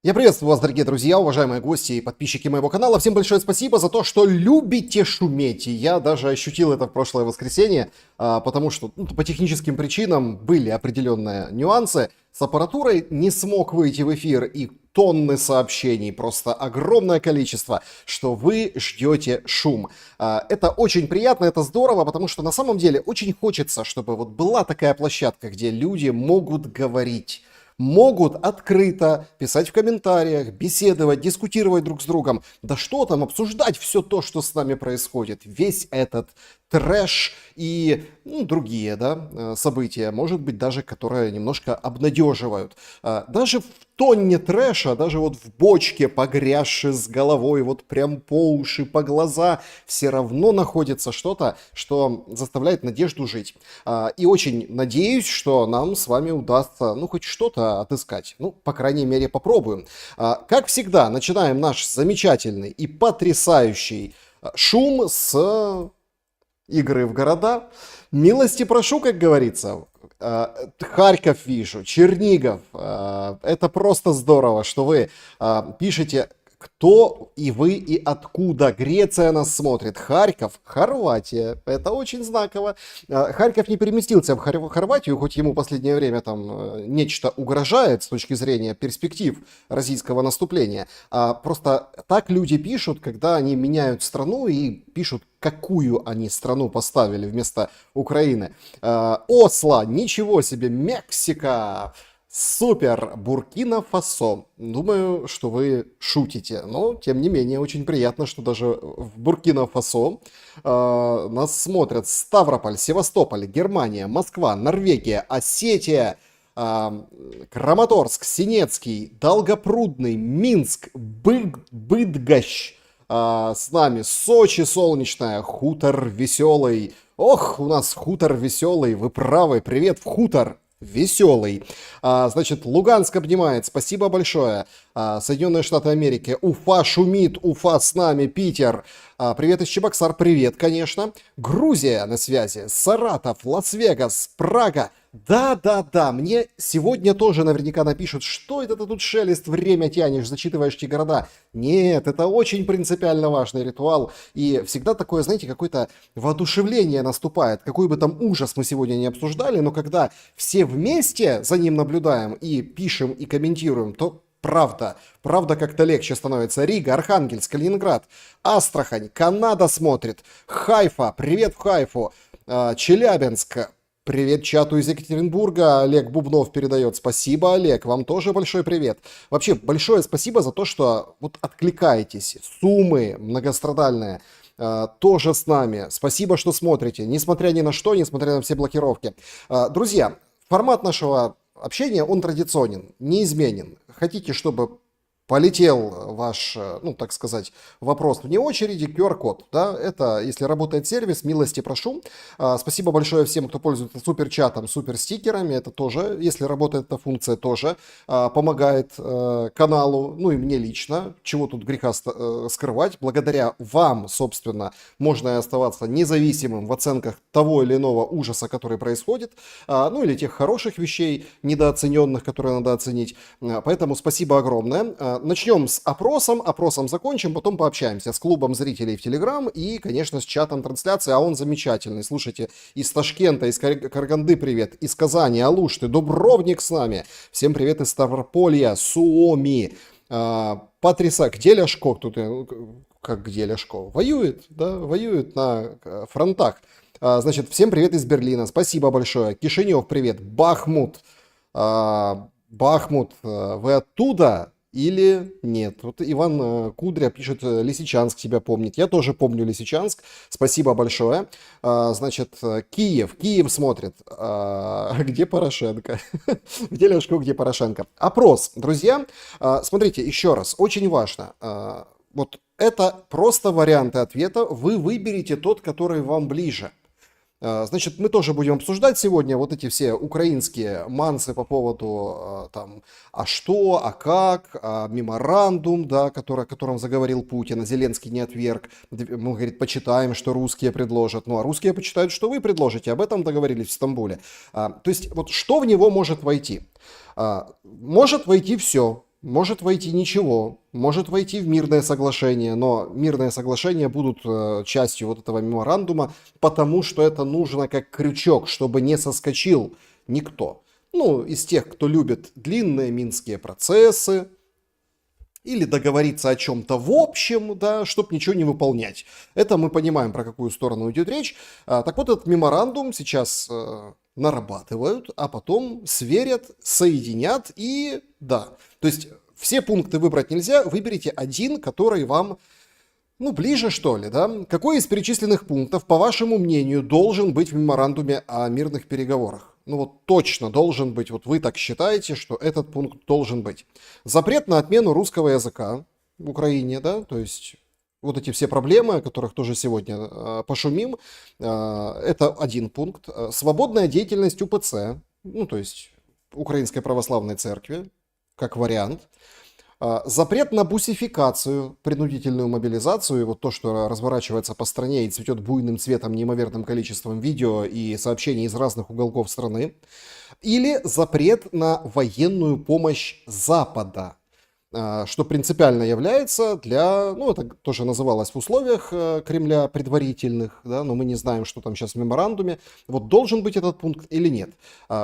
Я приветствую вас, дорогие друзья, уважаемые гости и подписчики моего канала. Всем большое спасибо за то, что любите шуметь. И я даже ощутил это в прошлое воскресенье, потому что по техническим причинам были определенные нюансы. С аппаратурой не смог выйти в эфир, и тонны сообщений, просто огромное количество, что вы ждете шум. Это очень приятно, это здорово, потому что на самом деле очень хочется, чтобы вот была такая площадка, где люди могут говорить. Могут открыто писать в комментариях, беседовать, дискутировать друг с другом. Да что там, обсуждать все то, что с нами происходит. Весь этот трэш и другие события, может быть, даже которые немножко обнадеживают. Даже в тонне трэша, даже вот в бочке, погрязшей с головой, вот прям по уши, по глаза, все равно находится что-то, что заставляет надежду жить. И очень надеюсь, что нам с вами удастся, хоть что-то отыскать. По крайней мере, попробуем. Как всегда, начинаем наш замечательный и потрясающий шум с игры в города. Милости прошу, как говорится. Харьков вижу, Чернигов. Это просто здорово, что вы пишете, кто и вы и откуда. Греция нас смотрит. Харьков, Хорватия. Это очень знаково. Харьков не переместился в Хорватию, хоть ему в последнее время там нечто угрожает с точки зрения перспектив российского наступления. Просто так люди пишут, когда они меняют страну и пишут, какую они страну поставили вместо Украины. Осло, ничего себе, Мексика. Супер! Буркина-Фасо. Думаю, что вы шутите, но, тем не менее, очень приятно, что даже в Буркина-Фасо нас смотрят. Ставрополь, Севастополь, Германия, Москва, Норвегия, Осетия, Краматорск, Синецкий, Долгопрудный, Минск, Быдгощ. С нами Сочи солнечная, Хутор веселый. Ох, у нас Хутор веселый, вы правы, привет в Хутор. Веселый. Значит, Луганск обнимает. Спасибо большое. Соединенные Штаты Америки. Уфа шумит. Уфа с нами. Питер. Привет из Чебоксар. Привет, конечно. Грузия на связи. Саратов. Лас-Вегас. Прага. Да. Мне сегодня тоже наверняка напишут, что это ты тут шелест, время тянешь, зачитываешь те города. Нет, это очень принципиально важный ритуал. И всегда такое, знаете, какое-то воодушевление наступает. Какой бы там ужас мы сегодня не обсуждали, но когда все вместе за ним наблюдаем и пишем, и комментируем, то правда как-то легче становится. Рига, Архангельск, Калининград, Астрахань, Канада смотрит, Хайфа, привет в Хайфу, Челябинск. Привет чату из Екатеринбурга, Олег Бубнов передает. Спасибо, Олег, вам тоже большой привет. Вообще, большое спасибо за то, что вот откликаетесь. Суммы многострадальные тоже с нами. Спасибо, что смотрите, несмотря ни на что, несмотря на все блокировки. Друзья, формат нашего общения, он традиционен, неизменен. Хотите, чтобы полетел ваш, так сказать, вопрос вне очереди, QR-код, да, это, если работает сервис, милости прошу. Спасибо большое всем, кто пользуется суперчатом, суперстикерами, это тоже, если работает эта функция, тоже помогает каналу, и мне лично, чего тут греха скрывать, благодаря вам, собственно, можно и оставаться независимым в оценках того или иного ужаса, который происходит, или тех хороших вещей, недооцененных, которые надо оценить, поэтому спасибо огромное. Начнем с опросом закончим, потом пообщаемся с клубом зрителей в Телеграм и, конечно, с чатом трансляции, а он замечательный. Слушайте, из Ташкента, из Караганды привет, из Казани, Алушты, Дубровник с нами. Всем привет из Ставрополья, Суоми, Где Ляшко? Тут, как где Ляшко? Воюет, да, воюет на фронтах. Значит, всем привет из Берлина, спасибо большое. Кишинев, привет. Бахмут, вы оттуда? Или нет? Вот Иван Кудря пишет, Лисичанск тебя помнит. Я тоже помню Лисичанск. Спасибо большое. Значит, Киев смотрит. Где Порошенко? Где Ляшко, где Порошенко? Опрос, друзья. Смотрите, еще раз, очень важно. Вот это просто варианты ответа. Вы выберете тот, который вам ближе. Значит, мы тоже будем обсуждать сегодня вот эти все украинские мансы по поводу а что, а как, меморандум, да, о котором заговорил Путин, а Зеленский не отверг. Мы, говорит, почитаем, что русские предложат. А русские почитают, что вы предложите. Об этом договорились в Стамбуле. То есть, вот что в него может войти? Может войти все. может войти ничего, может войти в мирное соглашение, но мирные соглашения будут частью вот этого меморандума, потому что это нужно как крючок, чтобы не соскочил никто. Ну, из тех, кто любит длинные минские процессы, или договориться о чем-то в общем, да, чтобы ничего не выполнять. Это мы понимаем, про какую сторону идет речь. Так вот, этот меморандум сейчас нарабатывают, а потом сверят, соединят и да. То есть все пункты выбрать нельзя, выберите один, который вам, ну, ближе, что ли, да? Какой из перечисленных пунктов, по вашему мнению, должен быть в меморандуме о мирных переговорах? Ну вот точно должен быть, вот вы так считаете, что этот пункт должен быть. Запрет на отмену русского языка в Украине, да, то есть вот эти все проблемы, о которых тоже сегодня пошумим, это один пункт. Свободная деятельность УПЦ, ну то есть Украинской Православной Церкви, как вариант. Запрет на бусификацию, принудительную мобилизацию, вот то, что разворачивается по стране и цветет буйным цветом неимоверным количеством видео и сообщений из разных уголков страны. Или запрет на военную помощь Запада, что принципиально является для, ну это тоже называлось в условиях Кремля предварительных, да, но мы не знаем, что там сейчас в меморандуме, вот должен быть этот пункт или нет.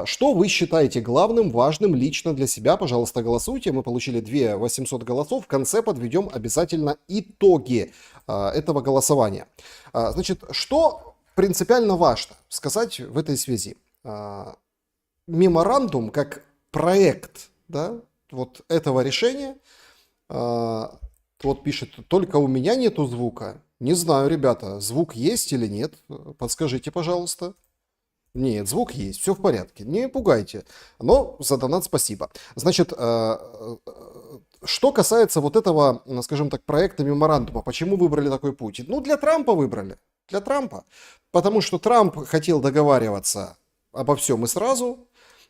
Что вы считаете главным, важным лично для себя, пожалуйста, голосуйте, мы получили 2800 голосов, в конце подведем обязательно итоги этого голосования. Значит, что принципиально важно сказать в этой связи? Меморандум как проект, да, вот этого решения, вот пишет, только у меня нету звука. Не знаю, ребята, звук есть или нет? Подскажите, пожалуйста. Нет, звук есть, все в порядке, не пугайте. Но за донат спасибо. Значит, что касается вот этого, скажем так, проекта меморандума, почему выбрали такой путь? Ну, для Трампа выбрали, для Трампа. Потому что Трамп хотел договариваться обо всем и сразу.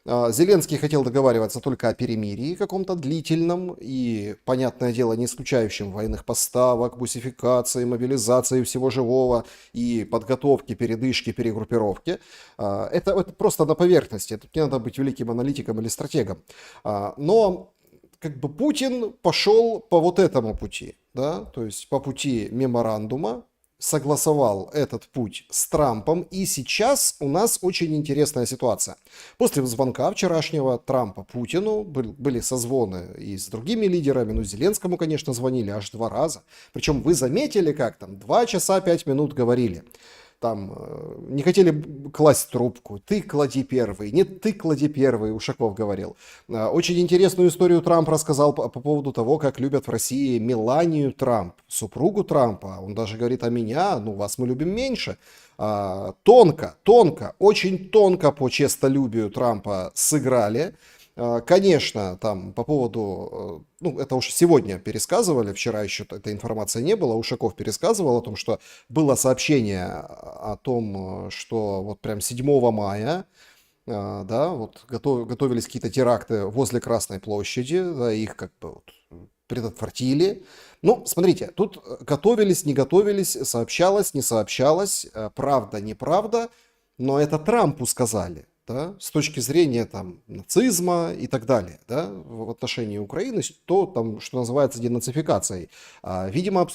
Зеленский хотел договариваться только о перемирии каком-то длительном и, понятное дело, не исключающем военных поставок, бусификации, мобилизации всего живого и подготовки, передышки, перегруппировки. Это просто на поверхности, тут не надо быть великим аналитиком или стратегом. Но как бы Путин пошел по вот этому пути, да, то есть по пути меморандума, согласовал этот путь с Трампом, и сейчас у нас очень интересная ситуация. После звонка вчерашнего Трампа Путину были созвоны и с другими лидерами, ну, Зеленскому, конечно, звонили аж 2 раза. Причем вы заметили, как там 2 часа 5 минут говорили. Там не хотели класть трубку. Ты клади первый. Нет, ты клади первый, Ушаков говорил. Очень интересную историю Трамп рассказал по поводу того, как любят в России Меланию Трамп, супругу Трампа. Он даже говорит, а меня, ну вас мы любим меньше. Тонко, очень тонко по честолюбию Трампа сыграли. Конечно, там по поводу, ну это уже сегодня пересказывали, вчера еще этой информации не было, Ушаков пересказывал о том, что было сообщение о том, что вот прям 7 мая, да, вот готовились какие-то теракты возле Красной площади, да, их как бы вот предотвратили. Ну, смотрите, тут готовились, не готовились, сообщалось, не сообщалось, правда, неправда, но это Трампу сказали. Да, с точки зрения там, нацизма и так далее, да, в отношении Украины, то, там, что называется денацификацией. Видимо,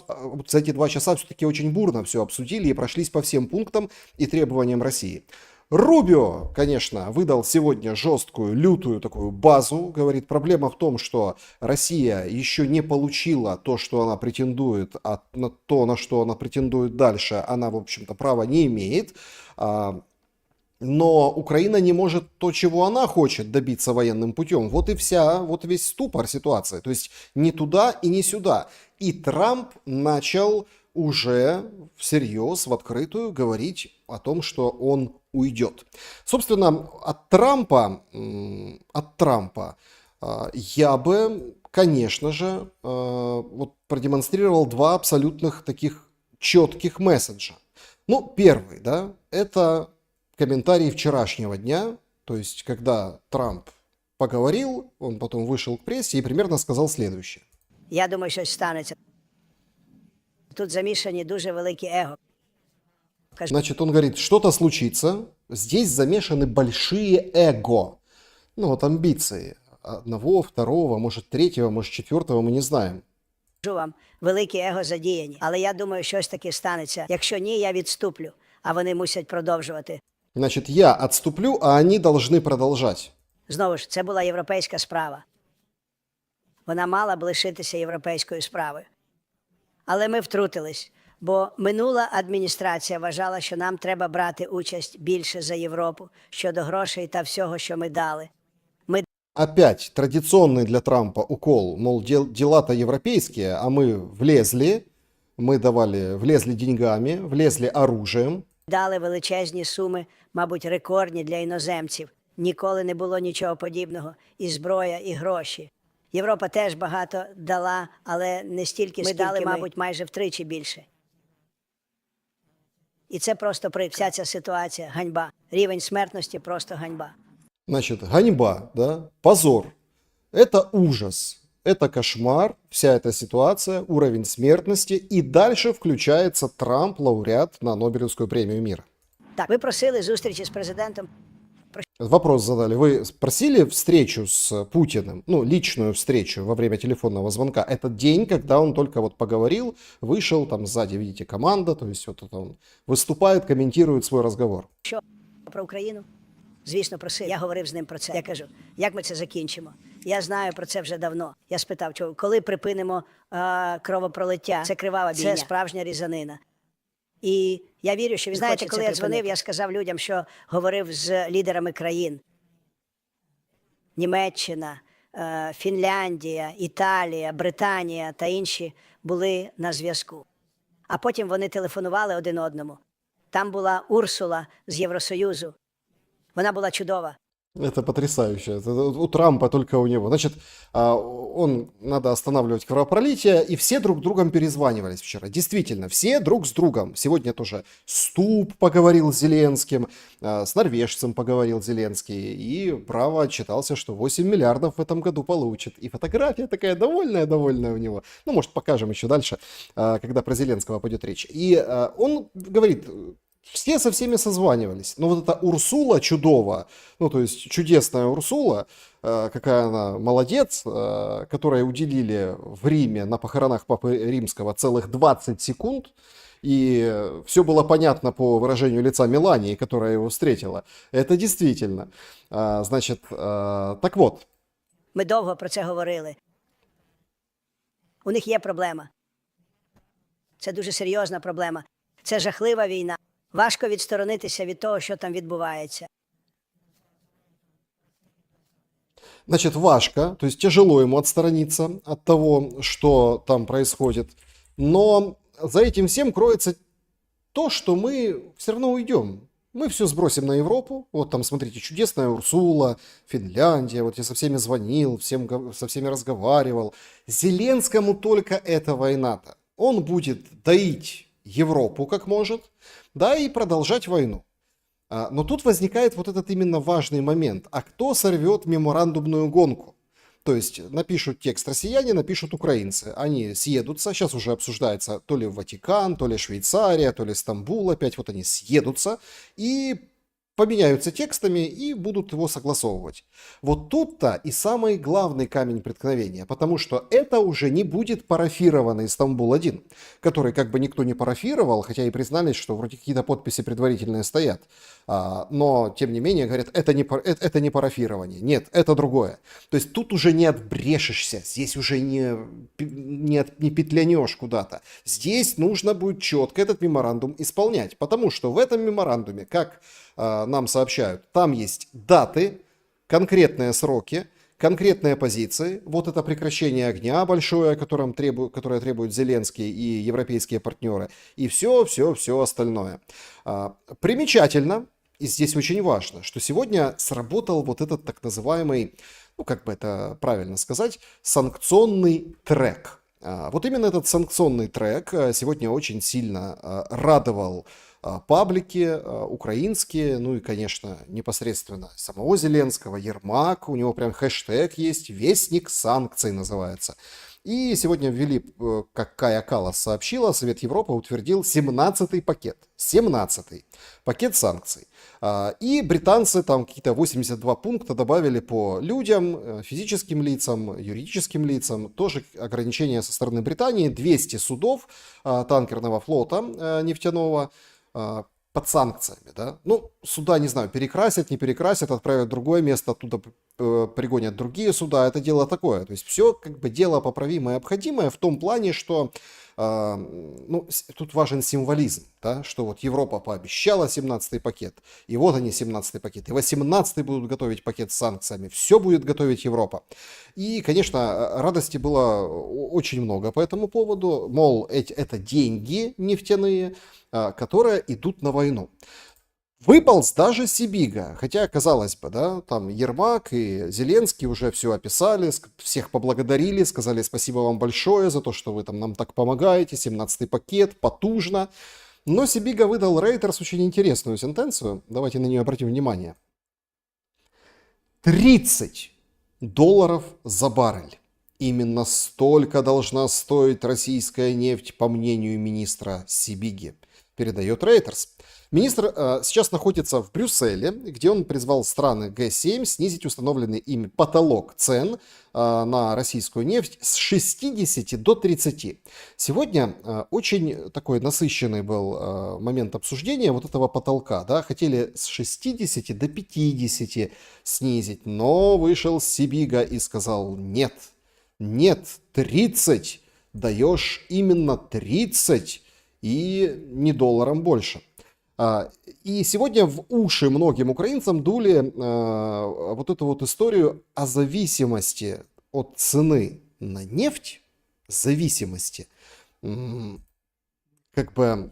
за эти 2 часа все-таки очень бурно все обсудили и прошлись по всем пунктам и требованиям России. Рубио, конечно, выдал сегодня жесткую, лютую такую базу. Говорит, проблема в том, что Россия еще не получила то, что она претендует, а на то, на что она претендует дальше, она, в общем-то, права не имеет. Но Украина не может то, чего она хочет, добиться военным путем. Вот и вот весь ступор ситуации. То есть ни туда и ни сюда. И Трамп начал уже всерьез, в открытую говорить о том, что он уйдет. Собственно, от Трампа я бы, конечно же, вот продемонстрировал 2 абсолютных таких четких месседжа. Ну, первый, да, это комментарий вчерашнего дня, то есть когда Трамп поговорил, он потом вышел к прессе и примерно сказал следующее. Я думаю, щось станеться. Тут замішані дуже великі его. Значит, он говорит, что-то случится, здесь замешаны большие эго, ну вот амбиции одного, второго, может третьего, может четвертого, мы не знаем. Кажу вам, великі его задіяні. Але я думаю, щось таке станеться. Якщо ні, я відступлю, а вони мусять продовжувати. Значит, я отступлю, а они должны продолжать. Знову ж, це була європейська справа. Вона мала б лишитися європейською справою. Але ми втрутились, бо минула адміністрація вважала, що нам треба брати участь більше за Європу щодо грошей та всього, що ми дали. Ми Опять традиционный для Трампа укол, мол, дела-то европейские, а мы влезли, влезли деньгами, влезли оружием. дали величезні суми, мабуть, рекордні для іноземців. Ніколи не було нічого подібного. І зброя, і гроші. Європа теж багато дала, але не стільки, скільки ми дали, мабуть, майже втричі більше. І це просто вся ця ситуація – ганьба. Рівень смертності – просто ганьба. Значит, ганьба, да, позор. Это ужас, это кошмар, вся эта ситуация, уровень смертности. И дальше включается Трамп, лауреат на Нобелевскую премию мира. Так, ви просили зустрічі з президентом. Вопрос задали. Вы просили встречу с Путиным, ну, личную встречу во время телефонного звонка? Это день, когда он только вот поговорил, вышел, там сзади, видите, команда, то есть вот это он выступает, комментирует свой разговор. Що про Україну? Звісно, просив. Я говорив з ним про це. Я кажу, як ми це закінчимо? Я знаю про це вже давно. Я спитав, коли припинимо кровопролиття? Це кривава бійня. Це справжня різанина. І я вірю, що він знаєте, коли я дзвонив, я сказав людям, що говорив з лідерами країн. Німеччина, Фінляндія, Італія, Британія та інші були на зв'язку. А потім вони телефонували один одному. Там була Урсула з Євросоюзу. Вона була чудова. Это потрясающе. Это у Трампа только у него. Значит, надо останавливать кровопролитие, и все друг другом перезванивались вчера. Действительно, все друг с другом. Сегодня тоже Ступ поговорил с Зеленским, с норвежцем поговорил Зеленский, и право отчитался, что 8 миллиардов в этом году получит. И фотография такая довольная у него. Ну, может, покажем еще дальше, когда про Зеленского пойдет речь. И он говорит... Все со всеми созванивались. Но вот эта Урсула чудова, ну то есть чудесная Урсула, какая она молодец, которой уделили в Риме на похоронах Папы Римского целых 20 секунд, и все было понятно по выражению лица Мелании, которая его встретила. Это действительно. Значит, так вот. Ми довго про це говорили. У них є проблема. Це дуже серйозна проблема. Це жахлива війна. Важко відсторонитися від того, що там відбувається. Значит, важко, то есть тяжело ему отсторониться от того, что там происходит. Но за этим всем кроется то, что мы все равно уйдем. Мы все сбросим на Европу. Вот там, смотрите, чудесная Урсула, Финляндия. Вот я со всеми звонил, со всеми разговаривал. Зеленскому только эта война-то. Он будет доить Европу как может, да, и продолжать войну. Но тут возникает вот этот именно важный момент. А кто сорвет меморандумную гонку? То есть напишут текст россияне, напишут украинцы. Они съедутся, сейчас уже обсуждается то ли Ватикан, то ли Швейцария, то ли Стамбул опять. Вот они съедутся и поменяются текстами и будут его согласовывать. Вот тут-то и самый главный камень преткновения, потому что это уже не будет парафированный Стамбул-1, который как бы никто не парафировал, хотя и признались, что вроде какие-то подписи предварительные стоят. Но, тем не менее, говорят, это не парафирование. Нет, это другое. То есть тут уже не отбрешешься, здесь уже не петлянешь куда-то. Здесь нужно будет четко этот меморандум исполнять, потому что в этом меморандуме, как нам сообщают, там есть даты, конкретные сроки, конкретные позиции. Вот это прекращение огня большое, которое требуют Зеленский и европейские партнеры. И все остальное. Примечательно, и здесь очень важно, что сегодня сработал вот этот так называемый, ну как бы это правильно сказать, санкционный трек. Вот именно этот санкционный трек сегодня очень сильно радовал паблики украинские, ну и, конечно, непосредственно самого Зеленского, Ермак, у него прям хэштег есть, «Вестник санкций» называется. И сегодня ввели, как Кая Каллас сообщила, Совет Европы утвердил 17-й пакет. 17-й пакет санкций. И британцы там какие-то 82 пункта добавили по людям, физическим лицам, юридическим лицам. Тоже ограничения со стороны Британии. 200 судов танкерного флота нефтяного под санкциями, да. Ну, суда, не знаю, перекрасят, не перекрасят, отправят в другое место, оттуда пригонят другие суда. Это дело такое. То есть все как бы дело поправимое и обходимое в том плане, что ну, тут важен символизм, да, что вот Европа пообещала 17-й пакет, и вот они 17-й пакет, и 18-й будут готовить пакет с санкциями, все будет готовить Европа. И, конечно, радости было очень много по этому поводу, мол, это деньги нефтяные, которые идут на войну. Выполз даже Сибига, хотя, казалось бы, да, там Ермак и Зеленский уже все описали, всех поблагодарили, сказали спасибо вам большое за то, что вы там нам так помогаете, 17-й пакет, потужно. Но Сибига выдал Reuters очень интересную сентенцию, давайте на нее обратим внимание. $30 за баррель. Именно столько должна стоить российская нефть, по мнению министра Сибиги, передает Reuters. Министр сейчас находится в Брюсселе, где он призвал страны Г7 снизить установленный ими потолок цен на российскую нефть с 60 до 30. Сегодня очень такой насыщенный был момент обсуждения вот этого потолка. Да? Хотели с 60 до 50 снизить, но вышел Сибига и сказал нет, нет, 30, даешь именно 30 и не долларом больше. И сегодня в уши многим украинцам дули вот эту вот историю о зависимости от цены на нефть, зависимости, как бы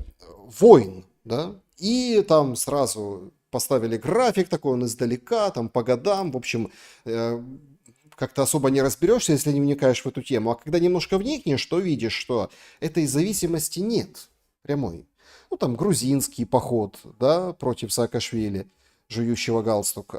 войн, да, и там сразу поставили график такой, он издалека, там по годам, в общем, как-то особо не разберешься, если не вникаешь в эту тему, а когда немножко вникнешь, то видишь, что этой зависимости нет прямой. Ну, там, грузинский поход, да, против Саакашвили, жующего галстук,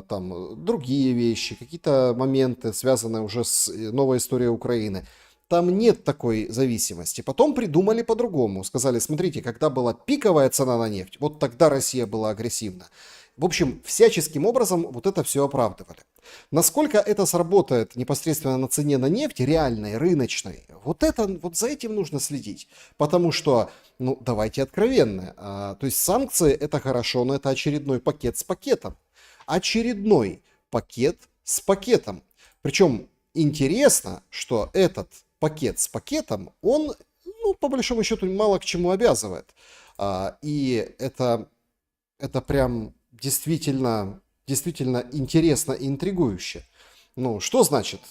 там, другие вещи, какие-то моменты, связанные уже с новой историей Украины. Там нет такой зависимости. Потом придумали по-другому. Сказали, смотрите, когда была пиковая цена на нефть, вот тогда Россия была агрессивна. В общем, всяческим образом вот это все оправдывали. Насколько это сработает непосредственно на цене на нефть, реальной, рыночной, вот за этим нужно следить. Потому что, ну, давайте откровенно, то есть санкции это хорошо, но это очередной пакет с пакетом. Очередной пакет с пакетом. Причем интересно, что этот пакет с пакетом, он, ну, по большому счету, мало к чему обязывает. И это прям действительно интересно и интригующе. Ну, что значит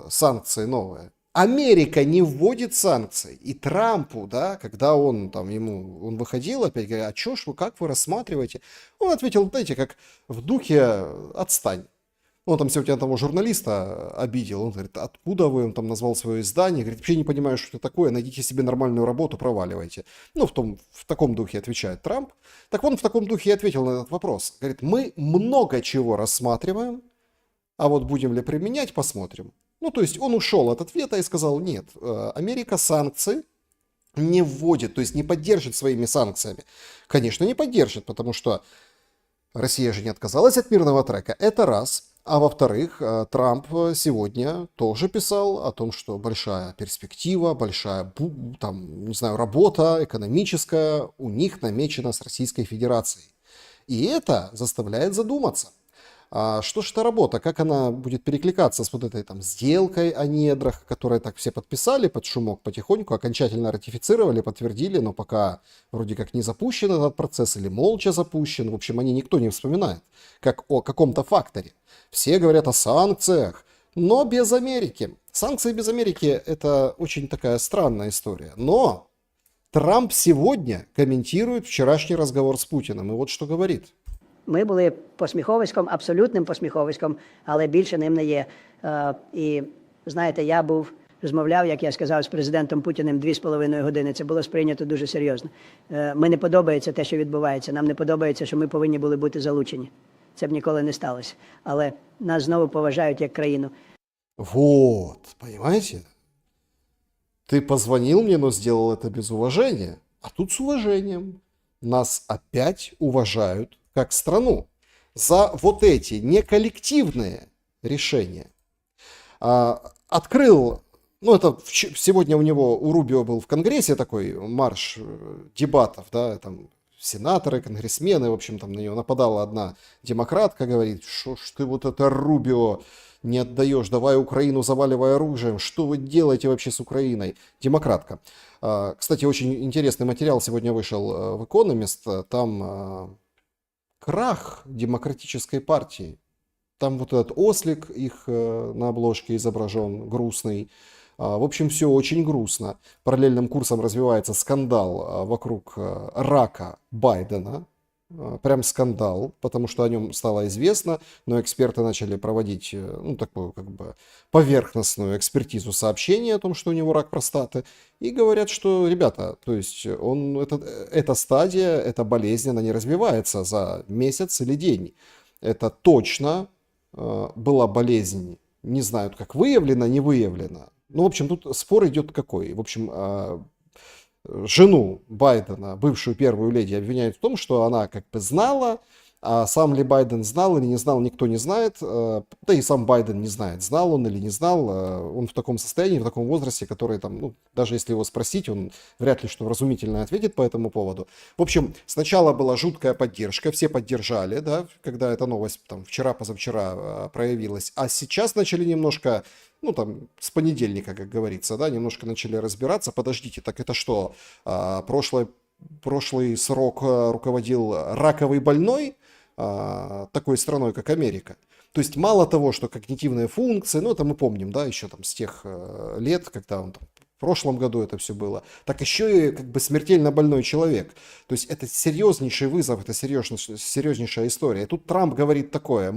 санкции новые? Америка не вводит санкции. И Трампу, да, когда он выходил, опять говорит, а чё ж вы, как вы рассматриваете? Он ответил, знаете, как в духе «отстань». Он там сегодня того журналиста обидел, он говорит, откуда вы, он там назвал свое издание, говорит, вообще не понимаю, что это такое, найдите себе нормальную работу, проваливайте. Ну, в таком духе отвечает Трамп. Так он в таком духе и ответил на этот вопрос. Говорит, мы много чего рассматриваем, а вот будем ли применять, посмотрим. Ну, то есть он ушел от ответа и сказал, нет, Америка санкции не вводит, то есть не поддержит своими санкциями. Конечно, не поддержит, потому что Россия же не отказалась от мирного трека, это раз. А во-вторых, Трамп сегодня тоже писал о том, что большая перспектива, большая, там, не знаю, работа экономическая у них намечена с Российской Федерацией. И это заставляет задуматься. Что ж эта работа, как она будет перекликаться с вот этой там сделкой о недрах, которые так все подписали под шумок потихоньку, окончательно ратифицировали, подтвердили, но пока вроде как не запущен этот процесс или молча запущен. В общем, никто не вспоминает, как о каком-то факторе. Все говорят о санкциях, но без Америки. Санкции без Америки – это очень такая странная история. Но Трамп сегодня комментирует вчерашний разговор с Путиным. И вот что говорит. Ми були посміховиськом, абсолютним посміховиськом, але більше ним не є. І, знаєте, я розмовляв, як я сказав, з президентом Путіним 2,5 години. Це було сприйнято дуже серйозно. Ми не подобається те, що відбувається. Нам не подобається, що ми повинні були бути залучені. Це б ніколи не сталося. Але нас знову поважають як країну. Вот, понимаете? ты позвонил мне, но сделал это без уважения. А тут с уважением. Нас опять уважают как страну за вот эти неколлективные решения. Открыл, ну это сегодня у него, у Рубио был в Конгрессе такой марш дебатов, да, там сенаторы, конгрессмены, в общем, там на нее нападала одна демократка, говорит, что ж ты вот это Рубио не отдаешь, давай Украину заваливай оружием, что вы делаете вообще с Украиной? Демократка. Кстати, очень интересный материал сегодня вышел в Economist, там крах демократической партии. Там вот этот ослик их на обложке изображен, грустный. В общем, все очень грустно. Параллельным курсом развивается скандал вокруг рака Байдена. Прям скандал, потому что о нем стало известно, но эксперты начали проводить, ну, такую как бы поверхностную экспертизу сообщения о том, что у него рак простаты, и говорят, что, ребята, то есть эта стадия, эта болезнь, она не развивается за месяц или день. Это точно была болезнь, не знают, как выявлена, не выявлена. Ну, в общем, тут спор идет какой. В общем, жену Байдена, бывшую первую леди, обвиняют в том, что она как бы знала, а сам ли Байден знал или не знал, никто не знает. Да и сам Байден не знает, знал он или не знал. Он в таком состоянии, в таком возрасте, который там, ну, даже если его спросить, он вряд ли что вразумительно ответит по этому поводу. В общем, сначала была жуткая поддержка, все поддержали, да, когда эта новость там вчера-позавчера проявилась. А сейчас начали немножко, ну, там, с понедельника, как говорится, да, немножко начали разбираться. Подождите, так это что, прошлый срок руководил раковый больной такой страной, как Америка? То есть мало того, что когнитивные функции, ну, это мы помним, да, еще там с тех лет, когда он там, в прошлом году это все было, так еще и как бы смертельно больной человек. То есть это серьезнейший вызов, это серьезнейшая история. И тут Трамп говорит такое: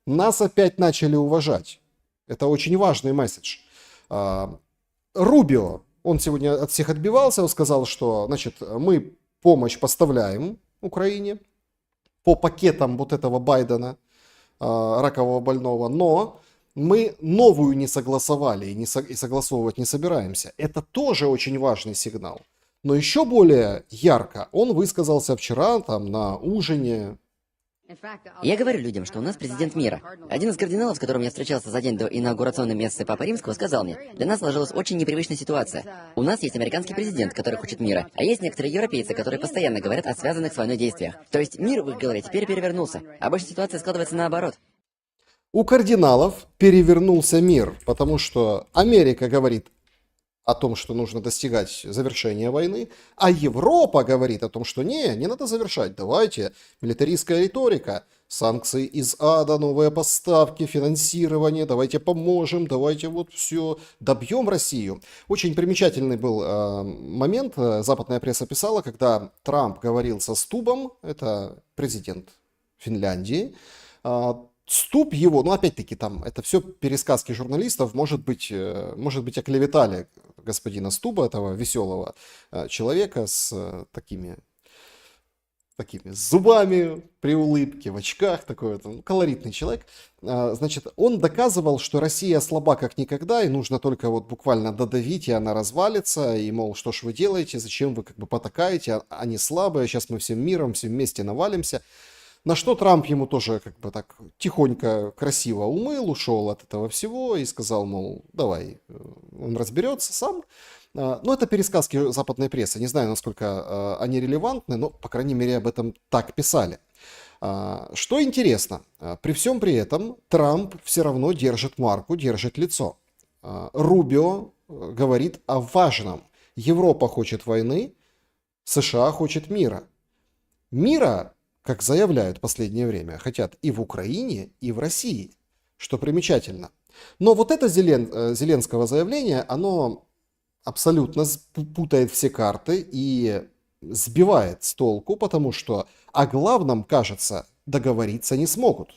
нас опять начали уважать. Это очень важный месседж. Рубио, он сегодня от всех отбивался, он сказал, что, значит, мы помощь поставляем Украине по пакетам вот этого Байдена, ракового больного, но мы новую не согласовали и согласовывать не собираемся. Это тоже очень важный сигнал. Но еще более ярко он высказался вчера там на ужине. Я говорю людям, что у нас президент мира. Один из кардиналов, с которым я встречался за день до инаугурационной мессы Папы Римского, сказал мне: для нас сложилась очень непривычная ситуация. У нас есть американский президент, который хочет мира, а есть некоторые европейцы, которые постоянно говорят о связанных с войной действиях. То есть мир в их голове теперь перевернулся. Обычно ситуация складывается наоборот. У кардиналов перевернулся мир, потому что Америка говорит о том, что нужно достигать завершения войны, а Европа говорит о том, что не надо завершать, давайте, милитаристская риторика, санкции из ада, новые поставки, финансирование, давайте поможем, давайте вот все, добьем Россию. Очень примечательный был момент, западная пресса писала, когда Трамп говорил со Стубом, это президент Финляндии, Стуб его, ну опять-таки там, это все пересказки журналистов, может быть оклеветали господина Стуба, этого веселого человека с такими зубами при улыбке, в очках, такой вот, колоритный человек. Значит, он доказывал, что Россия слаба как никогда, и нужно только вот буквально додавить, и она развалится, и, мол, что ж вы делаете, зачем вы как бы потакаете, они слабые, сейчас мы всем миром, все вместе навалимся. На что Трамп ему тоже как бы так тихонько, красиво умыл, ушел от этого всего и сказал, мол, давай, он разберется сам. Ну, это пересказки западной прессы. Не знаю, насколько они релевантны, но, по крайней мере, об этом так писали. Что интересно, при всем при этом Трамп все равно держит марку, держит лицо. Рубио говорит о важном. Европа хочет войны, США хочет мира. Мира, как заявляют в последнее время, хотят и в Украине, и в России, что примечательно. Но вот это Зеленского заявление, оно абсолютно путает все карты и сбивает с толку, потому что о главном, кажется, договориться не смогут.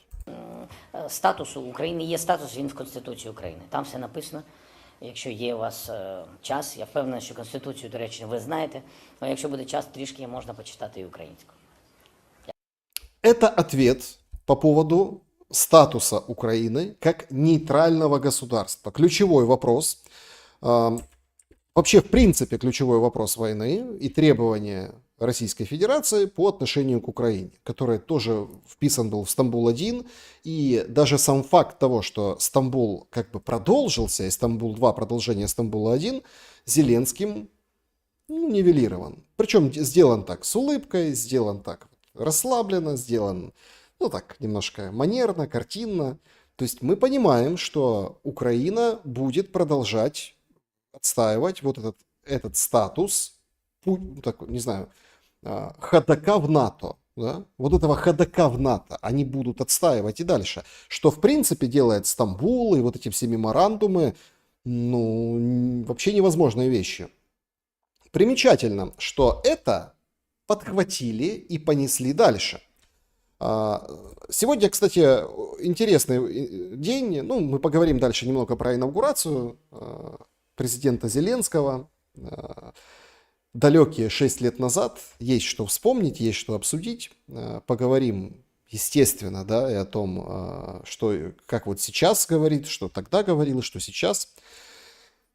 Статус України є статус, він в Конституції України. Там все написано. Якщо є у вас час, я впевнений, що Конституцію, до речі, ви знаєте, але якщо буде час, трішки можна почитати і українською. Это ответ по поводу статуса Украины как нейтрального государства. Ключевой вопрос. Вообще, в принципе, ключевой вопрос войны и требования Российской Федерации по отношению к Украине, который тоже вписан был в Стамбул-1, и даже сам факт того, что Стамбул как бы продолжился, и Стамбул-2 продолжение Стамбула-1, Зеленским нивелирован. Причем сделан так с улыбкой, сделан так расслабленно, сделан, ну так, немножко манерно, картинно. То есть мы понимаем, что Украина будет продолжать отстаивать вот этот статус, так, не знаю, ходока в НАТО. Да? Вот этого ходока в НАТО они будут отстаивать и дальше. Что, в принципе, делает Стамбул и вот эти все меморандумы, ну, вообще невозможные вещи. Примечательно, что это подхватили и понесли дальше. Сегодня, кстати, интересный день. Ну, мы поговорим дальше немного про инаугурацию президента Зеленского. Далекие 6 лет назад. Есть что вспомнить, есть что обсудить. Поговорим, естественно, да, и о том, что, как вот сейчас говорит, что тогда говорил, что сейчас.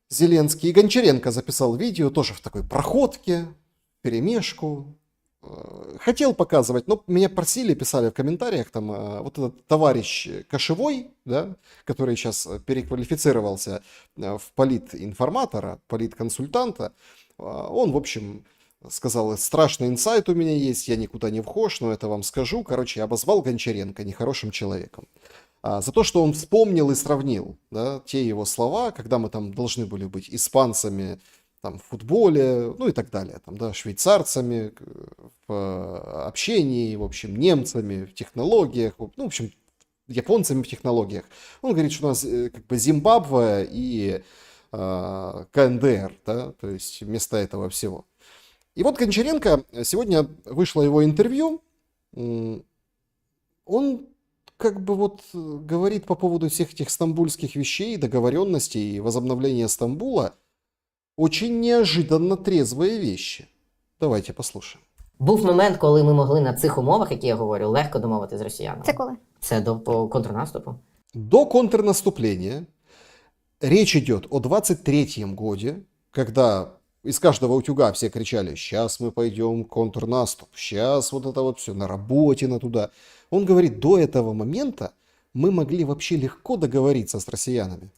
Зеленский. И Гончаренко записал видео тоже в такой проходке, перемешку. Хотел показывать, но меня просили, писали в комментариях, там, вот этот товарищ Кошевой, да, который сейчас переквалифицировался в политинформатора, политконсультанта, он, в общем, сказал, страшный инсайт у меня есть, я никуда не вхож, но это вам скажу. Короче, обозвал Гончаренко нехорошим человеком. За то, что он вспомнил и сравнил, да, те его слова, когда мы там должны были быть испанцами, там, в футболе, ну и так далее, там, да, швейцарцами в общении, в общем, немцами в технологиях, ну, в общем, японцами в технологиях. Он говорит, что у нас как бы Зимбабве и КНДР, да, то есть вместо этого всего. И вот Гончаренко, сегодня вышло его интервью, он как бы вот говорит по поводу всех этих стамбульских вещей, договоренностей и возобновления Стамбула, очень неожиданно трезвые вещи. Давайте послушаем. Був момент, коли ми могли на цих умовах, які я говорю, легко домовити з росіянами. Це коли? Це до по контрнаступу. До контрнаступления речь идет о 23-м годе, когда из каждого утюга все кричали: сейчас мы пойдем в контрнаступ, сейчас вот это вот все, на работе на туда. Он говорит, до этого момента мы могли вообще легко договориться с россиянами.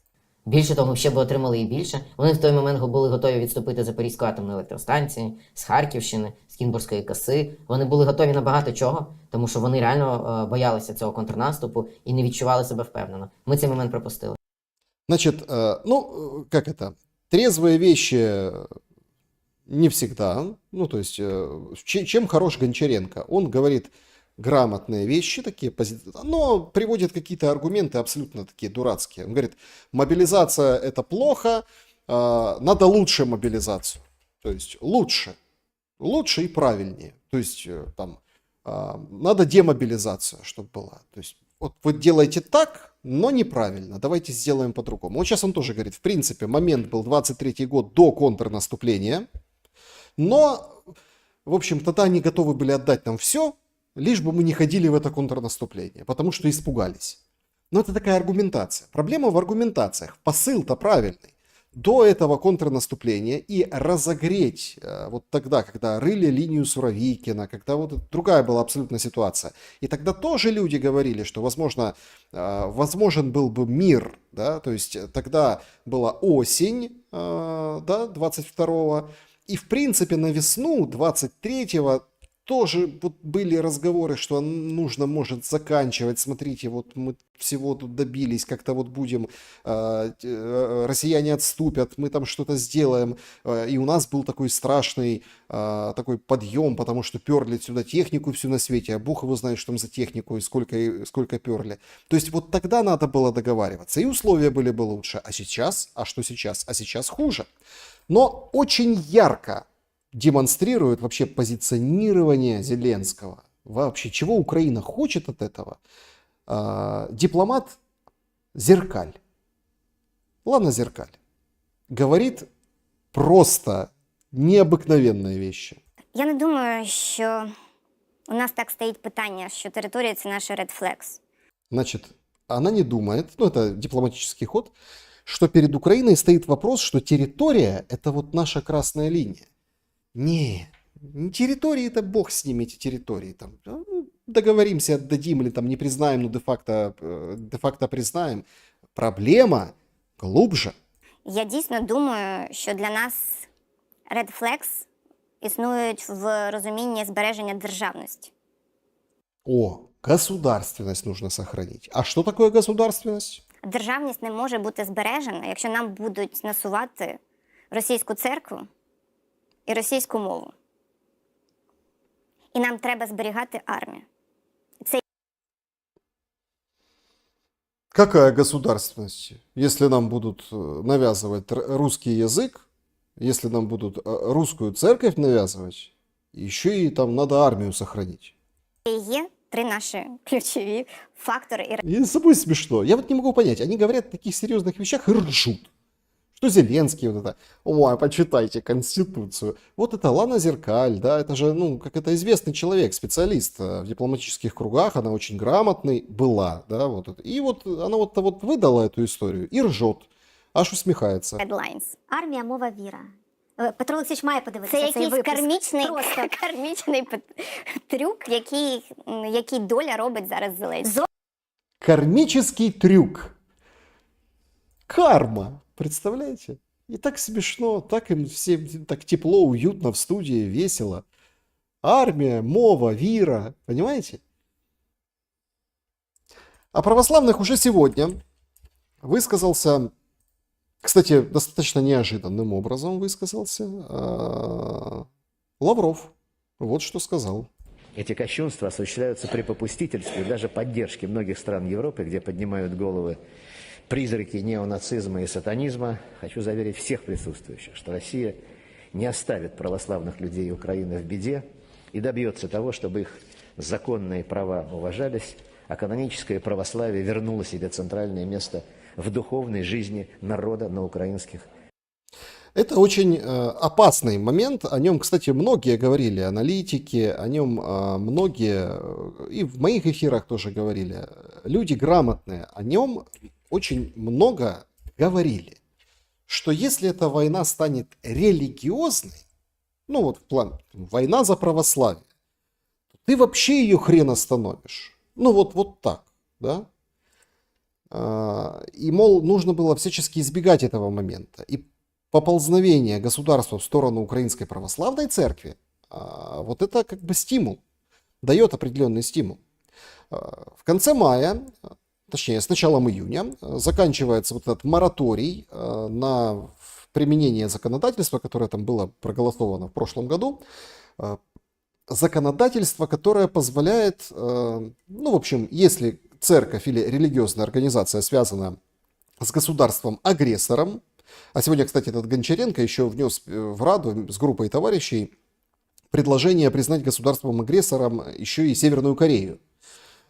Більше того, ще б отримали і більше. Вони в той момент були готові відступити з Запорізької атомної електростанції, з Харківщини, з Кінбурзької коси. Вони були готові на багато чого, тому що вони реально боялися цього контрнаступу і не відчували себе впевнено. Ми цей момент пропустили. Значит, ну, как это, трезвые вещи не всегда, ну, то есть, чем хорош Гончаренко? Он говорит грамотные вещи такие, но приводит какие-то аргументы абсолютно такие дурацкие. Он говорит, мобилизация это плохо, надо лучше мобилизацию. То есть лучше и правильнее. То есть там надо демобилизация, чтобы была. То есть вот вы делаете так, но неправильно, давайте сделаем по-другому. Вот сейчас он тоже говорит, в принципе, момент был 23-й год до контрнаступления, но, в общем, тогда они готовы были отдать нам все, лишь бы мы не ходили в это контрнаступление, потому что испугались. Но это такая аргументация. Проблема в аргументациях. Посыл-то правильный. До этого контрнаступления и разогреть вот тогда, когда рыли линию Суровикина, когда вот другая была абсолютно ситуация. И тогда тоже люди говорили, что возможен был бы мир, да, то есть тогда была осень, да, 22-го, и в принципе на весну 23-го тоже вот были разговоры, что нужно, может, заканчивать. Смотрите, вот мы всего тут добились, как-то вот будем, россияне отступят, мы там что-то сделаем. И у нас был такой страшный такой подъем, потому что перли сюда технику всю на свете, а Бог его знает, что там за технику и сколько перли. То есть вот тогда надо было договариваться, и условия были бы лучше. А сейчас? А что сейчас? А сейчас хуже. Но очень ярко демонстрирует вообще позиционирование Зеленского. Вообще, чего Украина хочет от этого? Дипломат Зеркаль. Ладно, Зеркаль. Говорит просто необыкновенные вещи. Я не думаю, що у нас так стоїть питання, що територія – це наш red flags. Значит, она не думает, ну это дипломатический ход, что перед Украиной стоит вопрос, что территория — это вот наша красная линия. Не территории, это бог с ними, эти территории. Там, договоримся, отдадим или там не признаем, но де-факто признаем. Проблема глубже. Я дійсно думаю, що для нас Red Flags існують в розумінні збереження державності. О, государственность нужно сохранить. А что такое государственность? Державність не може бути збережена, якщо нам будуть насувати російську церкву і російську мову. І нам треба зберігати армію. Какая государственность? Если нам будут навязывать русский язык, если нам будут русскую церковь навязывать, еще и там надо армию сохранить. Це і є три наші ключові фактори. И с собой смешно. Я вот не могу понять, они говорят о таких серьезных вещах и ржут. Что Зеленский вот это, ой, почитайте Конституцию. Вот это Лана Зеркаль, да, это же, ну, как это известный человек, специалист в дипломатических кругах, она очень грамотной была, да, вот это. И вот она вот выдала эту историю и ржет, аж усмехается. Headlines. Армія, мова, віра. Петро Олексійович має подивитися Це цей якийсь випуск. кармічний трюк, який доля робить зараз Зеленський. Кармический трюк. Карма. Представляете? И так смешно, так им всем так тепло, уютно в студии, весело. Армия, мова, вира. Понимаете? О православных уже сегодня высказался, кстати, достаточно неожиданным образом высказался Лавров. Вот что сказал. Эти кощунства осуществляются при попустительстве и даже поддержке многих стран Европы, где поднимают головы призраки неонацизма и сатанизма. Хочу заверить всех присутствующих, что Россия не оставит православных людей Украины в беде и добьется того, чтобы их законные права уважались, а каноническое православие вернуло себе центральное место в духовной жизни народа на украинских. Это очень опасный момент. О нем, кстати, многие говорили, аналитики, о нем многие, и в моих эфирах тоже говорили, люди грамотные, о нем очень много говорили, что если эта война станет религиозной, ну вот в план война за православие, то ты вообще ее хрен остановишь. Ну вот так, да? И, мол, нужно было всячески избегать этого момента. И поползновение государства в сторону Украинской Православной Церкви, вот это как бы стимул, дает определенный стимул. В конце мая, точнее с началом июня, заканчивается вот этот мораторий на применение законодательства, которое там было проголосовано в прошлом году. Законодательство, которое позволяет, ну, в общем, если церковь или религиозная организация связана с государством-агрессором, а сегодня, кстати, этот Гончаренко еще внес в Раду с группой товарищей предложение признать государством-агрессором еще и Северную Корею.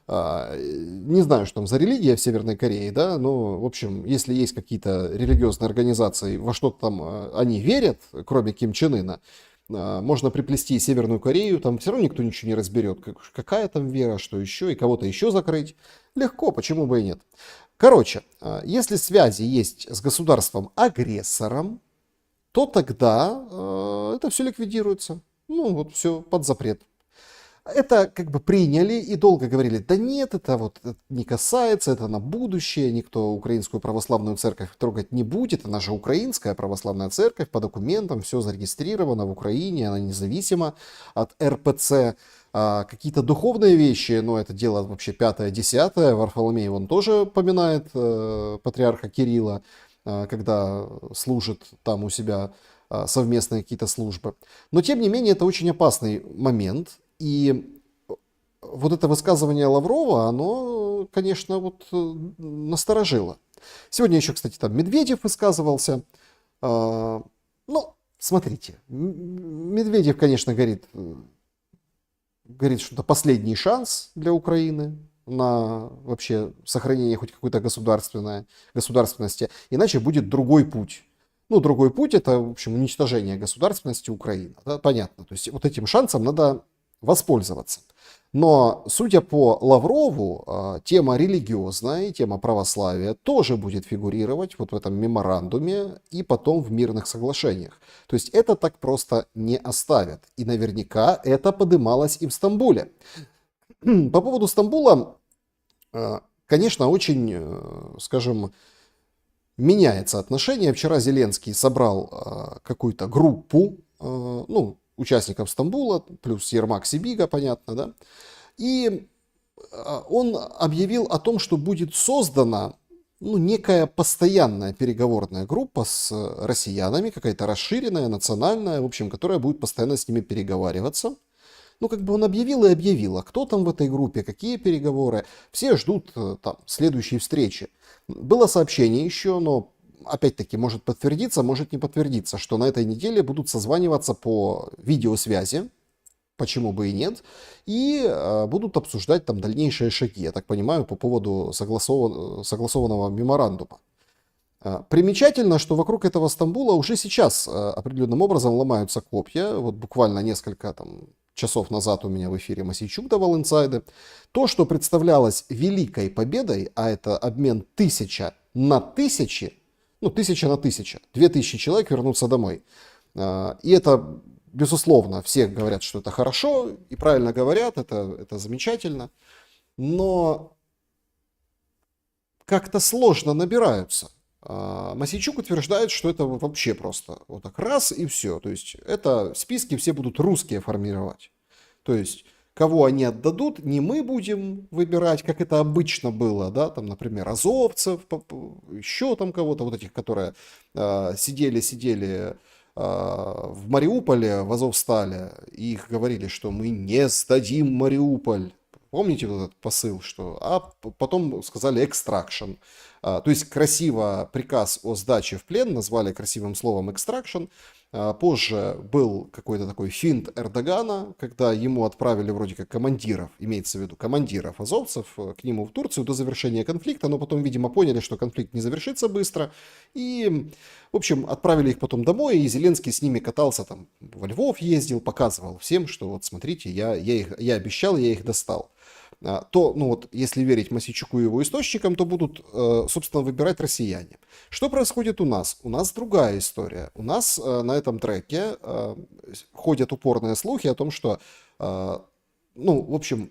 Не знаю, что там за религия в Северной Корее, да, но, в общем, если есть какие-то религиозные организации, во что-то там они верят, кроме Ким Чен Ына, можно приплести Северную Корею, там все равно никто ничего не разберет, какая там вера, что еще, и кого-то еще закрыть. Легко, почему бы и нет. Короче, если связи есть с государством-агрессором, то тогда это все ликвидируется. Ну, вот все под запрет. Это как бы приняли и долго говорили, да нет, это вот не касается, это на будущее, никто украинскую православную церковь трогать не будет, она же украинская православная церковь, по документам все зарегистрировано в Украине, она независима от РПЦ. Какие-то духовные вещи, но это дело вообще 5-10, Варфоломей он тоже поминает патриарха Кирилла, когда служит там у себя совместные какие-то службы. Но тем не менее это очень опасный момент. И вот это высказывание Лаврова, оно, конечно, вот насторожило. Сегодня еще, кстати, там Медведев высказывался. Ну, смотрите, Медведев, конечно, говорит, что это последний шанс для Украины на вообще сохранение хоть какой-то государственности. Иначе будет другой путь. Ну, другой путь — это, в общем, уничтожение государственности Украины. Да, понятно. То есть вот этим шансом надо воспользоваться. Но, судя по Лаврову, тема религиозная и тема православия тоже будет фигурировать вот в этом меморандуме и потом в мирных соглашениях. То есть это так просто не оставят. И наверняка это подымалось и в Стамбуле. По поводу Стамбула, конечно, очень, скажем, меняется отношение. Вчера Зеленский собрал какую-то группу, ну, участников Стамбула, плюс Ермак Сибига, понятно, да? И он объявил о том, что будет создана, ну, некая постоянная переговорная группа с россиянами, какая-то расширенная, национальная, в общем, которая будет постоянно с ними переговариваться. Ну, как бы он объявил и объявил, а кто там в этой группе, какие переговоры, все ждут там следующей встречи. Было сообщение еще, но опять-таки может подтвердиться, может не подтвердиться, что на этой неделе будут созваниваться по видеосвязи, почему бы и нет, и будут обсуждать там дальнейшие шаги, я так понимаю, по поводу согласованного меморандума. Примечательно, что вокруг этого Стамбула уже сейчас определенным образом ломаются копья. Вот буквально несколько там часов назад у меня в эфире Мосейчук давал инсайды. То, что представлялось великой победой, а это обмен 1000 на 1000, ну 1000 на 1000, 2000 человек вернутся домой. И это, безусловно, все говорят, что это хорошо, и правильно говорят, это замечательно. Но как-то сложно набираются. Мосейчук утверждает, что это вообще просто вот так раз и все. То есть это списки все будут русские формировать. То есть кого они отдадут, не мы будем выбирать, как это обычно было, да, там, например, азовцев, еще там кого-то, вот этих, которые сидели в Мариуполе, в Азовстале, и их говорили, что мы не сдадим Мариуполь. Помните вот этот посыл, что... А потом сказали extraction. То есть красиво приказ о сдаче в плен назвали красивым словом extraction. Позже был какой-то такой финт Эрдогана, когда ему отправили вроде как командиров, имеется в виду командиров азовцев, к нему в Турцию до завершения конфликта, но потом, видимо, поняли, что конфликт не завершится быстро, и, в общем, отправили их потом домой, и Зеленский с ними катался там, во Львов ездил, показывал всем, что вот смотрите, я обещал, я их достал. То, ну вот, если верить Мосейчуку и его источникам, то будут, собственно, выбирать россияне. Что происходит у нас? У нас другая история. У нас на этом треке ходят упорные слухи о том, что, ну, в общем,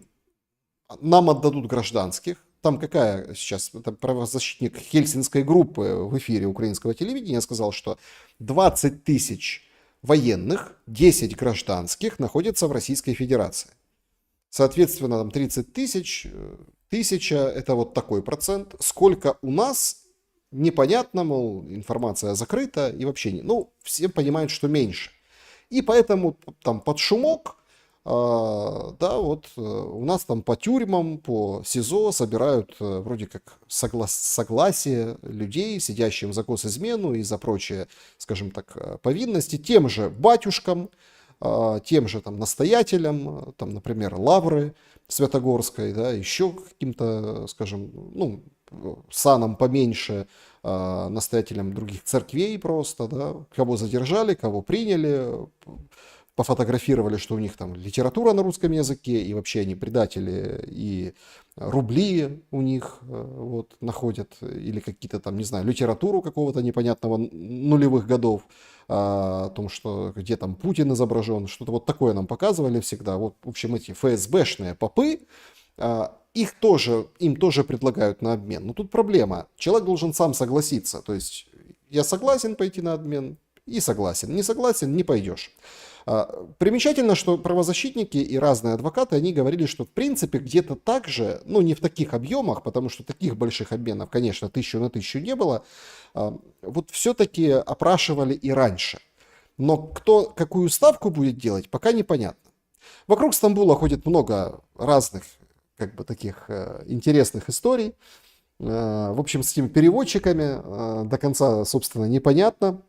нам отдадут гражданских. Там какая сейчас, это правозащитник Хельсинской группы в эфире украинского телевидения сказал, что 20 тысяч военных, 10 гражданских находятся в Российской Федерации. Соответственно, там 30 тысяч, 1000 это вот такой процент. Сколько у нас, непонятно, мол, информация закрыта и вообще не. Ну, все понимают, что меньше. И поэтому там под шумок, да, вот у нас там по тюрьмам, по СИЗО собирают вроде как согласие людей, сидящим за госизмену и за прочие, скажем так, повинности, тем же батюшкам, тем же там настоятелям, там, например, Лавры Святогорской, да, еще каким-то, скажем, ну, саном поменьше, настоятелям других церквей просто, да, кого задержали, кого приняли, пофотографировали, что у них там литература на русском языке, и вообще они предатели, и рубли у них вот находят, или какие-то там, не знаю, литературу какого-то непонятного нулевых годов, о том, что где там Путин изображен, что-то вот такое нам показывали всегда. Вот, в общем, эти ФСБшные попы, им тоже предлагают на обмен. Но тут проблема. Человек должен сам согласиться. То есть я согласен пойти на обмен и согласен. Не согласен, не пойдешь. Примечательно, что правозащитники и разные адвокаты, они говорили, что в принципе где-то так же, ну не в таких объемах, потому что таких больших обменов, конечно, 1000 на 1000 не было, вот все-таки опрашивали и раньше. Но кто какую ставку будет делать, пока непонятно. Вокруг Стамбула ходит много разных, как бы таких интересных историй. В общем, с этими переводчиками до конца, собственно, непонятно.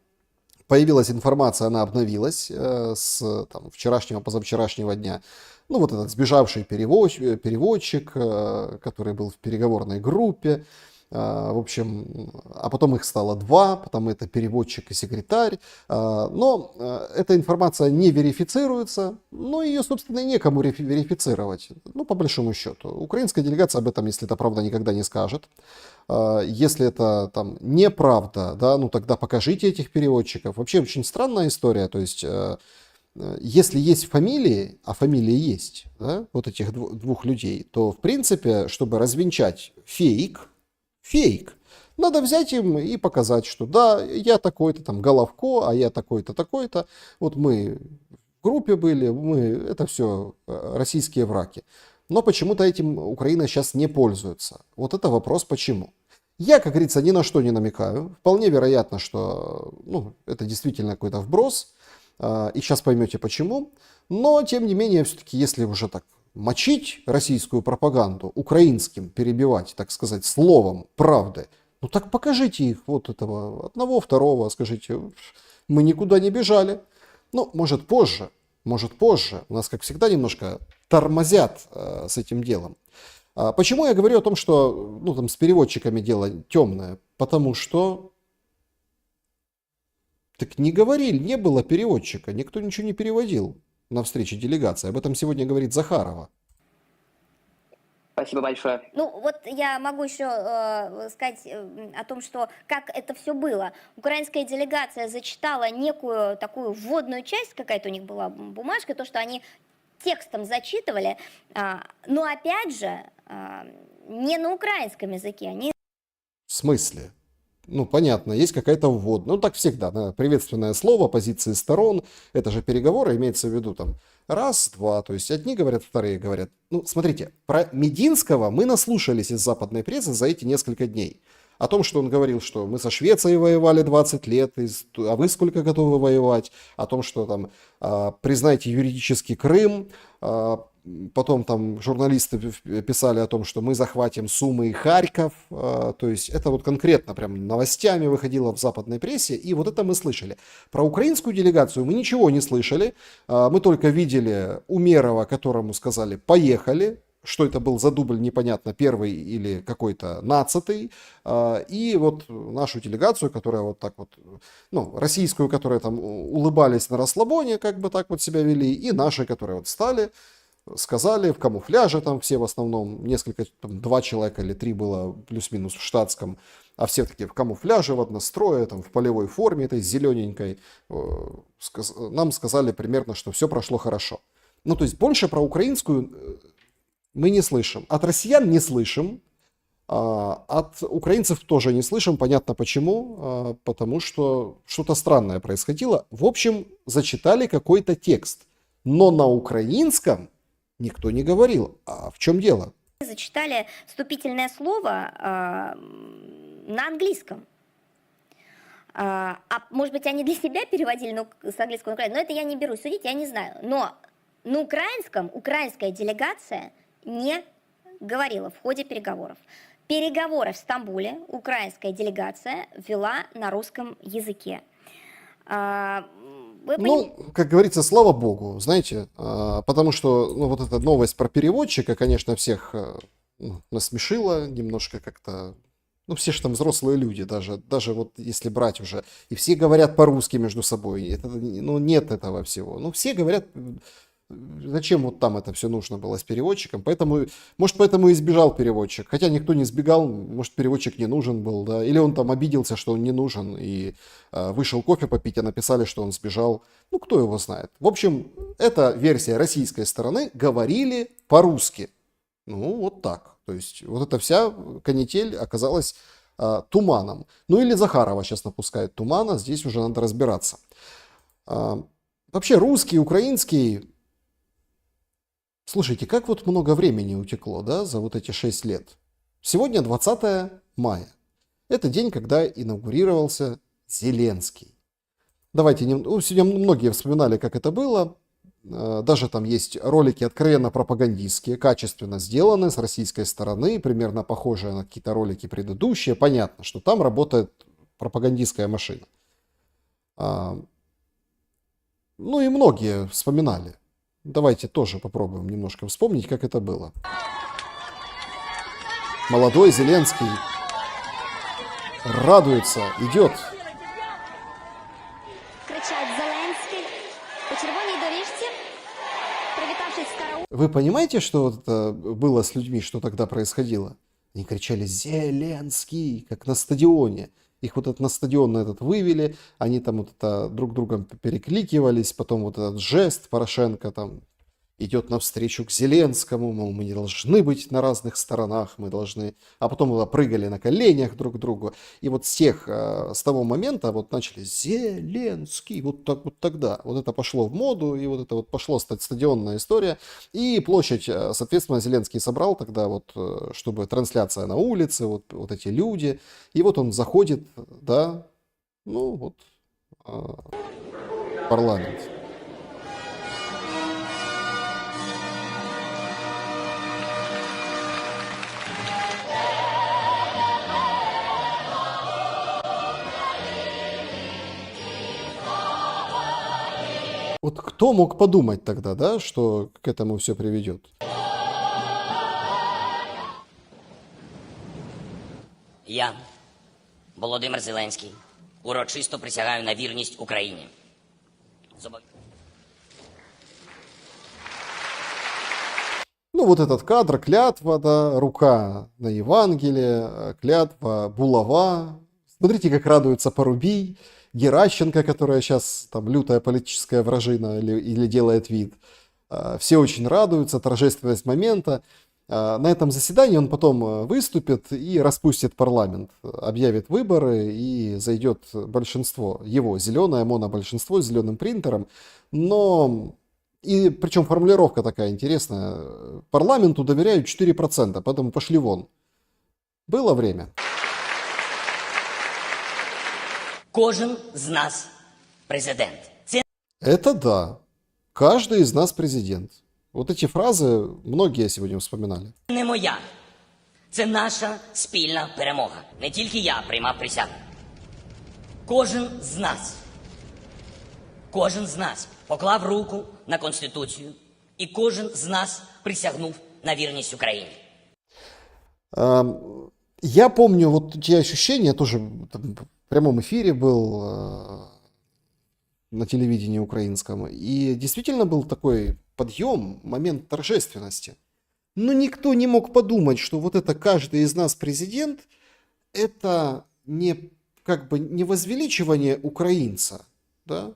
Появилась информация, она обновилась с там, вчерашнего, позавчерашнего дня. Ну, вот этот сбежавший переводчик, который был в переговорной группе. В общем, а потом их стало 2, потом это переводчик и секретарь. Но эта информация не верифицируется, но ее, собственно, и некому верифицировать. Ну, по большому счету. Украинская делегация об этом, если это правда, никогда не скажет. Если это там неправда, да, ну тогда покажите этих переводчиков. Вообще очень странная история. То есть, если есть фамилии, а фамилии есть, да, вот этих двух людей, то, в принципе, чтобы развенчать фейк, надо взять им и показать, что да, я такой-то там Головко, а я такой-то, такой-то. Вот мы в группе были, это все российские враки. Но почему-то этим Украина сейчас не пользуется. Вот это вопрос почему. Я, как говорится, ни на что не намекаю. Вполне вероятно, что это действительно какой-то вброс. И сейчас поймете почему. Но, тем не менее, все-таки, если уже так мочить российскую пропаганду, украинским перебивать, так сказать, словом правды, ну так покажите их, вот этого одного, второго, скажите, мы никуда не бежали. Ну, может позже. У нас, как всегда, немножко тормозят с этим делом. Почему я говорю о том, что там с переводчиками дело темное? Потому что так не говорили, не было переводчика, никто ничего не переводил на встрече делегации. Об этом сегодня говорит Захарова. Спасибо большое. Ну, вот я могу еще сказать о том, что как это все было. Украинская делегация зачитала некую такую вводную часть, какая-то у них была бумажка, то, что они текстом зачитывали, но опять же, не на украинском языке. Они... В смысле? Ну, понятно, есть какая-то вводная. Ну, так всегда, да, приветственное слово, позиции сторон. Это же переговоры, имеется в виду там раз, два. То есть одни говорят, вторые говорят. Ну, смотрите, про Мединского мы наслушались из западной прессы за эти несколько дней. О том, что он говорил, что мы со Швецией воевали 20 лет, а вы сколько готовы воевать? О том, что там признайте юридически Крым. Потом там журналисты писали о том, что мы захватим Сумы и Харьков. То есть это вот конкретно прям новостями выходило в западной прессе. И вот это мы слышали. Про украинскую делегацию мы ничего не слышали. Мы только видели Умерова, которому сказали «поехали». Что это был за дубль, непонятно, первый или какой-то 12-й. И вот нашу делегацию, которая вот так вот, российскую, которая там улыбались на расслабоне, как бы так вот себя вели, и наши, которые вот встали, сказали в камуфляже, там все в основном, несколько, там, 2 человека или 3 было плюс-минус в штатском, а все таки в камуфляже, в однострое, там, в полевой форме этой зелененькой, нам сказали примерно, что все прошло хорошо. Ну, то есть больше про украинскую мы не слышим. От россиян не слышим, от украинцев тоже не слышим. Понятно почему. Потому что что-то странное происходило. В общем, зачитали какой-то текст. Но на украинском никто не говорил. А в чем дело? Зачитали вступительное слово на английском. А может быть, они для себя переводили с английского на украинский, но это я не берусь судить, я не знаю. Но на украинском украинская делегация не говорила в ходе переговоров. Переговоры в Стамбуле украинская делегация вела на русском языке. Как говорится, слава богу, знаете, потому что вот эта новость про переводчика, конечно, всех насмешила немножко как-то. Все же там взрослые люди, даже вот если брать уже, и все говорят по-русски между собой, это, нет этого всего. Все говорят, зачем вот там это все нужно было с переводчиком, может, поэтому и сбежал переводчик, хотя никто не сбегал, может, переводчик не нужен был, да, или он там обиделся, что он не нужен, и вышел кофе попить, а написали, что он сбежал, кто его знает. В общем, это версия российской стороны, говорили по-русски, вот так, то есть вот эта вся канитель оказалась туманом, или Захарова сейчас напускает тумана, здесь уже надо разбираться. Вообще русский, украинский. Слушайте, как вот много времени утекло, да, за вот эти 6 лет. Сегодня 20 мая. Это день, когда инаугурировался Зеленский. Давайте, сегодня многие вспоминали, как это было. Даже там есть ролики откровенно пропагандистские, качественно сделаны с российской стороны, примерно похожие на какие-то ролики предыдущие. Понятно, что там работает пропагандистская машина. И многие вспоминали. Давайте тоже попробуем немножко вспомнить, как это было. Молодой Зеленский радуется, идет. Кричать Зеленський по червоній доріжці, привітавшись з караулом. Вы понимаете, что вот это было с людьми, что тогда происходило? Они кричали «Зеленский», как на стадионе. Их вот на стадион на этот вывели, они там вот это друг другом перекликивались, потом вот этот жест Порошенко там идет навстречу к Зеленскому, мол, мы не должны быть на разных сторонах, мы должны... А потом вот прыгали на коленях друг к другу. И вот с того момента вот начали Зеленский, вот так вот тогда. Вот это пошло в моду, и вот это вот пошло стадионная история. И площадь, соответственно, Зеленский собрал тогда вот, чтобы трансляция на улице, вот эти люди. И вот он заходит, да, ну вот, в парламент. Вот кто мог подумать тогда, да, что к этому все приведет? Я, Володимир Зеленський, урочисто присягаю на вірність Україні. Ну, вот этот кадр, клятва, да, рука на Евангелие, клятва, булава. Смотрите, как радуется Порубий, Геращенко, которая сейчас там лютая политическая вражина или делает вид. Все очень радуются, торжественность момента. На этом заседании он потом выступит и распустит парламент, объявит выборы и зайдет большинство, его зеленое монобольшинство с зеленым принтером. Но, и причем формулировка такая интересная, парламенту доверяют 4%, поэтому пошли вон. Было время. Кожен з нас президент. Це Это да. Каждый из нас президент. Вот эти фразы многие сегодня вспоминали. не моя. Це наша спільна перемога. Не тільки я приймав присягу. Кожен з нас поклав руку на Конституцію. І кожен з нас присягнув на вірність Україні. Я помню вот эти ощущения, тоже там, в прямом эфире был на телевидении украинском, и действительно был такой подъем, момент торжественности. Но никто не мог подумать, что вот это каждый из нас президент, это не как бы не возвеличивание украинца, да,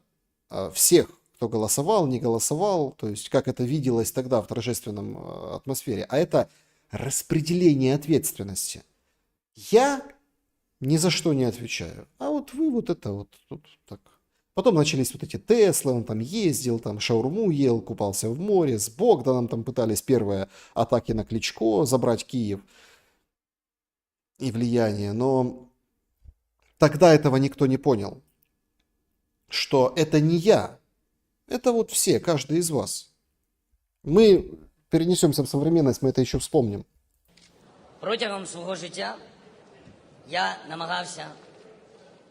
всех, кто голосовал, не голосовал, то есть как это виделось тогда в торжественном атмосфере, а это распределение ответственности. Я ни за что не отвечаю, а вот вы вот это вот так. Потом начались вот эти Теслы, он там ездил, там шаурму ел, купался в море, с Богданом там пытались первые атаки на Кличко, забрать Киев и влияние. Но тогда этого никто не понял, что это не я, это вот все, каждый из вас. Мы перенесемся в современность, мы это еще вспомним. Протягом свого життя я намагався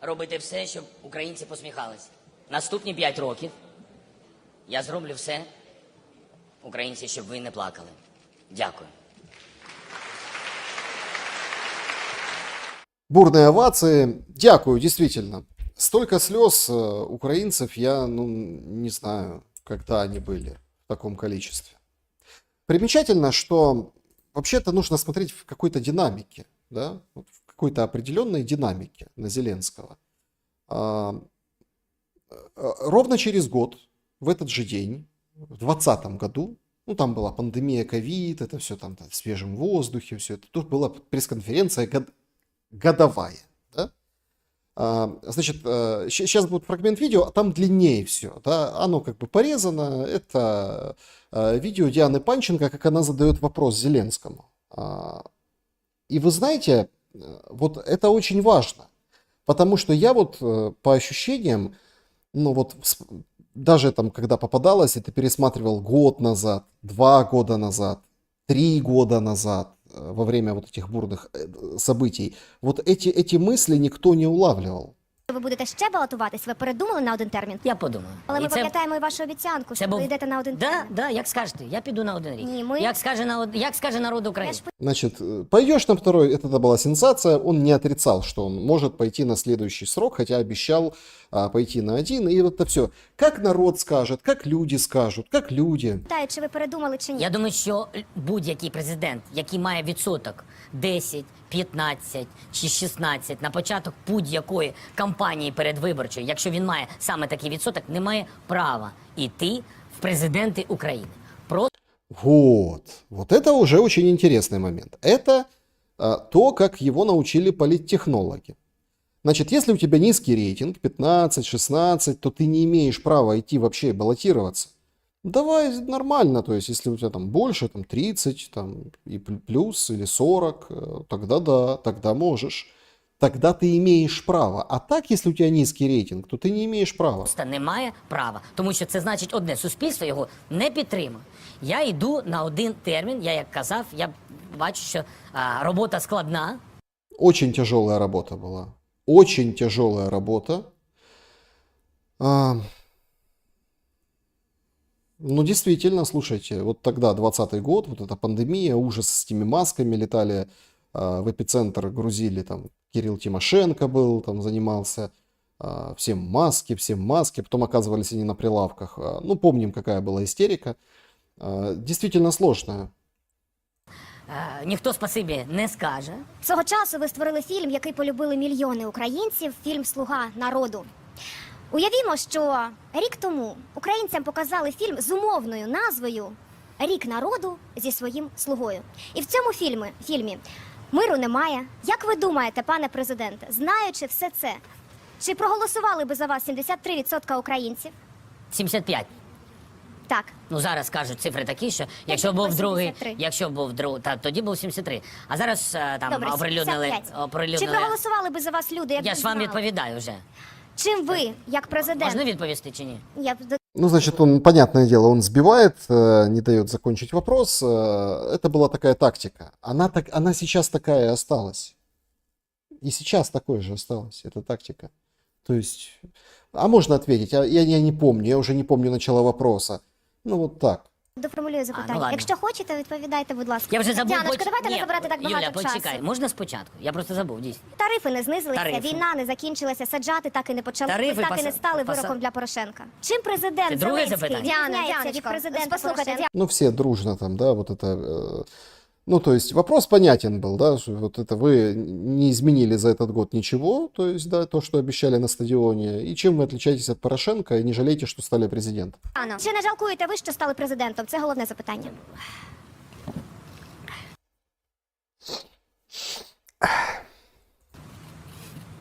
робити все, щоб українці посміхались. Наступні 5 років я зроблю все, українці, щоб ви не плакали. Дякую. Бурные овации. Дякую, действительно. Столько слез украинцев я, не знаю, когда они были в таком количестве. Примечательно, что вообще-то нужно смотреть в какой-то динамике, да, вот в какой-то определенной динамике на Зеленского. Ровно через год, в этот же день, в 2020 году, там была пандемия ковид, это все там в свежем воздухе, все это, тут была пресс-конференция годовая, да? Значит, сейчас будет фрагмент видео, а там длиннее все, да? Оно как бы порезано, это видео Дианы Панченко, как она задает вопрос Зеленскому. И вы знаете, вот это очень важно, потому что я вот по ощущениям, даже там, когда попадалось, это пересматривал год назад, 2 года назад, 3 года назад, во время вот этих бурных событий. Вот эти мысли никто не улавливал. ви будете ще балотуватись, ви передумали на один термін? Я подумаю. Але І ми це- пам'ятаємо і вашу обіцянку, що це був- ви йдете на один Да, термін. да, як скажете, я піду на один рік. Ні, ми- Як скаже народ України. Я ж Значит, пойдешь на второй, это была сенсация, он не отрицал, что он может пойти на следующий срок, хотя обещал пойти на один, и вот это все. Как народ скажет, как люди скажут, как люди. питаю, чи ви передумали чи ні. Я думаю, що будь-який президент, який має відсоток 10, 15 чи 16 на початок будь-якої кампанії передвиборчої, якщо він має саме такий відсоток, не має права йти в президенти України. Просто Вот это уже очень интересный момент. Это то, как его научили политтехнологи. Значит, если у тебя низкий рейтинг, 15-16, то ты не имеешь права идти вообще баллотироваться. Давай нормально, то есть если у тебя там больше, там 30, там и плюс, или 40, тогда да, тогда можешь. Тогда ты имеешь право. А так, если у тебя низкий рейтинг, то ты не имеешь права. не має права, тому що це значить одне, суспільство його не підтримує. Я йду на один термін, я як казав, я бачу, що робота складна. Очень тяжелая работа была. Очень тяжелая работа. Ну, действительно, слушайте, вот тогда, 20-й год, вот эта пандемия, ужас с этими масками, летали в эпицентр, грузили, там, Кирилл Тимошенко был, там, занимался, всем маски, потом оказывались они на прилавках. Ну, помним, какая была истерика. Действительно сложная. Ніхто спасибі не скаже. Свого часу ви створили фільм, який полюбили мільйони українців, фільм «Слуга народу». Уявімо, що рік тому українцям показали фільм з умовною назвою «Рік народу зі своїм слугою». І в цьому фільмі миру немає. Як ви думаєте, пане президенте, знаючи все це, чи проголосували би за вас 73% українців? 75. Так. Ну, зараз кажуть цифри такі, що якщо був другий, 73. тоді був 73. А зараз там Добре, оприлюднили. 75. Чи проголосували би за вас люди, як Я б ж вам знали? відповідаю вже. Чим ви, як президент... Можна відповісти чи ні? Я б Ну, значит, он, понятное дело, он сбивает, не дает закончить вопрос. Это была такая тактика. Она сейчас такая и осталась. И сейчас такой же осталась эта тактика. То есть, а можно ответить? Я не помню, я уже не помню начало вопроса. Ну, вот так. доформулюю запитання. ладно. Якщо хочете, відповідайте, будь ласка. Я вже забув. Діаночко, давайте не забирати так багато Юля, почекай, часу. можна спочатку? Я просто забув, дійсно. Тарифи не знизилися, Тарифи. війна не закінчилася, саджати так і не почали, Тарифи, так і не паса- стали паса- вироком для Порошенка. Чим президент Це друге Зеленський запитання? відрізняється від президента Порошенка? Ну, все дружно там, да, вот это... Ну, то есть, вопрос понятен был, да, что вот это вы не изменили за этот год ничего, то есть, да, то, что обещали на стадионе, и чем вы отличаетесь от Порошенко, и не жалеете, что стали президентом? Чи не жалкуєте ви, що стали президентом? Це головне запитання.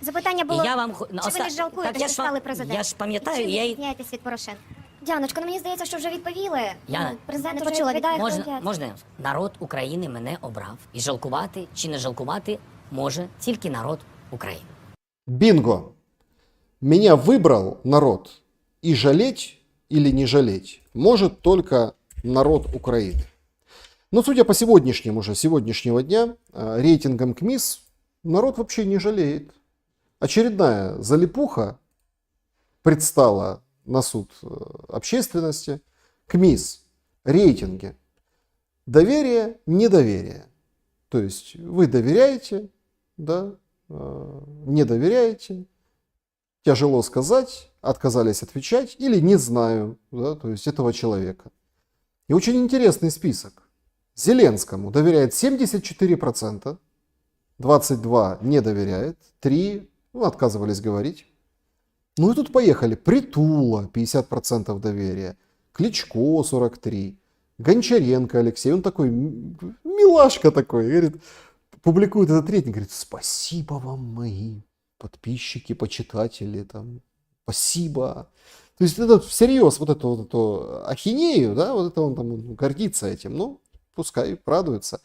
Запитання було, І я вам чи ви не жалкуєте, Так, я що ж вам- стали президентом? я ж пам'ятаю, І чим я ви й- відрізняєтесь від Порошенка? Діаночко, ну мені здається, що вже відповіли. Яна, Ну, президент не почула, віддає можна? Народ України мене обрав. І жалкувати чи не жалкувати може тільки народ України. Бинго! Меня выбрал народ, и жалеть или не жалеть может только народ Украины. Но судя по сегодняшнего дня, рейтингам КМИС народ вообще не жалеет. Очередная залипуха предстала на суд общественности. КМИС, рейтинги, доверие, недоверие. То есть вы доверяете, да, не доверяете, тяжело сказать, отказались отвечать или не знаю, да, то есть этого человека. И очень интересный список. Зеленскому доверяет 74%, 22% не доверяет, 3% отказывались говорить. Ну и тут поехали. Притула 50% доверия, Кличко 43%, Гончаренко Алексей, он такой, милашка такой, говорит, публикует этот рейтинг, говорит, спасибо вам, мои подписчики, почитатели, там, спасибо. То есть это всерьез вот эту ахинею, да, вот это он там гордится этим, ну, пускай радуется.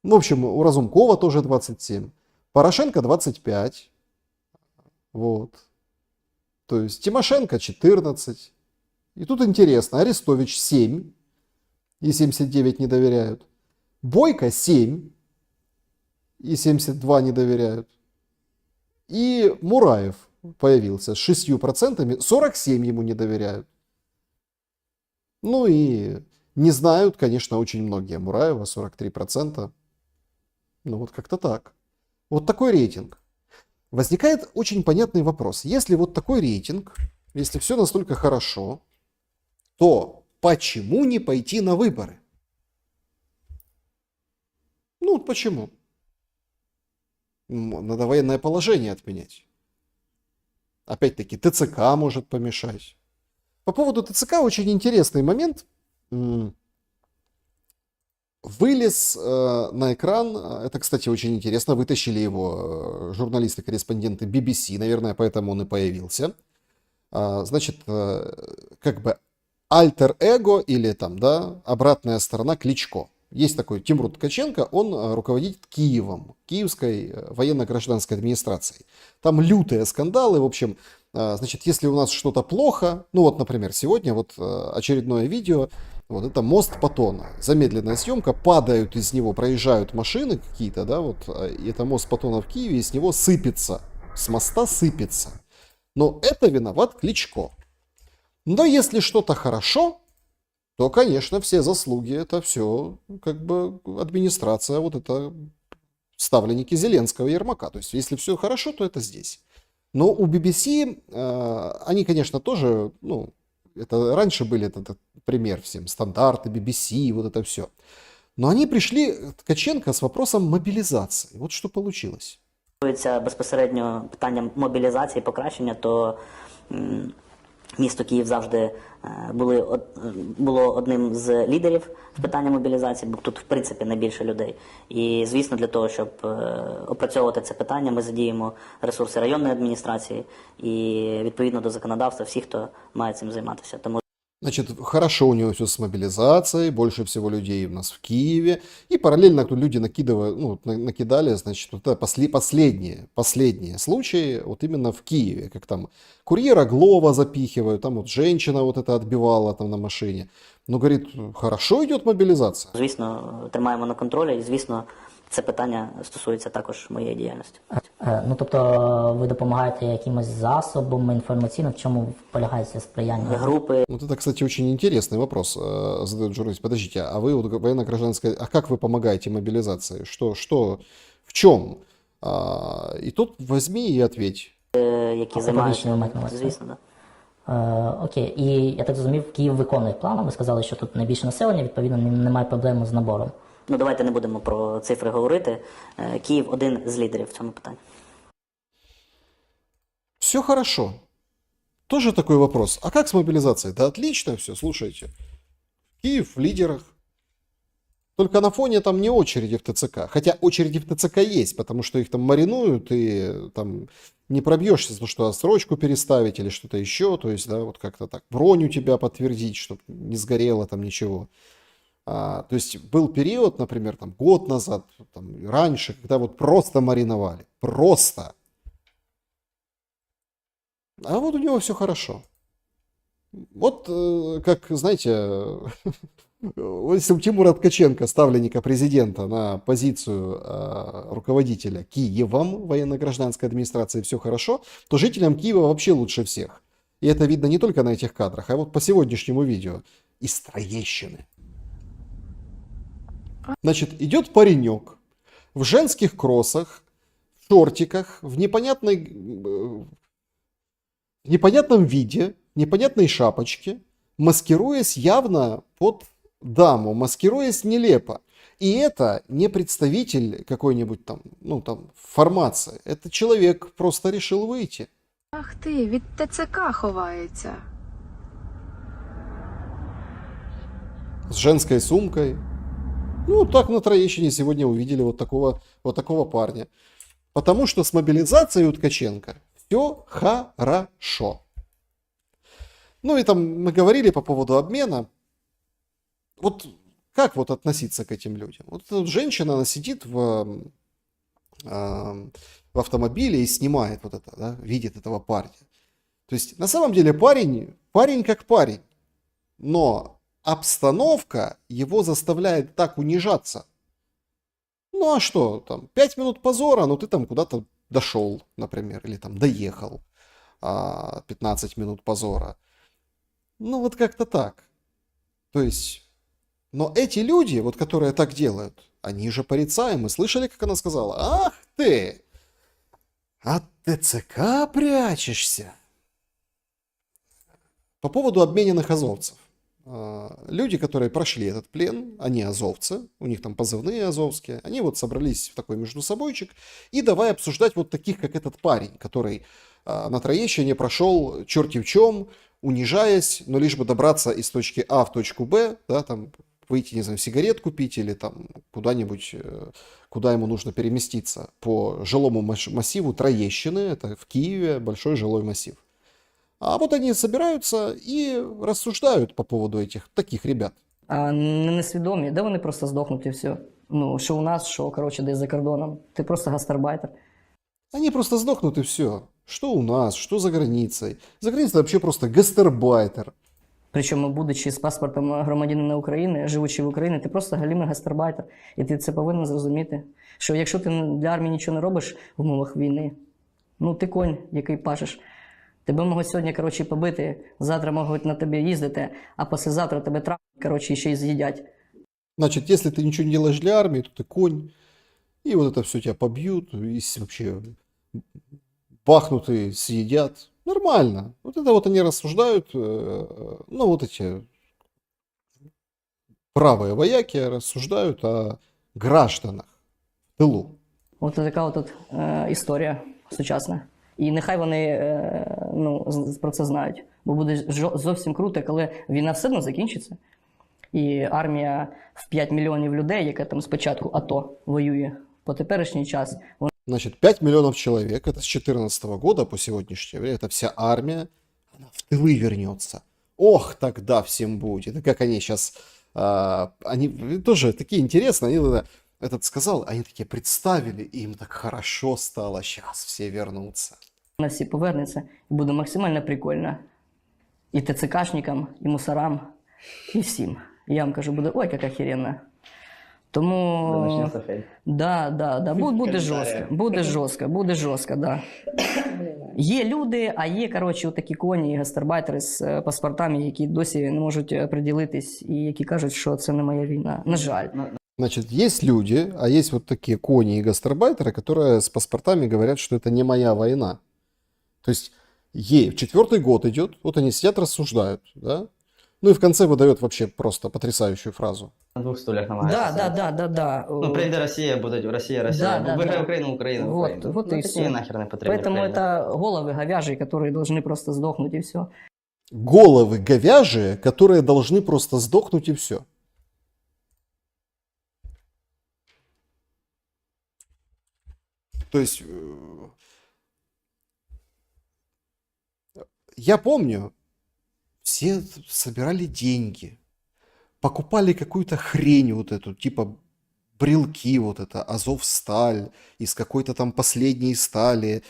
В общем, у Разумкова тоже 27, Порошенко 25, вот. То есть Тимошенко 14. И тут интересно, Арестович 7, и 79 не доверяют. Бойко 7, и 72 не доверяют. И Мураев появился с 6%, 47 ему не доверяют. Ну и не знают, конечно, очень многие. Мураева 43%. Ну вот как-то так. Вот такой рейтинг. Возникает очень понятный вопрос. Если вот такой рейтинг, если все настолько хорошо, то почему не пойти на выборы? Ну вот почему? Надо военное положение отменять. Опять-таки, ТЦК может помешать. По поводу ТЦК очень интересный момент. Вылез на экран, это, кстати, очень интересно, вытащили его журналисты-корреспонденты BBC, наверное, поэтому он и появился. Значит, как бы альтер-эго или там, да, обратная сторона Кличко. Есть такой Тимур Ткаченко, он руководит Киевом, Киевской военно-гражданской администрацией. Там лютые скандалы, в общем, значит, если у нас что-то плохо, ну вот, например, сегодня вот очередное видео, вот это мост Паттона, замедленная съемка, падают из него, проезжают машины какие-то, да, вот, и это мост Паттона в Киеве, и с него сыпется, с моста сыпется. Но это виноват Кличко. Но если что-то хорошо, то, конечно, все заслуги, это все как бы администрация, вот это ставленники Зеленского и Ермака. То есть, если все хорошо, то это здесь. Но у BBC, они, конечно, тоже, ну, это раньше были этот пример всем, стандарты BBC, вот это все. Но они пришли, Ткаченко, с вопросом мобилизации. Вот что получилось. Безпосередньо питання мобілізації, покращення, то місто Київ завжди було одним з лідерів в питанні мобілізації, бо тут, в принципі, найбільше людей. І, звісно, для того, щоб опрацьовувати це питання, ми задіємо ресурси районної адміністрації і, відповідно до законодавства, всіх, хто має цим займатися. Тому Значит, хорошо у него все с мобилизацией, больше всего людей у нас в Киеве. И параллельно тут люди накидали, значит, вот это последние случаи вот именно в Киеве. Как там курьера Глова запихивают, там вот женщина вот это отбивала там на машине. Ну, говорит, хорошо идет мобилизация. звісно, тримаємо на контролі і, звісно, це питання стосується також моєї діяльності. Ну, тобто ви допомагаєте якимось засобом інформаційним, в чому полягає це сприяння? Групи. Вот это, кстати, очень интересный вопрос задает журналист. Подождите, а вы вот военно-гражданская, а как вы помогаете мобилизации? Что, в чем? И тут возьми и ответь. Які займаються, звісно, да. Окей, і я так зрозумів, Київ виконує план, ви сказали, що тут найбільше населення, відповідно, немає проблем з набором. Ну, давайте не будемо про цифри говорити. Київ один з лідерів в цьому питанні. Все хорошо. Тоже такой вопрос. А как с мобилизацией? Да отлично все, слушайте. Киев в лидерах. Только на фоне там не очереди в ТЦК. Хотя очереди в ТЦК есть, потому что их там маринуют, и там не пробьешься, потому что отсрочку переставить или что-то еще. То есть, да, вот как-то так. Бронь у тебя подтвердить, чтобы не сгорело там ничего. То есть был период, например, там, год назад, там, раньше, когда вот просто мариновали. Просто. А вот у него все хорошо. Вот, как, знаете, если у Тимура Ткаченко, ставленника президента, на позицию руководителя Киевом, военно-гражданской администрации, все хорошо, то жителям Киева вообще лучше всех. И это видно не только на этих кадрах, а вот по сегодняшнему видео. Из Троещины. Значит, идет паренек в женских кроссах, в шортиках, в непонятном виде, непонятной шапочке, маскируясь явно под даму, маскируясь нелепо. И это не представитель какой-нибудь там, ну там, формации. Это человек просто решил выйти. Ах ти, від ТЦК ховається. С женской сумкой. Ну, так на Троещине сегодня увидели вот такого парня. Потому что с мобилизацией у Ткаченко все хорошо. Ну и там мы говорили по поводу обмена. Вот как вот относиться к этим людям? Вот эта вот женщина, она сидит в автомобиле и снимает вот это, да, видит этого парня. То есть на самом деле парень как парень. Но обстановка его заставляет так унижаться. Ну а что, там, 5 минут позора, ну ты там куда-то дошел, например, или там доехал. 15 минут позора. Ну, вот как-то так. То есть, но эти люди, вот которые так делают, они же порицаемы. Слышали, как она сказала? Ах ты! От ТЦК прячешься? По поводу обмененных азовцев. Люди, которые прошли этот плен, они азовцы, у них там позывные азовские, они вот собрались в такой между собойчик и давай обсуждать вот таких, как этот парень, который на Троещине прошел черти в чем, унижаясь, но лишь бы добраться из точки А в точку Б, да, там выйти, не знаю, сигарет купить или там куда-нибудь, куда ему нужно переместиться по жилому массиву Троещины, это в Киеве большой жилой массив. А вот они собираються і розсуждають по поводу этих таких ребят. А не несвідомі, де вони просто здохнуть і все. Ну, що у нас, що, коротше, десь за кордоном. Ти просто гастарбайтер. Они просто сдохнут и все. Что у нас, что за границей. За границей вообще просто гастарбайтер. Причому, будучи з паспортом громадянина України, живучи в Україні, ти просто галімий гастарбайтер. І ти це повинен зрозуміти. Що якщо ти для армії нічого не робиш в умовах війни, ну ти конь, який пашеш. Тебе можуть сьогодні, коротше, побити, завтра можуть на тебе їздити, а післязавтра тебе травмять, коротше, ще й з'їдять. Значит, если ты ничего не делаешь для армии, то ты конь. И вот это все тебя побьют, и вообще бахнут и съедят. Нормально. Вот это вот они рассуждают, ну вот эти правые вояки рассуждают о гражданах в тылу. От така от історія сучасна. І нехай вони про це знають. Бо буде зовсім круто, коли війна все одно закінчиться. І армія в 5 мільйонів людей, яка там спочатку АТО воює по теперішній час. Значит, 5 миллионов человек, это с 2014 года по сегодняшнее время, это вся армия, она в тылы вернется. Ох, тогда всем будет. И как они сейчас, они тоже такие интересные, они этот сказал, они такие представили, и им так хорошо стало, сейчас все вернутся. Вона всі повернеться, і буде максимально прикольно. І ТЦКшникам, і мусорам, і всім. Я вам кажу, буде ой, як охеренно. Тому... Да. Буде жорстко, да. Є люди, а є, коротше, такі коні і гастарбайтери з паспортами, які досі не можуть приділитись, і які кажуть, що це не моя війна. На жаль. Значит, есть люди, а есть вот такие кони и гастарбайтеры, которые с паспортами говорят, что это не моя война. То есть ей 4-й год идет, вот они сидят, рассуждают, да? Ну и в конце выдает вообще просто потрясающую фразу. На двух стульях намагається. Да. Ну, прийде Росія, буде Росія. Виграє Україну, Україна. Вот и все. Нахер не потрібно. Поэтому это головы говяжьи, которые должны просто сдохнуть и все. Головы говяжьи, которые должны просто сдохнуть и все. То есть, я помню, все собирали деньги, покупали какую-то хрень вот эту, типа брелки вот это, Азовсталь, из какой-то там последней стали,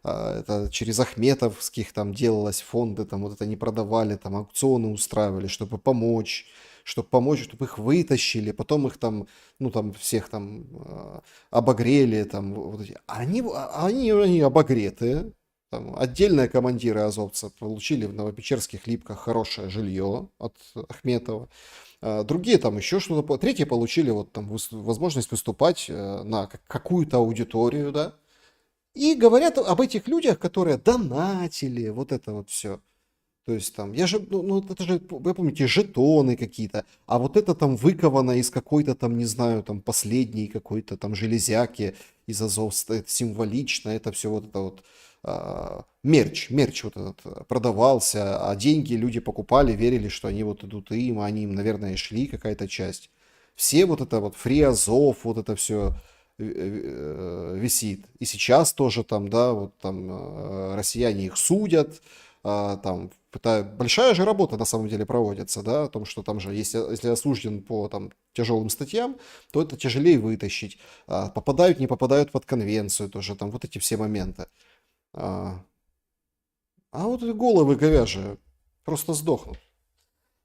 это через Ахметовских там делалось, фонды там вот это не продавали, там аукционы устраивали, чтобы помочь, чтобы их вытащили, потом их там, ну там всех там обогрели, там вот эти. Они обогретые. Там, отдельные командиры азовцев получили в Новопечерских Липках хорошее жилье от Ахметова. Другие там еще что-то. Третьи получили вот там возможность выступать на какую-то аудиторию, да. И говорят об этих людях, которые донатили, вот это вот все. То есть там, это же, вы помните, жетоны какие-то, а вот это там выковано из какой-то там, не знаю, там последней какой-то там железяки из Азовства, это символично, это все вот это вот мерч вот этот продавался, а деньги люди покупали, верили, что они вот идут им, а они им, наверное, и шли какая-то часть. Все вот это вот Free Азов, вот это все висит. И сейчас тоже там, да, вот там россияне их судят, там большая же работа на самом деле проводится, да, о том, что там же, если осужден по там тяжелым статьям, то это тяжелее вытащить. Попадают, не попадают под конвенцию тоже, там вот эти все моменты. А вот головы говяжьи просто сдохнут.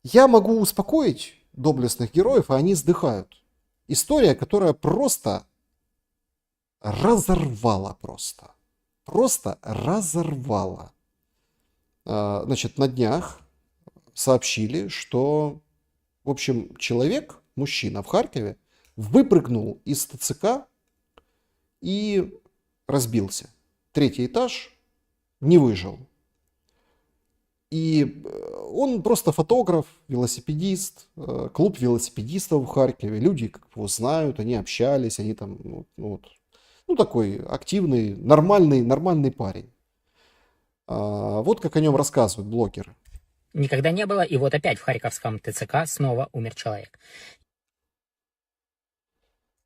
Я могу успокоить доблестных героев, а они сдыхают. История, которая просто разорвала. Значит, на днях сообщили, что, в общем, человек, мужчина в Харькове, выпрыгнул из ТЦК и разбился. 3-й этаж, не выжил. И он просто фотограф, велосипедист, клуб велосипедистов в Харькове. Люди как его знают, они общались, они там, такой активный, нормальный парень. Вот как о нем рассказывают блогеры. Никогда не было, и вот опять в Харьковском ТЦК снова умер человек.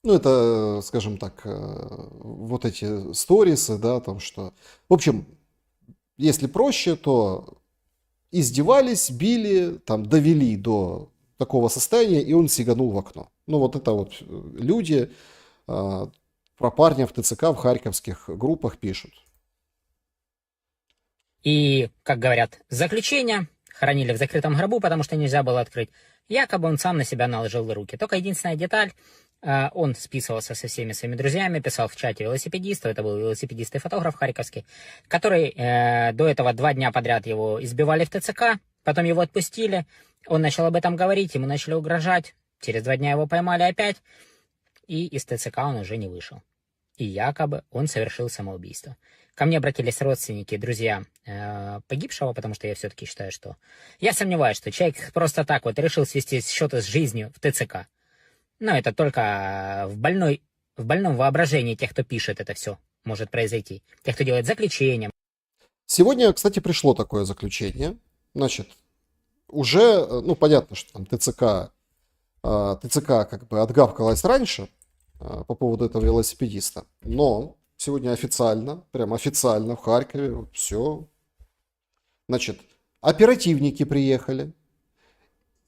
Это, скажем так, вот эти сторисы, да, о том, что... В общем, если проще, то издевались, били, там, довели до такого состояния, и он сиганул в окно. Вот это вот люди про парня в ТЦК в харьковских группах пишут. И, как говорят, заключение хоронили в закрытом гробу, потому что нельзя было открыть. Якобы он сам на себя наложил руки. Только единственная деталь, он списывался со всеми своими друзьями, писал в чате велосипедистов, это был велосипедист и фотограф харьковский, который до этого 2 дня подряд его избивали в ТЦК, потом его отпустили, он начал об этом говорить, ему начали угрожать, через 2 дня его поймали опять, и из ТЦК он уже не вышел. И якобы он совершил самоубийство. Ко мне обратились родственники, друзья погибшего, потому что я все-таки считаю, что... Я сомневаюсь, что человек просто так вот решил свести счеты с жизнью в ТЦК. Но это только в больном воображении тех, кто пишет это все, может произойти. Тех, кто делает заключение. Сегодня, кстати, пришло такое заключение. Значит, уже, понятно, что там ТЦК как бы отгавкалась раньше по поводу этого велосипедиста. Но сегодня прям официально в Харькове все. Значит, оперативники приехали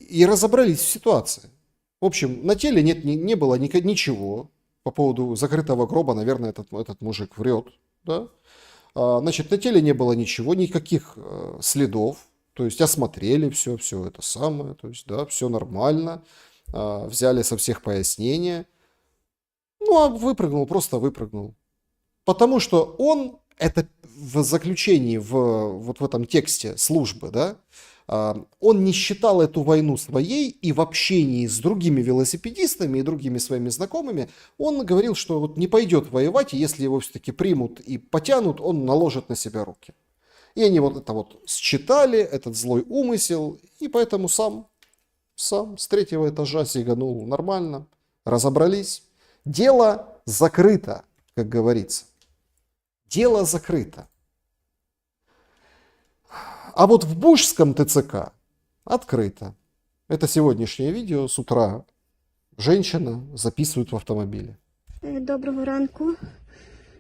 и разобрались в ситуации. В общем, на теле не было ничего. По поводу закрытого гроба, наверное, этот мужик врет. Да? Значит, на теле не было ничего, никаких следов. То есть осмотрели все это самое. То есть, да, все нормально. Взяли со всех пояснения. А просто выпрыгнул. Потому что он, это в заключении, вот в этом тексте службы, да, он не считал эту войну своей, и в общении с другими велосипедистами и другими своими знакомыми он говорил, что вот не пойдет воевать, и если его все-таки примут и потянут, он наложит на себя руки. И они вот это вот считали, этот злой умысел, и поэтому сам с 3-го этажа сиганул нормально, разобрались. Дело закрыто, как говорится. Дело закрыто. А вот в Бужском ТЦК открыто. Это сегодняшнее видео с утра. Женщина записует в автомобілі. Доброго ранку.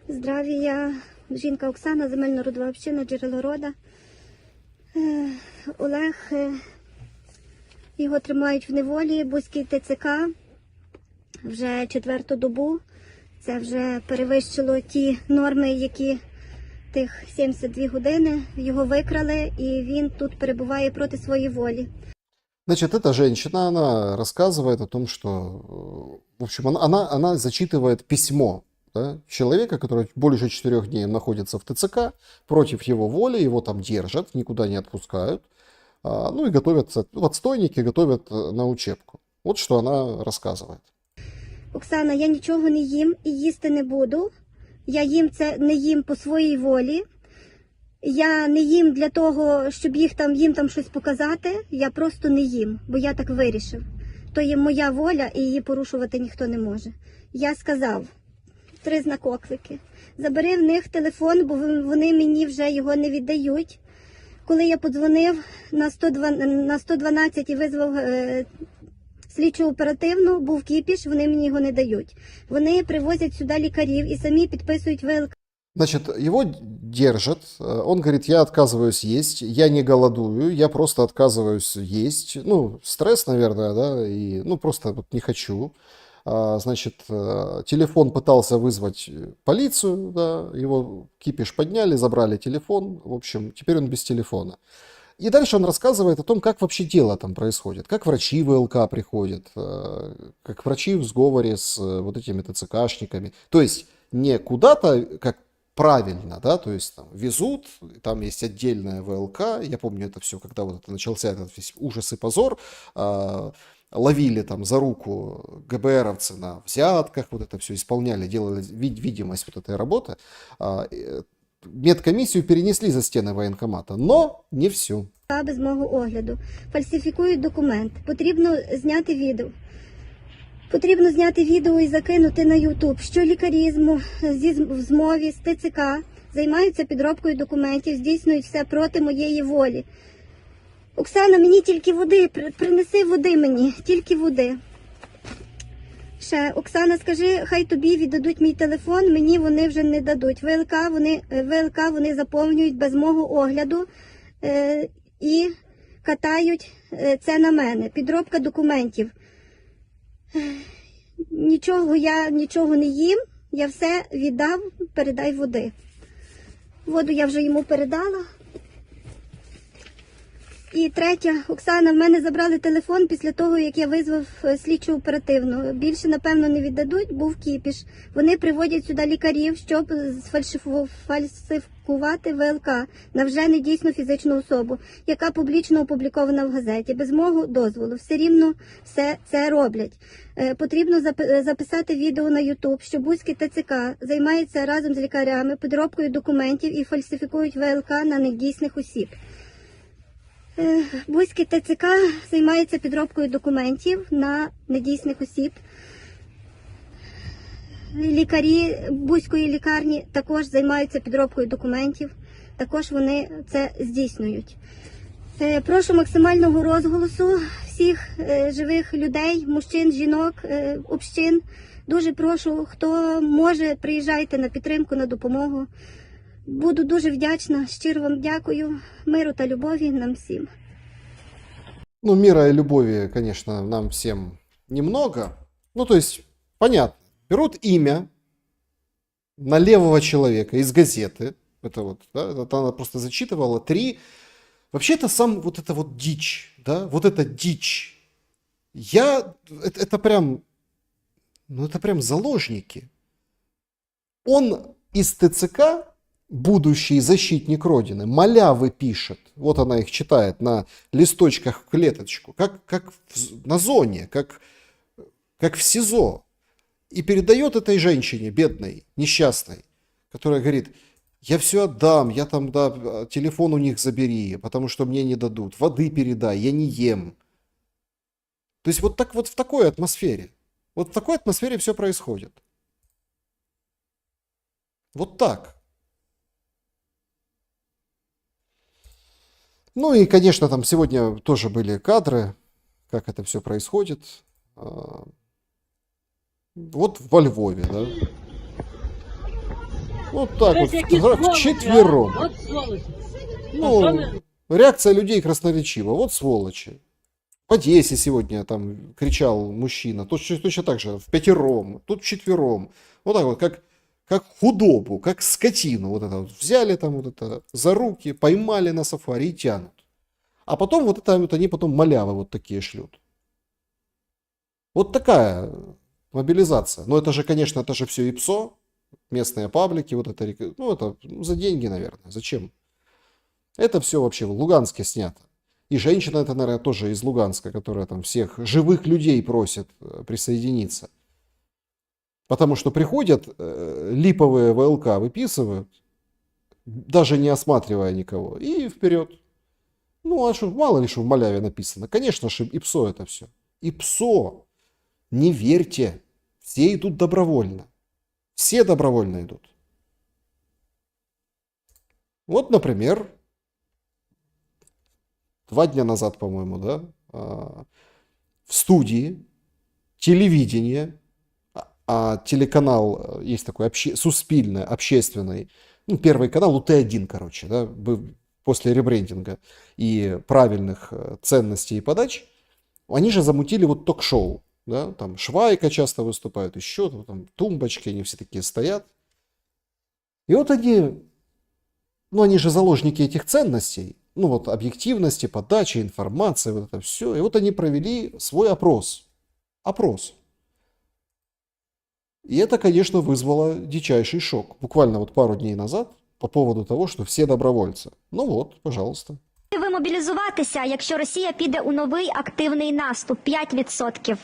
Здравия. Жінка Оксана, земельна родова община, Джерело Рода. Олег, його тримають в неволі, Бузький ТЦК. Вже 4-ту добу. Це вже перевищило ті норми, які тих 72 години. Його викрали, і він тут перебуває проти своєї волі. Значит, эта женщина, она рассказывает о том, что, в общем, она зачитывает письмо, да, человека, который больше 4 дней находится в ТЦК, против его воли, его там держат, никуда не отпускают, и готовят, отстойники готовят на учебку. Вот что она рассказывает. Оксана, я нічого не їм і їсти не буду. Я їм це не їм по своїй волі. Я не їм для того, щоб їм там щось показати. Я просто не їм, бо я так вирішив. То є моя воля і її порушувати ніхто не може. Я сказав, 3 знакоклики. Забери в них телефон, бо вони мені вже його не віддають. Коли я подзвонив на 112 і визвав слідчу оперативну, був кіпіш, вони мені його не дають. Вони привозять сюди лікарів і самі підписують ВЛК. Значит, его держат, он говорит, я отказываюсь есть, я не голодую, я просто отказываюсь есть, стресс, наверное, да, и, просто вот не хочу. Значит, телефон пытался вызвать полицию, да, его кипиш подняли, забрали телефон, в общем, теперь он без телефона. И дальше он рассказывает о том, как вообще дело там происходит, как врачи ВЛК приходят, как врачи в сговоре с вот этими ТЦКшниками. То есть не куда-то, как правильно, да, то есть там везут, там есть отдельная ВЛК, я помню это все, когда вот это начался этот весь ужас и позор, ловили там за руку ГБРовцы на взятках, вот это все исполняли, делали видимость вот этой работы. Медкомиссию перенесли за стены воєнкомата, но не всю. Без мого огляду. Фальсифікують документ. Потрібно зняти відео. Потрібно зняти відео і закинути на YouTube, що лікарі в змові з ТЦК займаються підробкою документів, здійснюють все проти моєї волі. Оксана, мені тільки води, принеси води мені, тільки води. Ще, Оксана, скажи, хай тобі віддадуть мій телефон, мені вони вже не дадуть. ВЛК вони заповнюють без мого огляду і катають це на мене. Підробка документів. Я нічого не їм, я все віддав, передай води. Воду я вже йому передала. І третя, Оксана, в мене забрали телефон після того, як я визвав слідчу оперативну. Більше, напевно, не віддадуть, був кіпіш. Вони приводять сюди лікарів, щоб фальсифікувати ВЛК на вже недійсну фізичну особу, яка публічно опублікована в газеті. Без мого дозволу. Все рівно все це роблять. Потрібно записати відео на YouTube, що Бузький ТЦК займається разом з лікарями підробкою документів і фальсифікують ВЛК на недійсних осіб. Бузький ТЦК займається підробкою документів на недійсних осіб. Лікарі Бузької лікарні також займаються підробкою документів. Також вони це здійснюють. Прошу максимального розголосу всіх живих людей, мужчин, жінок, общин. Дуже прошу, хто може, приїжджайте на підтримку, на допомогу. Буду дуже вдячна, щиро вам дякую. Миру та любові нам всім. Ну, мира и любови, конечно, нам всем немного. Ну, то есть, понятно. Берут имя на левого человека из газеты. Это вот, да, это она просто зачитывала 3. Вообще, это сам вот это вот дичь, да, вот это дичь. Это прям, ну, это прям заложники. Он из ТЦК, будущий защитник Родины, малявы пишет. Вот она их читает на листочках в клеточку, как на зоне, как в СИЗО. И передает этой женщине, бедной, несчастной, которая говорит: я все отдам, я там, да, телефон у них забери, потому что мне не дадут, воды передай, я не ем. То есть вот так вот в такой атмосфере. Вот в такой атмосфере все происходит. Вот так. Ну и, конечно, там сегодня тоже были кадры, как это все происходит. Вот во Львове, да. Вот так вот, вчетвером. Ну, реакция людей красноречива. Вот сволочи. В Одессе сегодня там кричал мужчина, точно так же, впятером, тут вчетвером. Вот так вот, как худобу, как скотину. Вот это вот взяли там вот это за руки, поймали на сафари и тянут. А потом вот это вот они потом малявы вот такие шлют. Вот такая мобилизация. Но это же, конечно, это же все ИПСО, местные паблики, вот это, ну, это за деньги, наверное. Зачем? Это все вообще в Луганске снято. И женщина это, наверное, тоже из Луганска, которая там всех живых людей просит присоединиться. Потому что приходят, липовые ВЛК выписывают, даже не осматривая никого, и вперед. Ну, а что, мало ли что в маляве написано. Конечно же, ИПСО это все. ИПСО. Не верьте. Все идут добровольно. Все добровольно идут. Вот, например, 2 дня назад, по-моему, да, в студии телевидения, телеканал есть такой суспільный, общественный, ну, первый канал, УТ-1, короче, да, после ребрендинга и правильных ценностей и подач, они же замутили вот ток-шоу, да, там Швайка часто выступают, еще там тумбочки, они все такие стоят. И вот они, ну, они же заложники этих ценностей, ну, вот объективности, подачи, информации, вот это все. И вот они провели свой опрос. И это, конечно, вызвало дичайший шок. Буквально вот пару дней назад по поводу того, что все добровольцы. Ну вот, пожалуйста. Ви мобілізуватися, якщо Росія піде у новий активний наступ? 5%.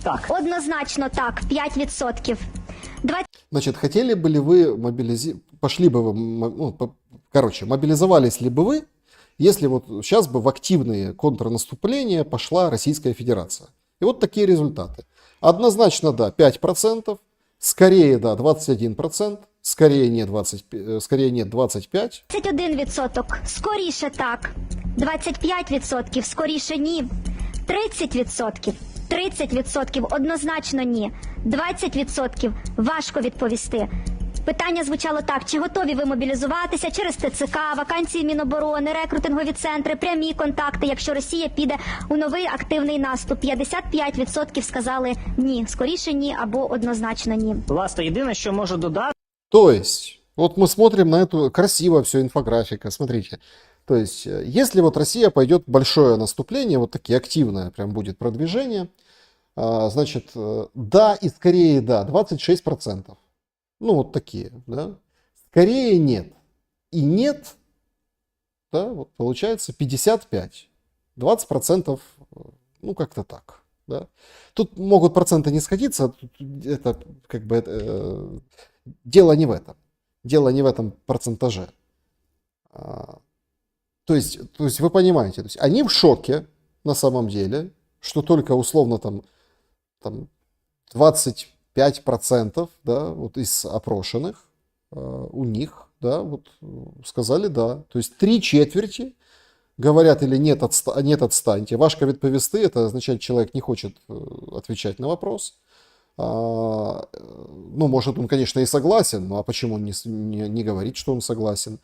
Так. Однозначно так, 5%. Значит, хотели бы ли вы пошли бы вы, мобилизовались ли бы вы, если вот сейчас бы в активные контрнаступления пошла Российская Федерация? И вот такие результаты. Однозначно да, 5%, скорее да, 21%, скорее нет 25%. 21%, скоріше так. 25%, скоріше ні. 30%, 30% однозначно ні. 20% важко відповісти. Питання звучало так: чи готові ви мобілізуватися через ТЦК, вакансії Міноборони, рекрутингові центри, прямі контакти, якщо Росія піде у новий активний наступ? 55% сказали ні, скоріше ні або однозначно ні. Власне, єдине, що можу додати. То есть, вот мы смотрим на эту, красиво все, инфографика, смотрите. То есть, если вот Россия пойдет большое наступление, вот такие активное прям будет продвижение, значит, да и скорее да, 26%. Ну, вот такие, да. Скорее нет. И нет, да, вот получается 55. 20%, ну, как-то так, да. Тут могут проценты не сходиться, это как бы дело не в этом. Дело не в этом процентаже. То есть вы понимаете, то есть они в шоке на самом деле, что только условно там 25%, да, вот из опрошенных у них, да, вот сказали да. То есть 3/4 говорят или нет, нет, отстаньте. Важко відповісти, это означает, человек не хочет отвечать на вопрос. Ну, может, он, конечно, и согласен, но а почему он не говорит, что он согласен?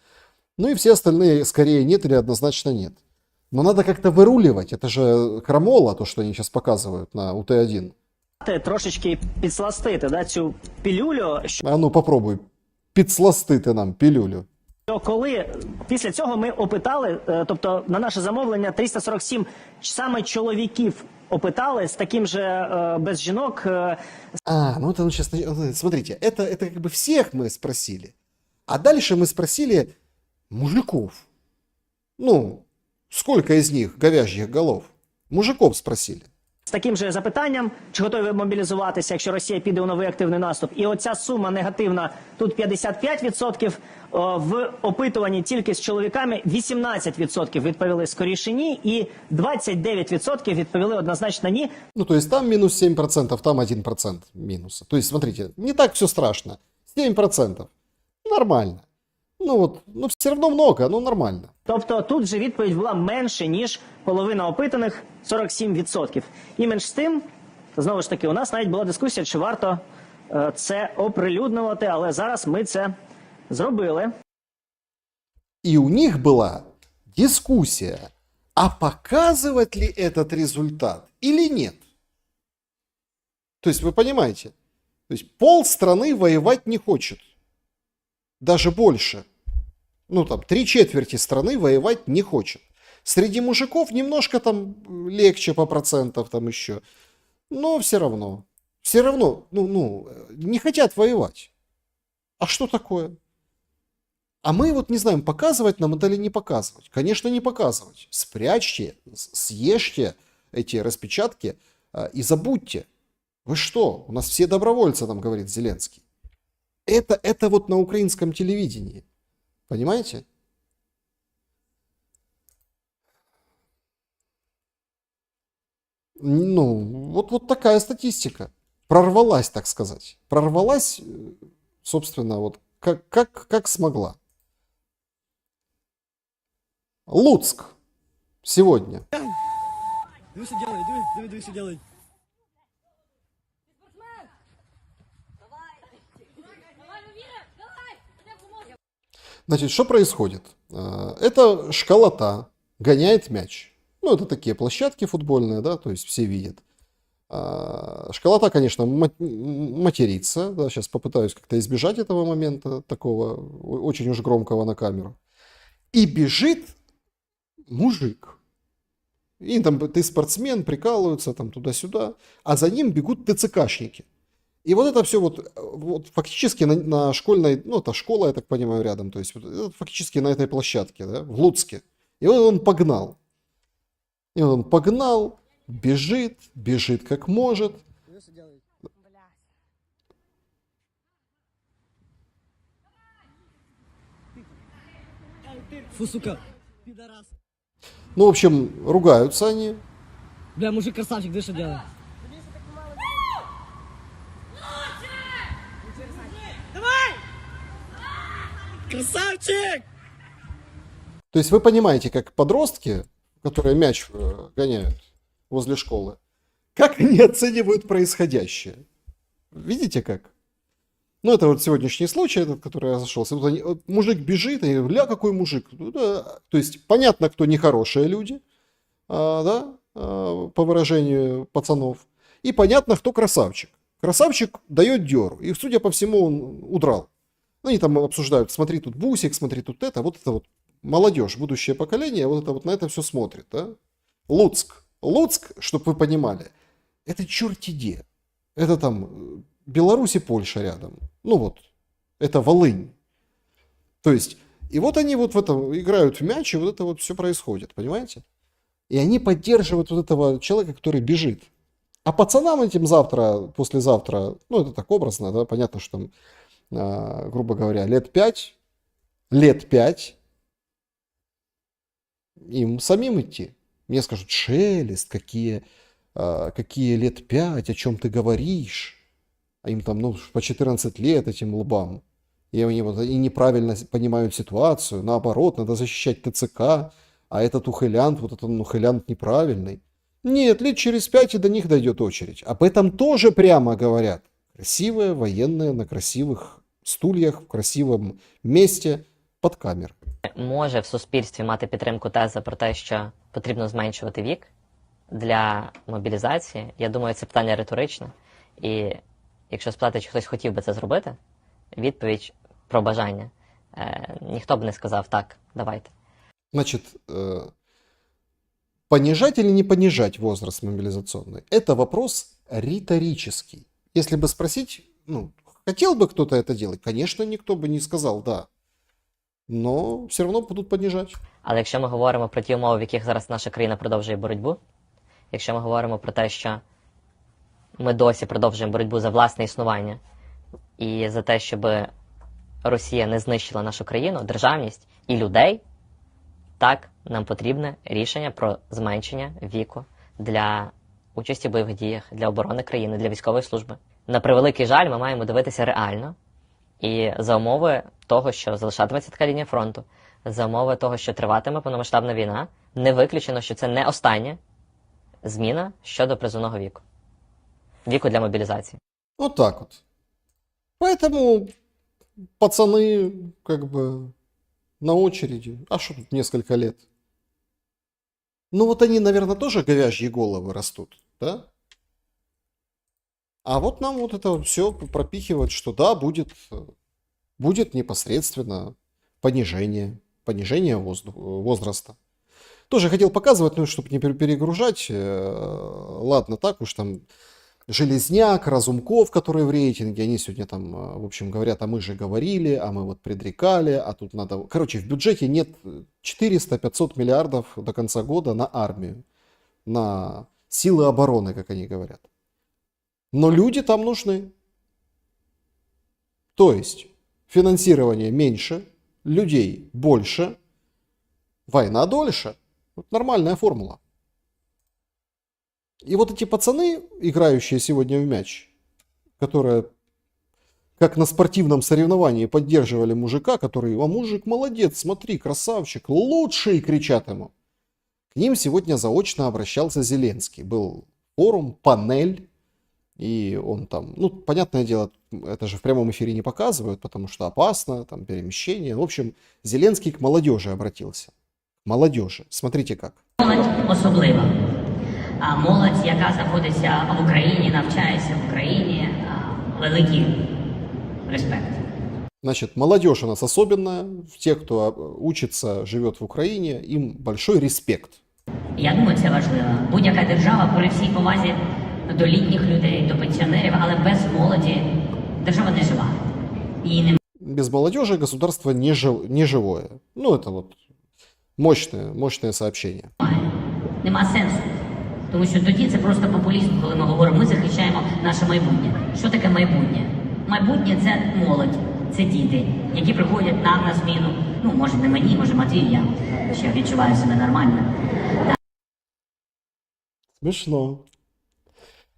Ну и все остальные скорее нет или однозначно нет. Но надо как-то выруливать. Это же крамола, то, что они сейчас показывают на УТ-1. Трошечки підсластити, да, цю пілюлю. А ну попробуй підсластити нам пілюлю. Коли після цього ми опитали, тобто на наше замовлення 347 саме чоловіків опитали с таким же без жінок. Ну это сейчас, смотрите, это как бы всех мы спросили. А дальше мы спросили мужиков. Ну, сколько из них говяжьих голов? Мужиков спросили. З таким же запитанням, чи готові ви мобілізуватися, якщо Росія піде у новий активний наступ. І оця сума негативна, тут 55%, в опитуванні тільки з чоловіками 18% відповіли скоріше ні, і 29% відповіли однозначно ні. Ну, то есть там минус 7%, там 1% минуса. То есть, смотрите, не так все страшно. 7%. Нормально. Ну вот, ну все равно много, но нормально. Тобто тут же відповідь була менше, ніж половина опитаних, 47%. І менш з тим, знову ж таки, у нас навіть була дискусія, чи варто це оприлюднювати, але зараз ми це зробили. И у них была дискуссия, а показывать ли этот результат или нет. То есть, вы понимаете, то есть полстраны воевать не хочет. Даже больше. Ну, там, 3/4 страны воевать не хочет. Среди мужиков немножко там легче по процентам там еще. Но все равно, не хотят воевать. А что такое? А мы вот не знаем, показывать нам это или не показывать. Конечно, не показывать. Спрячьте, съешьте эти распечатки и забудьте. Вы что? У нас все добровольцы, там говорит Зеленский. Это вот на украинском телевидении. Понимаете? Ну, вот такая статистика. Прорвалась, так сказать. Прорвалась, собственно, вот как смогла. Луцк. Сегодня. Значит, что происходит? Это школота гоняет мяч. Ну, это такие площадки футбольные, да, то есть все видят. Школота, конечно, матерится. Да, сейчас попытаюсь как-то избежать этого момента, такого очень уж громкого на камеру. И бежит мужик. И там ты спортсмен, прикалываются там туда-сюда. А за ним бегут ТЦКшники. И вот это все вот фактически на школьной, ну это школа, я так понимаю, рядом, то есть вот это фактически на этой площадке, да, в Луцке. И вот он погнал. И он погнал, бежит как может. Фу, сука, пидорас. Ну, в общем, ругаются они. Бля, мужик красавчик, ты что делаешь? Давай! Красавчик! То есть вы понимаете, как подростки, которые мяч гоняют возле школы, как они оценивают происходящее. Видите как? Ну, это вот сегодняшний случай, этот, который я зашелся. Вот мужик бежит, и ля, какой мужик. Ну, да. То есть понятно, кто нехорошие люди, да, по выражению пацанов. И понятно, кто красавчик. Красавчик дает дёру. И, судя по всему, он удрал. Ну, они там обсуждают, смотри, тут бусик, смотри, тут это. Вот это вот молодежь, будущее поколение, вот это вот на это все смотрит. Да? Луцк. Луцк, чтобы вы понимали, это черти где. Это там Беларусь и Польша рядом. Ну вот, это Волынь. То есть, и вот они вот в этом играют в мяч, и вот это вот все происходит, понимаете? И они поддерживают вот этого человека, который бежит. А пацанам этим завтра, послезавтра, ну это так образно, да, понятно, что там, грубо говоря, лет 5, им самим идти. Мне скажут, Шелест, какие лет 5, о чем ты говоришь? А им там, ну, по 14 лет этим лбам. И они вот и неправильно понимают ситуацию. Наоборот, надо защищать ТЦК, а этот ухилянт, вот этот ухилянт неправильный. Нет, лет через 5 и до них дойдет очередь. Об этом тоже прямо говорят. Красивые военные на красивих стульях, в красивому місці, під камерою. Може в суспільстві мати підтримку теза про те, що потрібно зменшувати вік для мобілізації. Я думаю, це питання риторичне. І якщо спитати, чи хтось хотів би це зробити, відповідь про бажання. Ніхто б не сказав так, давайте. Значит, понижать или не понижать возраст мобилизационный? Это вопрос риторический. Если бы спросить, ну, хотел бы кто-то это делать? Конечно, никто бы не сказал «да». Но все равно будуть понижати. Але якщо ми говоримо про ті умови, в яких зараз наша країна продовжує боротьбу, якщо ми говоримо про те, що ми досі продовжуємо боротьбу за власне існування і за те, щоб Росія не знищила нашу країну, державність і людей, так, нам потрібне рішення про зменшення віку для участі в бойових діях, для оборони країни, для військової служби. На превеликий жаль, ми маємо дивитися реально. І за умови того, що залишатиметься така лінія фронту, за умови того, що триватиме повномасштабна війна, не виключено, що це не остання зміна щодо призовного віку. Віку для мобілізації. Вот так вот. Поэтому пацаны как бы на очереди. А что тут несколько лет? Ну вот они, наверное, тоже говяжьи головы растут, да? А вот нам вот это все пропихивает, что да, будет непосредственно понижение возраста. Тоже хотел показывать, ну, чтобы не перегружать. Ладно, так уж там Железняк, Разумков, которые в рейтинге, они сегодня там, в общем, говорят, а мы же говорили, а мы вот предрекали, а тут надо... Короче, в бюджете нет 400-500 миллиардов до конца года на армию, на силы обороны, как они говорят. Но люди там нужны. То есть финансирование меньше, людей больше, война дольше. Вот нормальная формула. И вот эти пацаны, играющие сегодня в мяч, которые как на спортивном соревновании поддерживали мужика, который, а мужик молодец, смотри, красавчик, лучший, кричат ему. К ним сегодня заочно обращался Зеленский. Был форум, панель. И он там, ну, понятное дело, это же в прямом эфире не показывают, потому что опасно, там, перемещение. В общем, Зеленский к молодежи обратился. Молодежи. Смотрите как. Молодь особлива. А молодь, яка знаходиться в Україні, навчається в Україні, великий респект. Значит, молодежь у нас особенная. Те, кто учится, живет в Украине, им большой респект. Я думаю, це важливо. Будь-яка держава, при всій повазі до літніх людей, до пенсіонерів, але без молоді держава не жива. Її немає. Без молодежи государство не живое. Ну, это вот мощное сообщение. Нема сенсу. Тому що тоді це просто популізм, коли ми говоримо, ми захищаємо наше майбутнє. Що таке майбутнє? Майбутнє – це молодь, це діти, які приходять нам на зміну. Ну, може не мені, може Матвію, я ще відчуваю себе нормально. Смешно.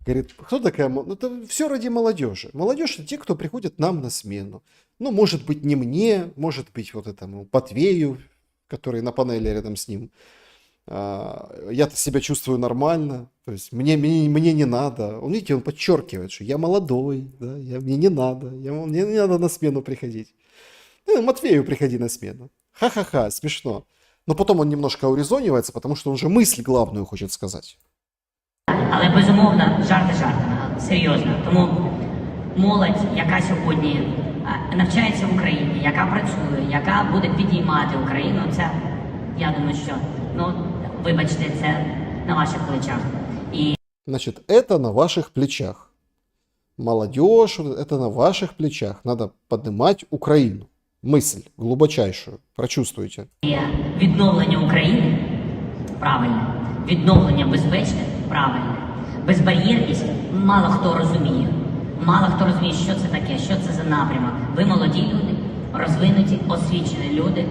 Говорит, кто такая? Ну, это все ради молодежи. Молодежь — это те, кто приходит нам на смену. Ну, может быть, не мне, может быть, вот этому Патвею, который на панели рядом с ним. Я-то себя чувствую нормально, то есть мне не надо. Он, видите, он подчеркивает, что я молодой, да, мне не надо, мне не надо на смену приходить. Матвею приходи на смену. Ха-ха-ха, смешно. Но потом он немножко урезонивается, потому что он же мысль главную хочет сказать. Але, безумовно, жарти жартами, серйозно. Тому молодь, яка сьогодні навчається в Україні, яка працює, яка буде підіймати Україну, це, я думаю, що, ну, вибачте, це на ваших плечах. І... Значит, это на ваших плечах. Молодежь, это на ваших плечах. Надо поднимать Украину. Мысль глубочайшую. Прочувствуйте. Відновлення України правильне. Відновлення безпечне правильне. Безбар'єрність мало хто розуміє. Мало хто розуміє, що це таке, що це за напрямок. Ви молоді люди, розвинуті, освічені люди.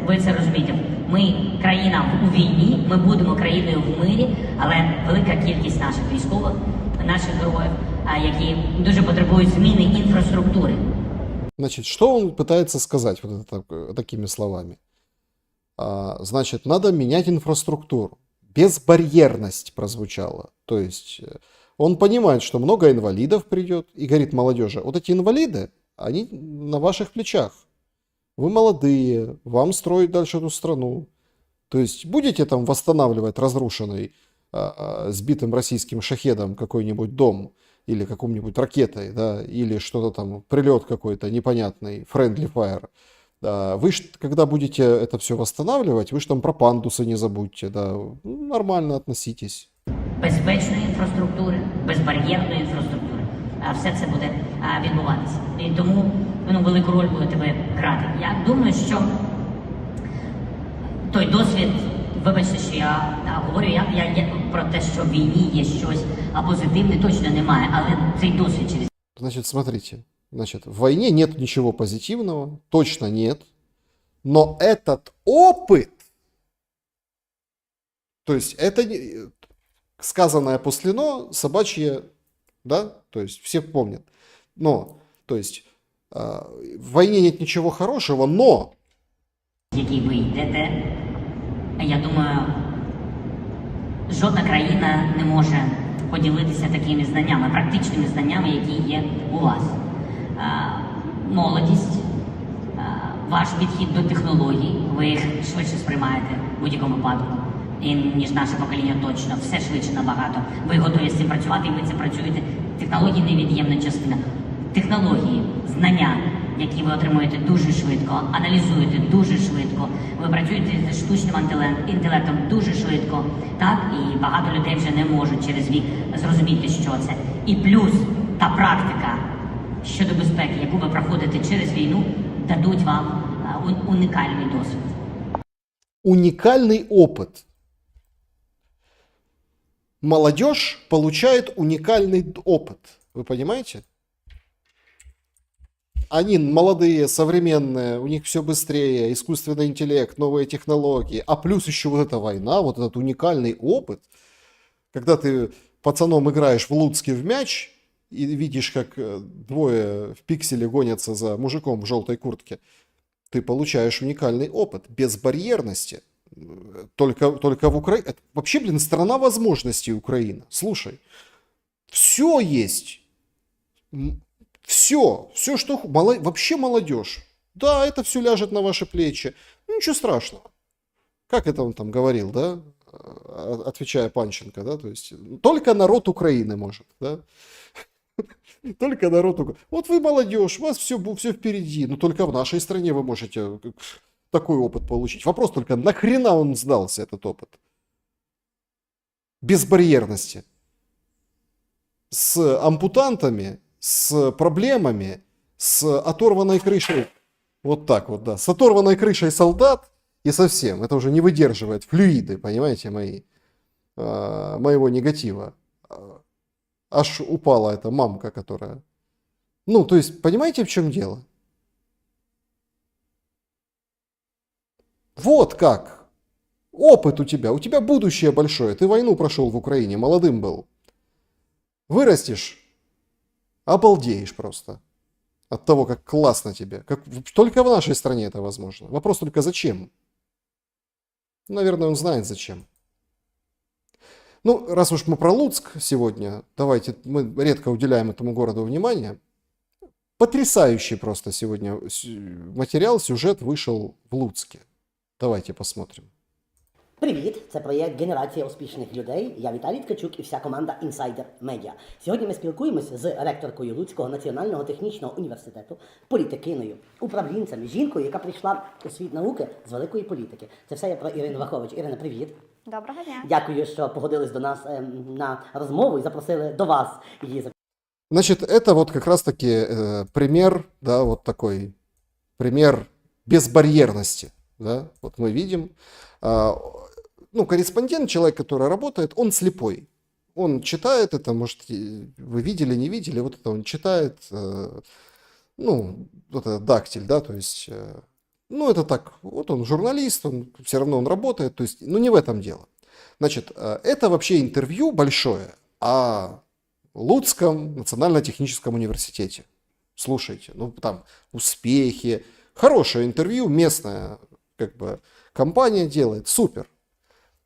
Ви це розумієте. Ми країна у війні, ми будемо країною в мирі, але велика кількість наших військових, наших героїв, які дуже потребують зміни інфраструктури. Значит, что он пытается сказать вот это, такими словами? Значит, надо менять инфраструктуру. Безбарьерность прозвучала. То есть он понимает, что много инвалидов придет, и говорит молодежи, вот эти инвалиды, они на ваших плечах. Вы молодые, вам строить дальше эту страну. То есть будете там восстанавливать разрушенный, сбитым российским шахедом какой-нибудь дом, или какой-нибудь ракетой, да, или что-то там, прилет какой-то непонятный, friendly fire. Вы ж, когда будете это все восстанавливать, вы же там про пандусы не забудьте, да, нормально относитесь. Безпечної інфраструктури, безбар'єрної інфраструктури. Все це буде відбуватися. І тому велику роль буде тебе грати. Я думаю, що той досвід, вибачте, що я говорю, я про те, що в війні є щось позитивне, точно немає, але цей досвід через... Значит, смотрите, значит, в войне нет ничего позитивного, точно нет, но этот опыт, то есть это сказанное после «но» собачье, да, то есть все помнят, но, то есть в войне нет ничего хорошего, но... Який ви йдете, я думаю, жодна країна не може поділитися такими знаннями, практичними знаннями, які є у вас. Молодість, ваш підхід до технологій, ви їх швидше сприймаєте в будь-якому випадку, ніж наше покоління точно, все швидше набагато. Ви готові з цим працювати, і ви це працюєте. Технології – невід'ємна частина. Технології, знання, які ви отримуєте дуже швидко, аналізуєте дуже швидко, ви працюєте з штучним інтелектом дуже швидко, так? І багато людей вже не можуть через вік зрозуміти, що це. І плюс та практика щодо безпеки, яку ви проходите через війну, дадуть вам унікальний досвід. Уникальный опыт. Молодежь получает уникальный опыт. Вы понимаете? Они молодые, современные, у них все быстрее, искусственный интеллект, новые технологии. А плюс еще вот эта война, вот этот уникальный опыт. Когда ты пацаном играешь в Луцке в мяч и видишь, как двое в пикселе гонятся за мужиком в желтой куртке, ты получаешь уникальный опыт безбарьерности. Только в Украине. Это вообще, блин, страна возможностей Украина. Слушай, все есть. Все, что... Вообще молодежь. Да, это все ляжет на ваши плечи. Ну, ничего страшного. Как это он там говорил, да? Отвечая Панченко, да? То есть, только народ Украины может, да? Только народ Украины. Вот вы молодежь, у вас все впереди. Но только в нашей стране вы можете такой опыт получить. Вопрос только, нахрена он сдался, этот опыт? Безбарьерности. с ампутантами, с проблемами, с оторванной крышей. Вот так вот, да. С оторванной крышей солдат и совсем. Это уже не выдерживает флюиды, понимаете, моего негатива. Аж упала эта мамка, которая... Ну, то есть, понимаете, в чем дело? Вот как. Опыт у тебя будущее большое. Ты войну прошел в Украине, молодым был. Вырастешь, обалдеешь просто. От того, как классно тебе. Только в нашей стране это возможно. Вопрос только зачем? Наверное, он знает зачем. Ну, раз уж мы про Луцк сегодня, давайте, мы редко уделяем этому городу внимание. Потрясающий просто сегодня материал, сюжет вышел в Луцке. Давайте посмотрим. Привіт! Це проєкт «Генерація успішних людей». Я Віталій Ткачук і вся команда Insider Media. Сьогодні ми спілкуємося з ректоркою Луцького національного технічного університету, політикиною, управлінцем, жінкою, яка прийшла у світ науки з великої політики. Це все я про Ірину Вахович. Ірина, привіт! Доброго дня. Дякую, що погодились до нас на розмову і запросили до вас її. Значит, это вот как раз-таки пример, да, вот такой пример безбарьерности, да, вот мы видим. Ну, корреспондент, человек, который работает, он слепой. Он читает это, может, вы видели, не видели, вот это он читает, ну, вот этот дактиль, да, то есть, ну, это так, вот он журналист, он все равно он работает, то есть, ну, не в этом дело. Значит, это вообще интервью большое о Луцком национально-техническом университете. Слушайте, ну, там успехи, хорошее интервью, местная, как бы, компания делает, супер.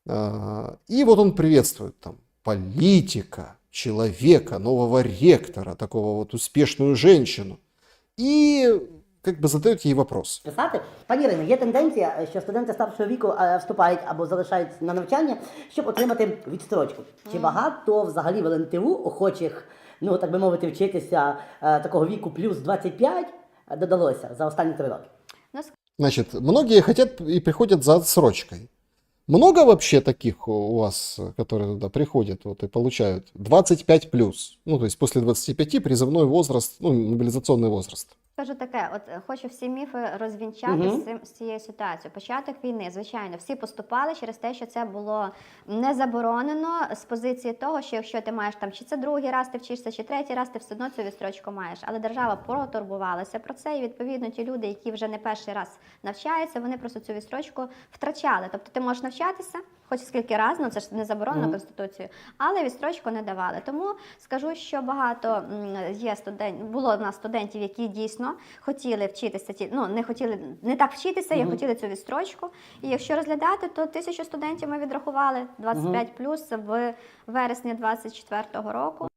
И вот он приветствует там политика, человека, нового ректора, такого вот успешную женщину. И как бы задает ей вопрос. Писати. Пані Ірино, є тенденція, що студенти старшого віку вступають або залишають на навчання, щоб отримати відстрочку. Чи багато взагалі в ЛНТУ охочих, ну так би мовити, вчитися такого віку плюс 25 додалося за останні 3 роки? Значит, многие хотят и приходят за отсрочкой. Много вообще таких у вас, которые туда приходят вот, и получают 25 плюс? Ну, то есть после 25 призывной возраст, ну, мобилизационный возраст. Скажу таке, от хочу всі міфи розвінчати з цією ситуацією. Початок війни, звичайно, всі поступали через те, що це було не заборонено з позиції того, що якщо ти маєш там, чи це другий раз ти вчишся, чи третій раз, ти все одно цю відстрочку маєш. Але держава протурбувалася про це, і відповідно ті люди, які вже не перший раз навчаються, вони просто цю відстрочку втрачали. Тобто ти можеш навчатися, хоч скільки раз, ну це ж не заборонено Конституцією, але відстрочку не давали. Тому скажу, що багато є було в нас студентів, які дійсно хотіли вчитися, ну не хотіли не так вчитися, як хотіли цю відстрочку. І якщо розглядати, то 1000 студентів ми відрахували 25 плюс в вересні 24-го року.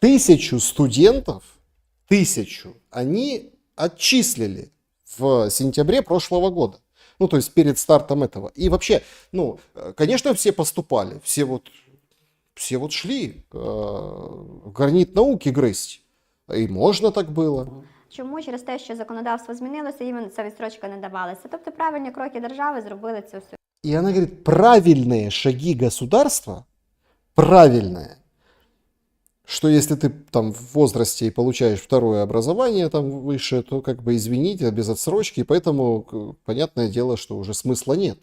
1000 студентов, 1000, они отчислили в сентябре прошлого года. Ну, то есть перед стартом этого. И вообще, ну, конечно, все поступали, все вот шли гранит науки грызть. И можно так было. Чому? Через те, що законодавство змінилося, їм ця відстрочка не давалася. Тобто правильні кроки держави зробили цю всю. И она говорит, правильные шаги государства, правильные, что если ты там в возрасте и получаешь второе образование там выше, то как бы извините, без отсрочки, поэтому понятное дело, что уже смысла нет.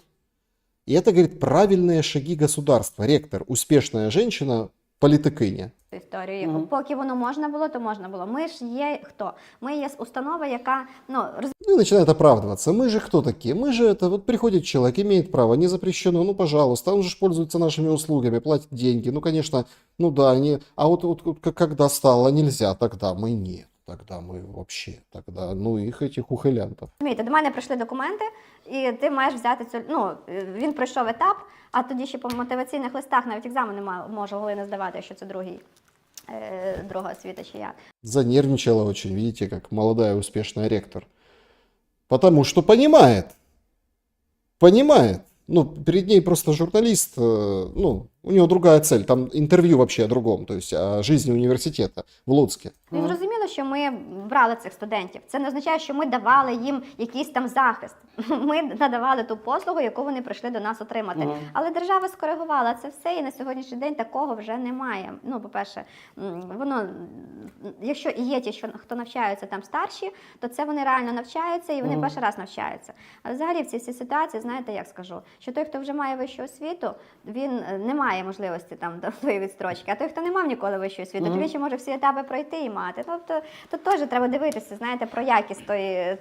И это, говорит, правильные шаги государства. Ректор, успешная женщина, політикиня. Історію. Поки воно можна було, то можна було. Ми ж є хто? Ми є установа, яка, ну... И начинает оправдываться. Мы же кто такие? Мы же это, вот приходит человек, имеет право, не запрещено, ну пожалуйста, он же пользуется нашими услугами, платит деньги, ну конечно, ну да, они... А вот когда стало нельзя, тогда мы нет. Тогда ми взагалі, тогда, ну, їх этих ухилянтів. Розумієте, до мене прийшли документи, і ти маєш взяти цю, ну, він пройшов етап, а тоді ще по мотиваційних листах навіть екзамени могли не здавати, якщо це друга освіта чи як. Занервничала очень, видите, как молодая успешная ректор. Потому что понимает. Ну, перед ней просто журналист, ну, У него другая цель. Там интервью вообще о другом, то есть о жизни университета в Луцке. І зрозуміло, що ми брали цих студентів. Це не означає, що ми давали їм якийсь там захист. Ми надавали ту послугу, яку вони прийшли до нас отримати. Але держава скоригувала це все, і на сьогоднішній день такого вже немає. Ну, по-перше, воно, якщо і є ті, хто навчаються там старші, то це вони реально навчаються і вони перший раз навчаються. А взагалі в цій всій ситуації, знаєте, як скажу, що той, хто вже має вищу освіту, він не має можливості там до тої відстрочки, а той, хто не мав ніколи вищої освіти, то він ще може всі етапи пройти і мати. Тобто тут теж треба дивитися, знаєте, про якість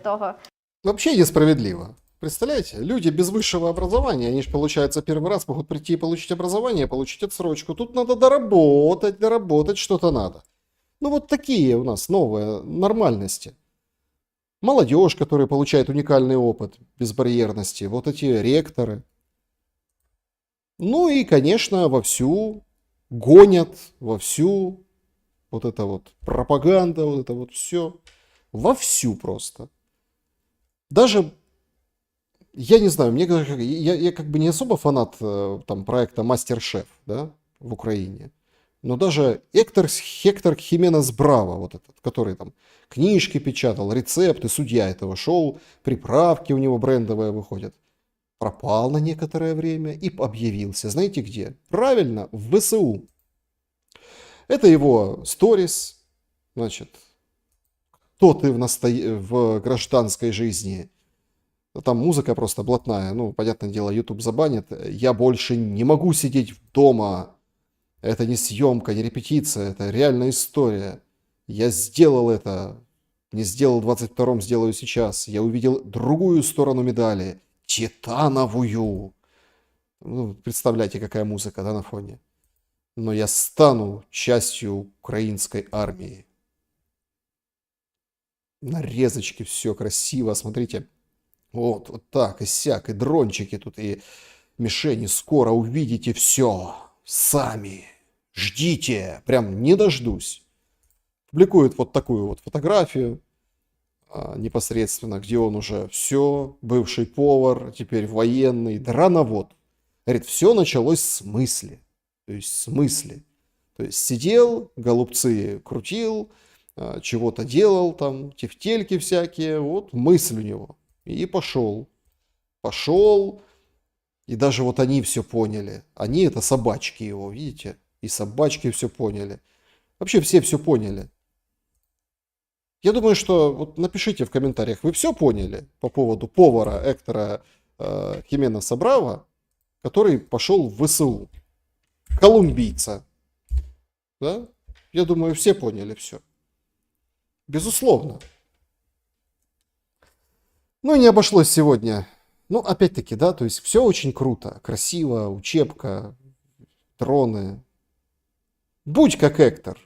того. Вообще несправедливо. Представляете, люди без высшего образования, они же, получается, первый раз могут прийти и получить образование, получить отсрочку. Тут надо доработать что-то надо. Ну вот такие у нас новые нормальности. Молодежь, которая получает уникальный опыт безбарьерности, вот эти ректоры. Ну и, конечно, вовсю гонят, вовсю вот эта вот пропаганда, вот это вот все. Вовсю просто. Даже, я не знаю, я как бы не особо фанат там проекта «Мастер-шеф», да, в Украине. Но даже Хектор Хименес Браво, вот этот, который там книжки печатал, рецепты, судья этого шоу, приправки у него брендовые выходят, пропал на некоторое время и объявился. Знаете где? Правильно, в ВСУ. Это его сторис, значит, кто ты в гражданской жизни. Там музыка просто блатная. Ну, понятное дело, YouTube забанит. Я больше не могу сидеть дома. Это не съемка, не репетиция. Это реальная история. Я сделал это. Не сделал в 22-м, сделаю сейчас. Я увидел другую сторону медали. Титановую. Ну, представляете, какая музыка, да, на фоне. Но я стану частью украинской армии. Нарезочки, все красиво, смотрите. Вот так, и сяк, и дрончики тут, и мишени. Скоро увидите все сами. Ждите, прям не дождусь. Публикует вот такую вот фотографию непосредственно, где он уже все, бывший повар, теперь военный, драновод. Говорит, все началось с мысли. То есть с мысли. То есть сидел, голубцы крутил, чего-то делал там, тефтельки всякие, вот мысль у него. И пошел. Пошел. И даже вот они все поняли. Они это собачки его, видите? И собачки все поняли. Вообще все поняли. Я думаю, что вот напишите в комментариях, вы все поняли по поводу повара Хектора Хименеса Браво, который пошел в ВСУ. Колумбийца. Да? Я думаю, все поняли все. Безусловно. Ну и не обошлось сегодня. Ну, опять-таки, да, то есть все очень круто, красиво, учебка, дроны. Будь как Хектор.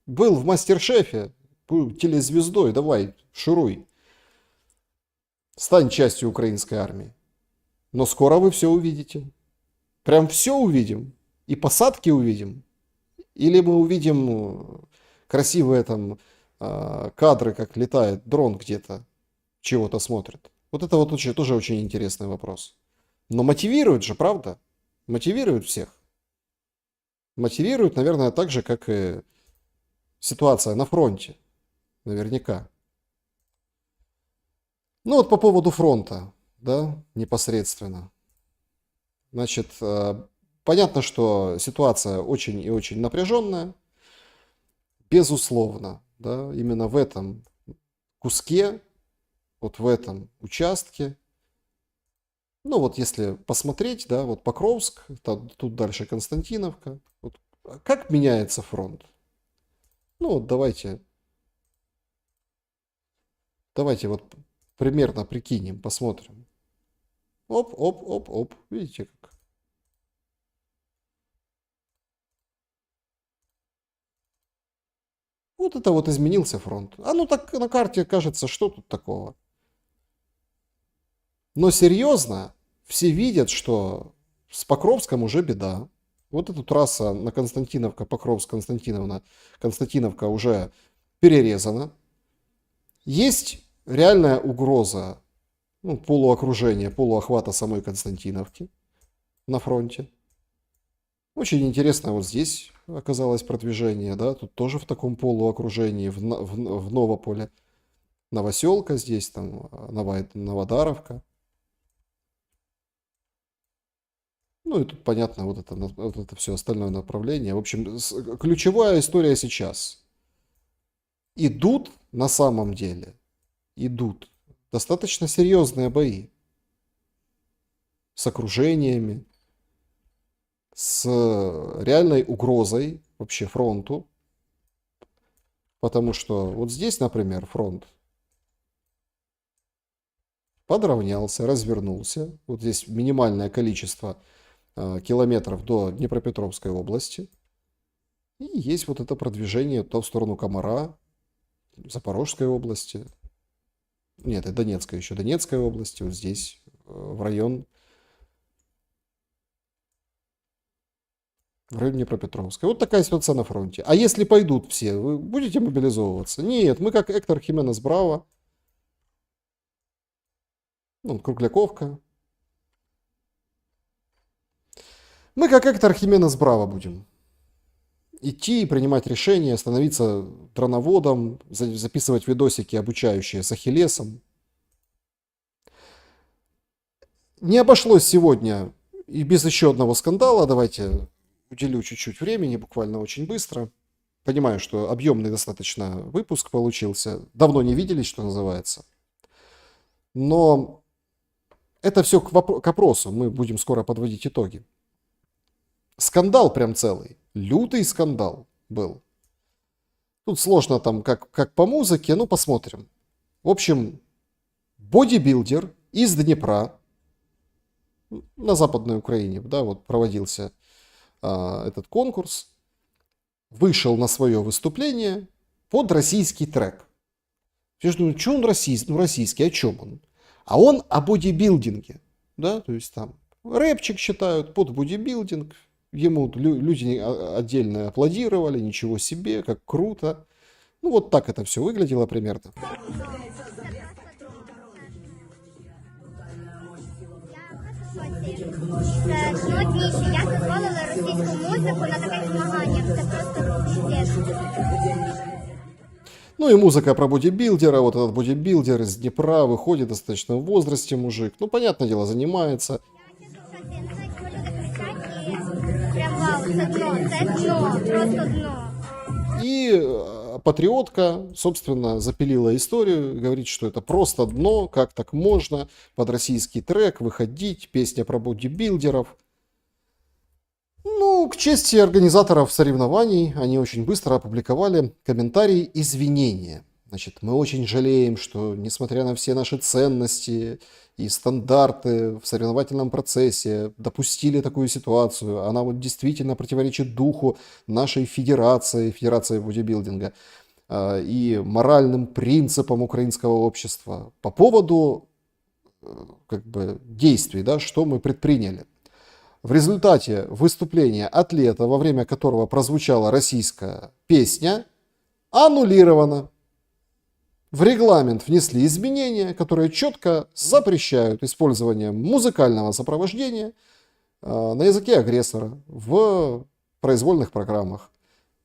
Был в Мастер-шефе, был телезвездой, давай, шуруй. Стань частью украинской армии. Но скоро вы все увидите. Прям все увидим. И посадки увидим. Или мы увидим красивые там кадры, как летает дрон где-то, чего-то смотрит. Вот это вот тоже очень интересный вопрос. Но мотивирует же, правда? Мотивирует всех. Мотивирует, наверное, так же, как и ситуация на фронте. Наверняка. Ну вот по поводу фронта, да, непосредственно. Значит, понятно, что ситуация очень и очень напряженная. Безусловно, да, именно в этом куске, вот в этом участке. Ну вот если посмотреть, да, вот Покровск, тут дальше Константиновка. Вот, как меняется фронт? Ну вот давайте вот примерно прикинем, посмотрим. Оп. Видите как? Вот это вот изменился фронт. А ну так на карте кажется, что тут такого. Но серьезно, все видят, что с Покровском уже беда. Вот эта трасса на Константиновка, Покровск, Константиновка уже перерезана. Есть реальная угроза полуокружения, полуохвата самой Константиновки. на фронте. Очень интересно, вот здесь оказалось продвижение, да, тут тоже в таком полуокружении, в Новополе. Новоселка здесь, там, Новодаровка. Ну и тут понятно вот это все остальное направление. В общем, ключевая история сейчас. Идут на самом деле, идут достаточно серьезные бои с окружениями, с реальной угрозой вообще фронту. Потому что вот здесь, например, фронт подровнялся, развернулся. Вот здесь минимальное количество километров до Днепропетровской области. И есть вот это продвижение то в сторону Комара, Запорожской области. Нет, это Донецкая еще, Донецкой области, вот здесь, в район Днепропетровской. Вот такая ситуация на фронте. А если пойдут все, вы будете мобилизовываться? Нет, мы как Эктор Хименес Браво, Кругляковка. Мы как Эктор Хименес Браво будем идти и принимать решения, становиться дроноводом, записывать видосики, обучающие с Ахиллесом. Не обошлось сегодня и без еще одного скандала. Давайте уделю чуть-чуть времени, буквально очень быстро. Понимаю, что объемный достаточно выпуск получился. Давно не виделись, что называется. Но это все к вопросу. Мы будем скоро подводить итоги. Скандал прям целый. Лютый скандал был. Тут сложно там как по музыке, ну посмотрим. В общем, бодибилдер из Днепра на Западной Украине, да, вот проводился этот конкурс, вышел на свое выступление под российский трек. Я же думаю, что он российский? Ну, российский, о чем он? А он о бодибилдинге, да, то есть там рэпчик считают под бодибилдинг. Ему люди отдельно аплодировали, ничего себе, как круто. Ну, вот так это все выглядело примерно. Це нудніше. Я дозволила російську музику на таких змаганнях. Це просто піздець. Ну и музыка про бодибилдера. Вот этот бодибилдер из Днепра выходит достаточно в возрасте мужик. Ну, понятное дело, занимается. Прям вау, це дно, просто дно. И патриотка, собственно, запилила историю, говорит, что это просто дно, как так можно под российский трек выходить, песня про бодибилдеров. Ну, к чести организаторов соревнований, они очень быстро опубликовали комментарии извинения. Значит, мы очень жалеем, что, несмотря на все наши ценности и стандарты в соревновательном процессе, допустили такую ситуацию. Она вот действительно противоречит духу нашей федерации бодибилдинга и моральным принципам украинского общества по поводу действий, да, что мы предприняли. В результате выступления атлета, во время которого прозвучала российская песня, аннулировано. В регламент внесли изменения, которые четко запрещают использование музыкального сопровождения на языке агрессора в произвольных программах.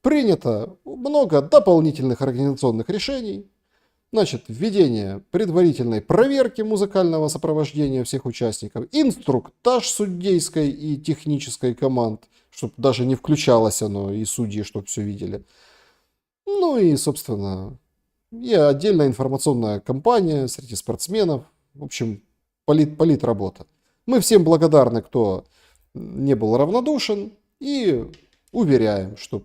Принято много дополнительных организационных решений. Значит, введение предварительной проверки музыкального сопровождения всех участников, инструктаж судейской и технической команд, чтобы даже не включалось оно, и судьи, чтобы все видели. Ну и, собственно, и отдельная информационная кампания среди спортсменов. В общем, политработа. Мы всем благодарны, кто не был равнодушен, и уверяем, что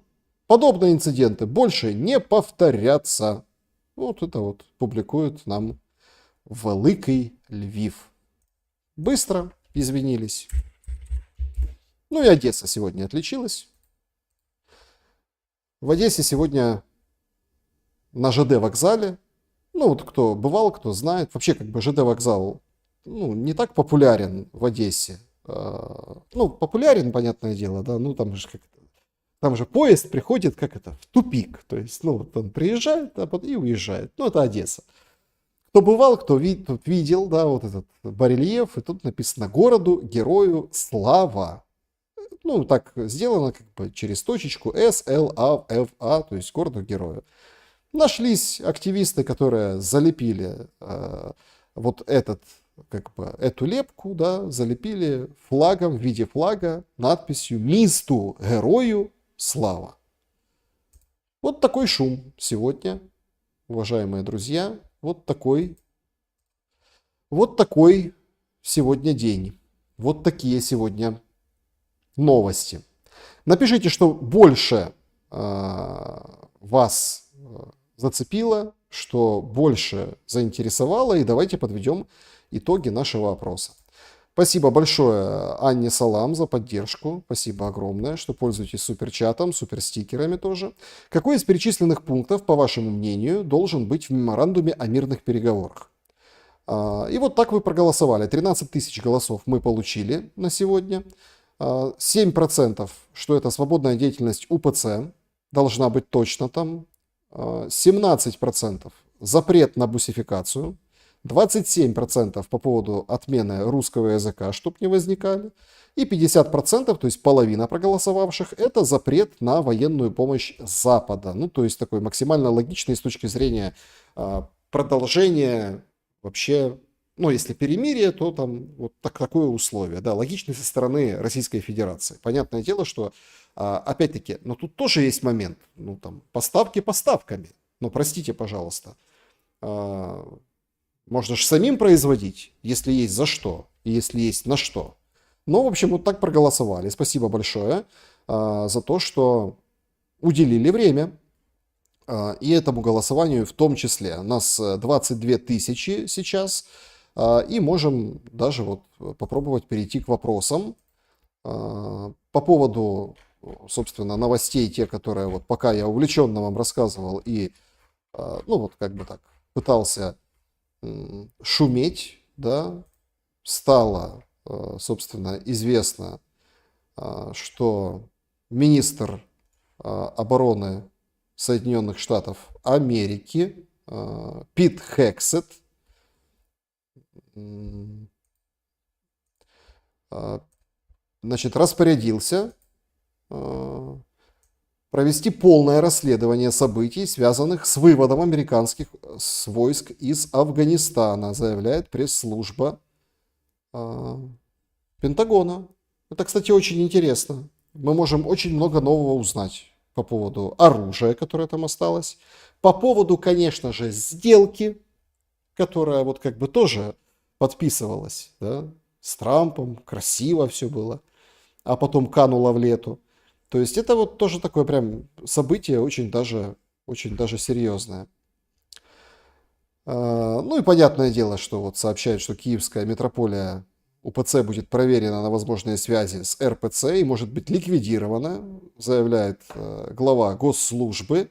подобные инциденты больше не повторятся. Вот это вот публикует нам Великий Львив. Быстро извинились. Ну и Одесса сегодня отличилась. В Одессе сегодня на ЖД вокзале, ну вот кто бывал, кто знает, вообще ЖД вокзал не так популярен в Одессе. Ну, популярен, понятное дело, да, ну там же поезд приходит в тупик. То есть, вот он приезжает и уезжает. Ну, это Одесса. Кто бывал, кто тут видел, да, вот этот барельеф, и тут написано «Городу-герою слава». Ну, так сделано как бы через точечку S-L-A-F-A, то есть городу-герою. Нашлись активисты, которые залепили вот эту лепку, да, залепили флагом в виде флага надписью «Мисту герою слава». Вот такой шум сегодня, уважаемые друзья. Вот такой сегодня день. Вот такие сегодня новости. Напишите, что больше вас зацепило, что больше заинтересовало, и давайте подведем итоги нашего опроса. Спасибо большое Анне Салам за поддержку. Спасибо огромное, что пользуетесь суперчатом, суперстикерами тоже. Какой из перечисленных пунктов, по вашему мнению, должен быть в меморандуме о мирных переговорах? И вот так вы проголосовали. 13 тысяч голосов мы получили на сегодня. 7%, что это свободная деятельность УПЦ, должна быть точно там. 17% запрет на бусификацию. 27% по поводу отмены русского языка, чтобы не возникали. И 50%, то есть половина проголосовавших, это запрет на военную помощь Запада. Ну, то есть такой максимально логичный с точки зрения продолжения вообще, ну, если перемирие, то там вот такое условие, да, логичный со стороны Российской Федерации. Понятное дело, что, опять-таки, но тут тоже есть момент, ну, там, поставки поставками. Ну, простите, пожалуйста. Можно же самим производить, если есть за что, и если есть на что. Ну, в общем, вот так проголосовали. Спасибо большое за то, что уделили время. И этому голосованию в том числе. У нас 22 тысячи сейчас. И можем даже вот попробовать перейти к вопросам. По поводу, собственно, новостей, те, которые вот пока я увлеченно вам рассказывал и, ну, вот как бы так, пытался шуметь, да, стало, собственно, известно, что министр обороны Соединенных Штатов Америки Пит Хексет значит, распорядился провести полное расследование событий, связанных с выводом американских войск из Афганистана, заявляет пресс-служба Пентагона. Это, кстати, очень интересно. Мы можем очень много нового узнать по поводу оружия, которое там осталось, по поводу, конечно же, сделки, которая вот как бы тоже подписывалась, да, с Трампом, красиво все было, а потом канула в лету. То есть это вот тоже такое прям событие очень даже серьезное. Ну и понятное дело, что вот сообщают, что Киевская митрополия УПЦ будет проверена на возможные связи с РПЦ и может быть ликвидирована, заявляет глава госслужбы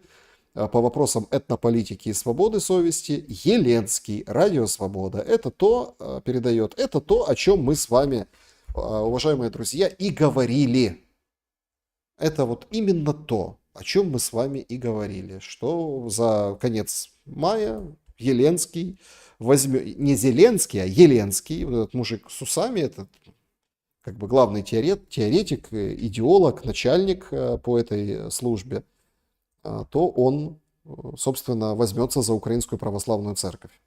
по вопросам этнополитики и свободы совести Еленский. Радио Свобода. Это то, передает, это то, о чем мы с вами, уважаемые друзья, и говорили. Это вот именно то, о чем мы с вами и говорили, что за конец мая Еленский возьмет, не Зеленский, а Еленский, вот этот мужик с усами, этот как бы главный теоретик, идеолог, начальник по этой службе, то он, собственно, возьмется за Украинскую православную церковь.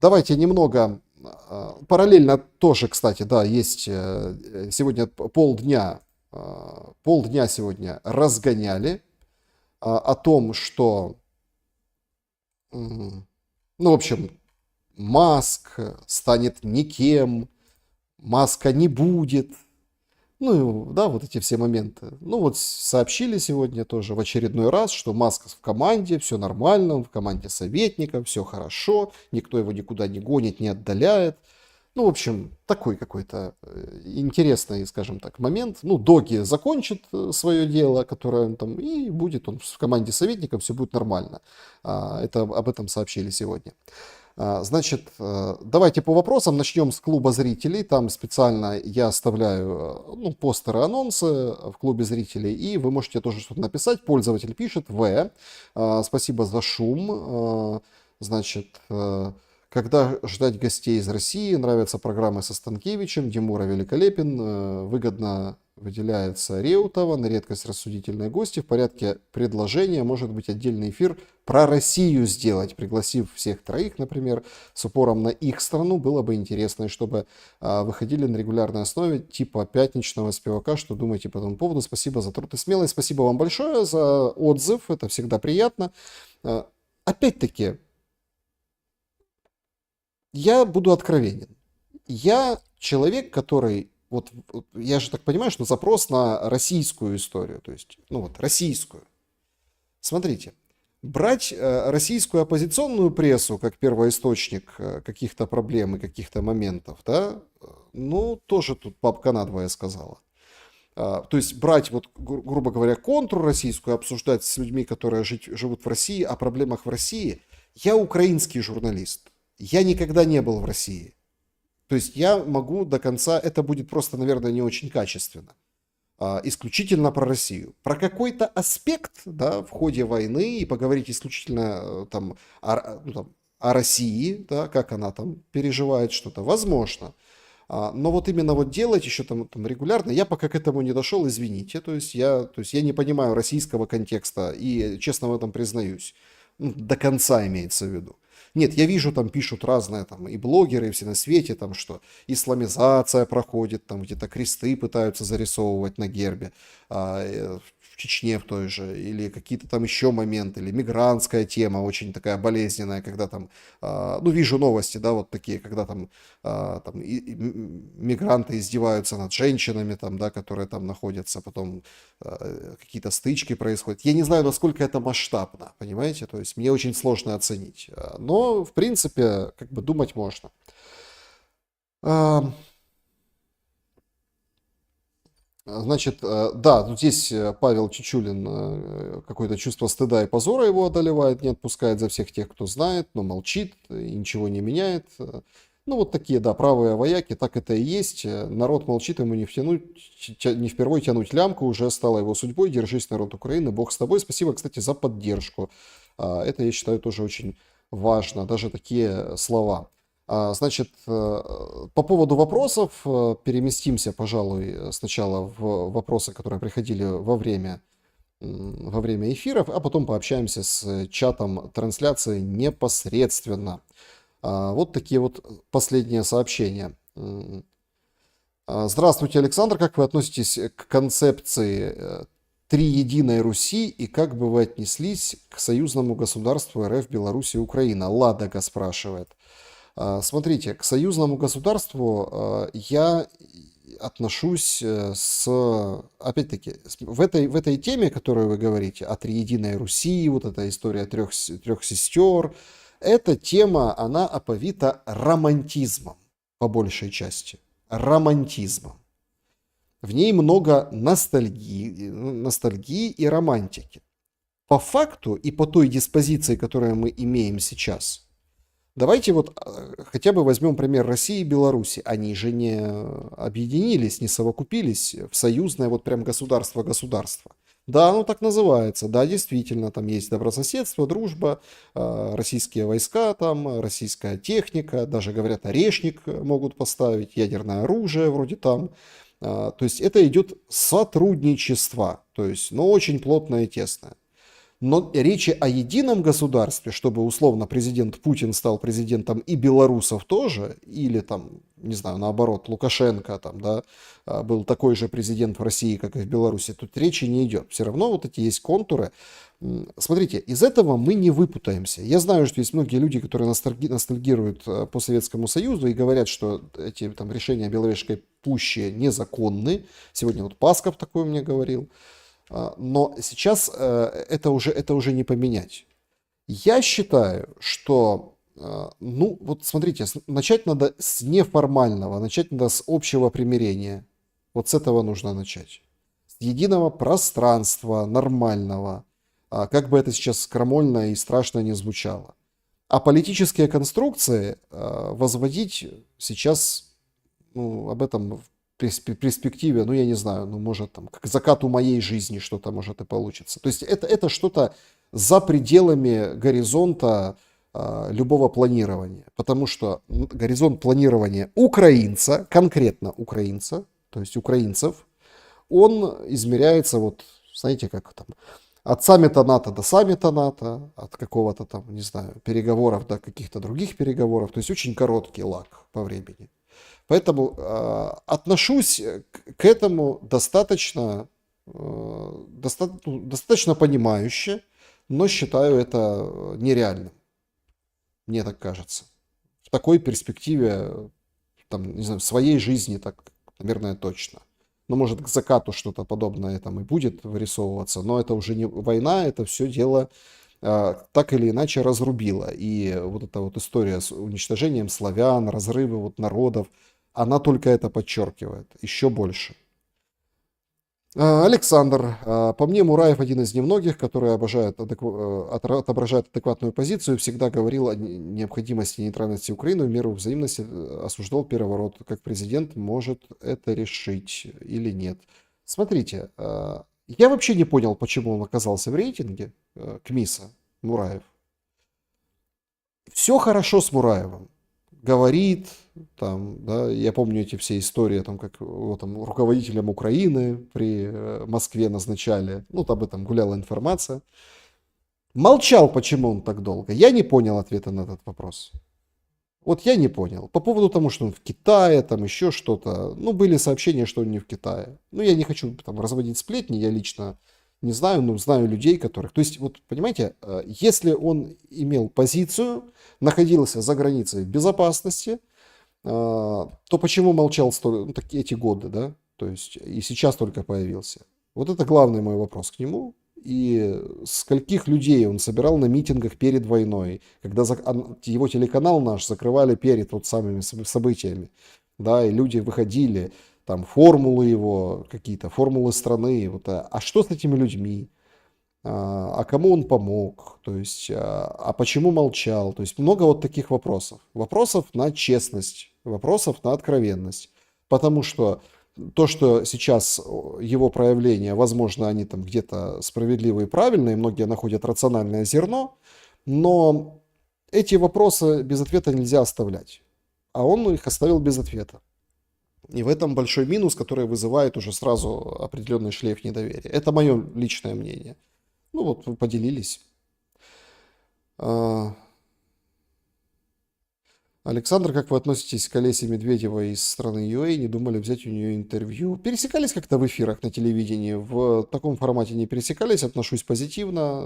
Давайте немного, параллельно тоже, кстати, да, есть сегодня полдня сегодня разгоняли о том, что, ну, в общем, Маск станет никем, Маска не будет. Ну, да, вот эти все моменты. Ну, вот сообщили сегодня тоже в очередной раз, что Маск в команде, все нормально, он в команде советников, все хорошо, никто его никуда не гонит, не отдаляет. Ну, в общем, такой какой-то интересный, скажем так, момент. Ну, Доги закончит свое дело, которое он там, и будет он в команде советников, все будет нормально. Об этом сообщили сегодня. Значит, давайте по вопросам. Начнем с клуба зрителей. Там специально я оставляю постеры, анонсы в клубе зрителей. И вы можете тоже что-то написать. Пользователь пишет: В. Спасибо за шум. Значит, когда ждать гостей из России, нравятся программы со Станкевичем, Димура великолепен, выгодно выделяется Реутова, на редкость рассудительные гости, в порядке предложения, может быть, отдельный эфир про Россию сделать, пригласив всех троих, например, с упором на их страну, было бы интересно, и чтобы выходили на регулярной основе, типа пятничного спивака. Что думаете по этому поводу? Спасибо за труд и смелость, спасибо вам большое за отзыв, это всегда приятно. Опять-таки, я буду откровенен. Я человек, который, вот я же так понимаю, что запрос на российскую историю, то есть, ну вот, российскую. Смотрите, брать российскую оппозиционную прессу как первоисточник каких-то проблем и каких-то моментов, да, ну, тоже тут бабка надвое сказала. То есть брать, вот, грубо говоря, контрроссийскую, обсуждать с людьми, которые живут в России, о проблемах в России. Я украинский журналист. Я никогда не был в России. То есть я могу до конца, это будет просто, наверное, не очень качественно. Исключительно про Россию. Про какой-то аспект, да, в ходе войны и поговорить исключительно там, о России, да, как она там переживает что-то, возможно. Но вот именно вот делать еще там регулярно, я пока к этому не дошел, извините. То есть я не понимаю российского контекста и честно в этом признаюсь. До конца имеется в виду. Нет, я вижу, там пишут разные там и блогеры, и все на свете, там что исламизация проходит, там где-то кресты пытаются зарисовывать на гербе, в Чечне в той же, или какие-то там еще моменты, или мигрантская тема очень такая болезненная, когда там, ну вижу новости, да, вот такие, когда там мигранты издеваются над женщинами, там, да, которые там находятся, потом какие-то стычки происходят. Я не знаю, насколько это масштабно, понимаете, то есть мне очень сложно оценить, но в принципе, как бы думать можно. Значит, да, тут здесь Павел Чичулин, какое-то чувство стыда и позора его одолевает, не отпускает за всех тех, кто знает, но молчит и ничего не меняет. Ну, вот такие, да, правые вояки, так это и есть. Народ молчит, ему не впервой тянуть лямку, уже стало его судьбой. Держись, народ Украины, Бог с тобой. Спасибо, кстати, за поддержку. Это, я считаю, тоже очень важно, даже такие слова. Значит, по поводу вопросов переместимся, пожалуй, сначала в вопросы, которые приходили во время эфиров, а потом пообщаемся с чатом трансляции непосредственно. Вот такие вот последние сообщения. Здравствуйте, Александр. Как вы относитесь к концепции «Триединой Руси» и как бы вы отнеслись к союзному государству РФ, Беларусь и Украина? Ладога спрашивает. Смотрите, к союзному государству я отношусь опять-таки, в этой теме, которую вы говорите, о Триединой Руси, вот эта история трех сестер, эта тема, она оповита романтизмом, по большей части. Романтизмом. В ней много ностальгии и романтики. По факту и по той диспозиции, которую мы имеем сейчас, давайте вот хотя бы возьмем пример России и Беларуси. Они же не объединились, не совокупились в союзное вот прям государство-государство. Да, оно так называется. Да, действительно, там есть добрососедство, дружба, российские войска, там, российская техника, даже, говорят, орешник могут поставить, ядерное оружие вроде там. То есть это идет сотрудничество, то есть, но очень плотное и тесное. Но речи о едином государстве, чтобы условно президент Путин стал президентом и белорусов тоже, или там, не знаю, наоборот, Лукашенко там, да, был такой же президент в России, как и в Беларуси, тут речи не идет. Все равно вот эти есть контуры. Смотрите, из этого мы не выпутаемся. Я знаю, что есть многие люди, которые ностальгируют по Советскому Союзу и говорят, что эти там решения Беловежской пущи незаконны. Сегодня вот Пасков такое мне говорил. Но сейчас это уже не поменять. Я считаю, что, ну вот смотрите, начать надо с неформального, начать надо с общего примирения. Вот с этого нужно начать. С единого пространства, нормального. Как бы это сейчас крамольно и страшно не звучало. А политические конструкции возводить сейчас, ну, об этом в перспективе, ну, я не знаю, ну, может, там, к закату моей жизни что-то может и получится. То есть это что-то за пределами горизонта любого планирования. Потому что горизонт планирования украинца, конкретно украинца, то есть украинцев, он измеряется, вот, знаете, как там, от саммита НАТО до саммита НАТО, от какого-то там, не знаю, переговоров до каких-то других переговоров. То есть очень короткий лаг по времени. Поэтому отношусь к этому достаточно понимающе, но считаю это нереальным. Мне так кажется. В такой перспективе, там, не знаю, в своей жизни, так, наверное, точно. Но может к закату что-то подобное там и будет вырисовываться, но это уже не война, это все дело так или иначе разрубило. И вот эта вот история с уничтожением славян, разрывы вот народов, она только это подчеркивает еще больше. Александр, по мне, Мураев один из немногих, который отображает адекватную позицию, всегда говорил о необходимости нейтральности Украины, в меру взаимности осуждал переворот. Как президент может это решить или нет? Смотрите, я вообще не понял, почему он оказался в рейтинге КМИСа, Мураев. Все хорошо с Мураевым. Говорит, там, да, я помню эти все истории, там, как его там руководителем Украины при Москве назначали, ну, об этом гуляла информация. Молчал, почему он так долго. Я не понял ответа на этот вопрос. Вот я не понял. По поводу того, что он в Китае, там еще что-то. Ну, были сообщения, что он не в Китае. Ну, я не хочу там разводить сплетни, я лично не знаю, но знаю людей, которых... То есть, вот, понимаете, если он имел позицию, находился за границей безопасности, то почему молчал эти годы, да? То есть, и сейчас только появился. Вот это главный мой вопрос к нему. И скольких людей он собирал на митингах перед войной, когда его телеканал наш закрывали перед вот самыми событиями, да, и люди выходили, там формулы его какие-то, формулы страны, вот, а что с этими людьми, а кому он помог, то есть, а почему молчал, то есть много вот таких вопросов на честность, вопросов на откровенность, потому что то, что сейчас его проявления, возможно, они там где-то справедливые и правильные, многие находят рациональное зерно, но эти вопросы без ответа нельзя оставлять, а он их оставил без ответа. И в этом большой минус, который вызывает уже сразу определенный шлейф недоверия. Это мое личное мнение. Ну вот, вы поделились. Александр, как вы относитесь к Олесе Медведевой из страны UA? Не думали взять у нее интервью? Пересекались как-то в эфирах на телевидении? В таком формате не пересекались. Отношусь позитивно,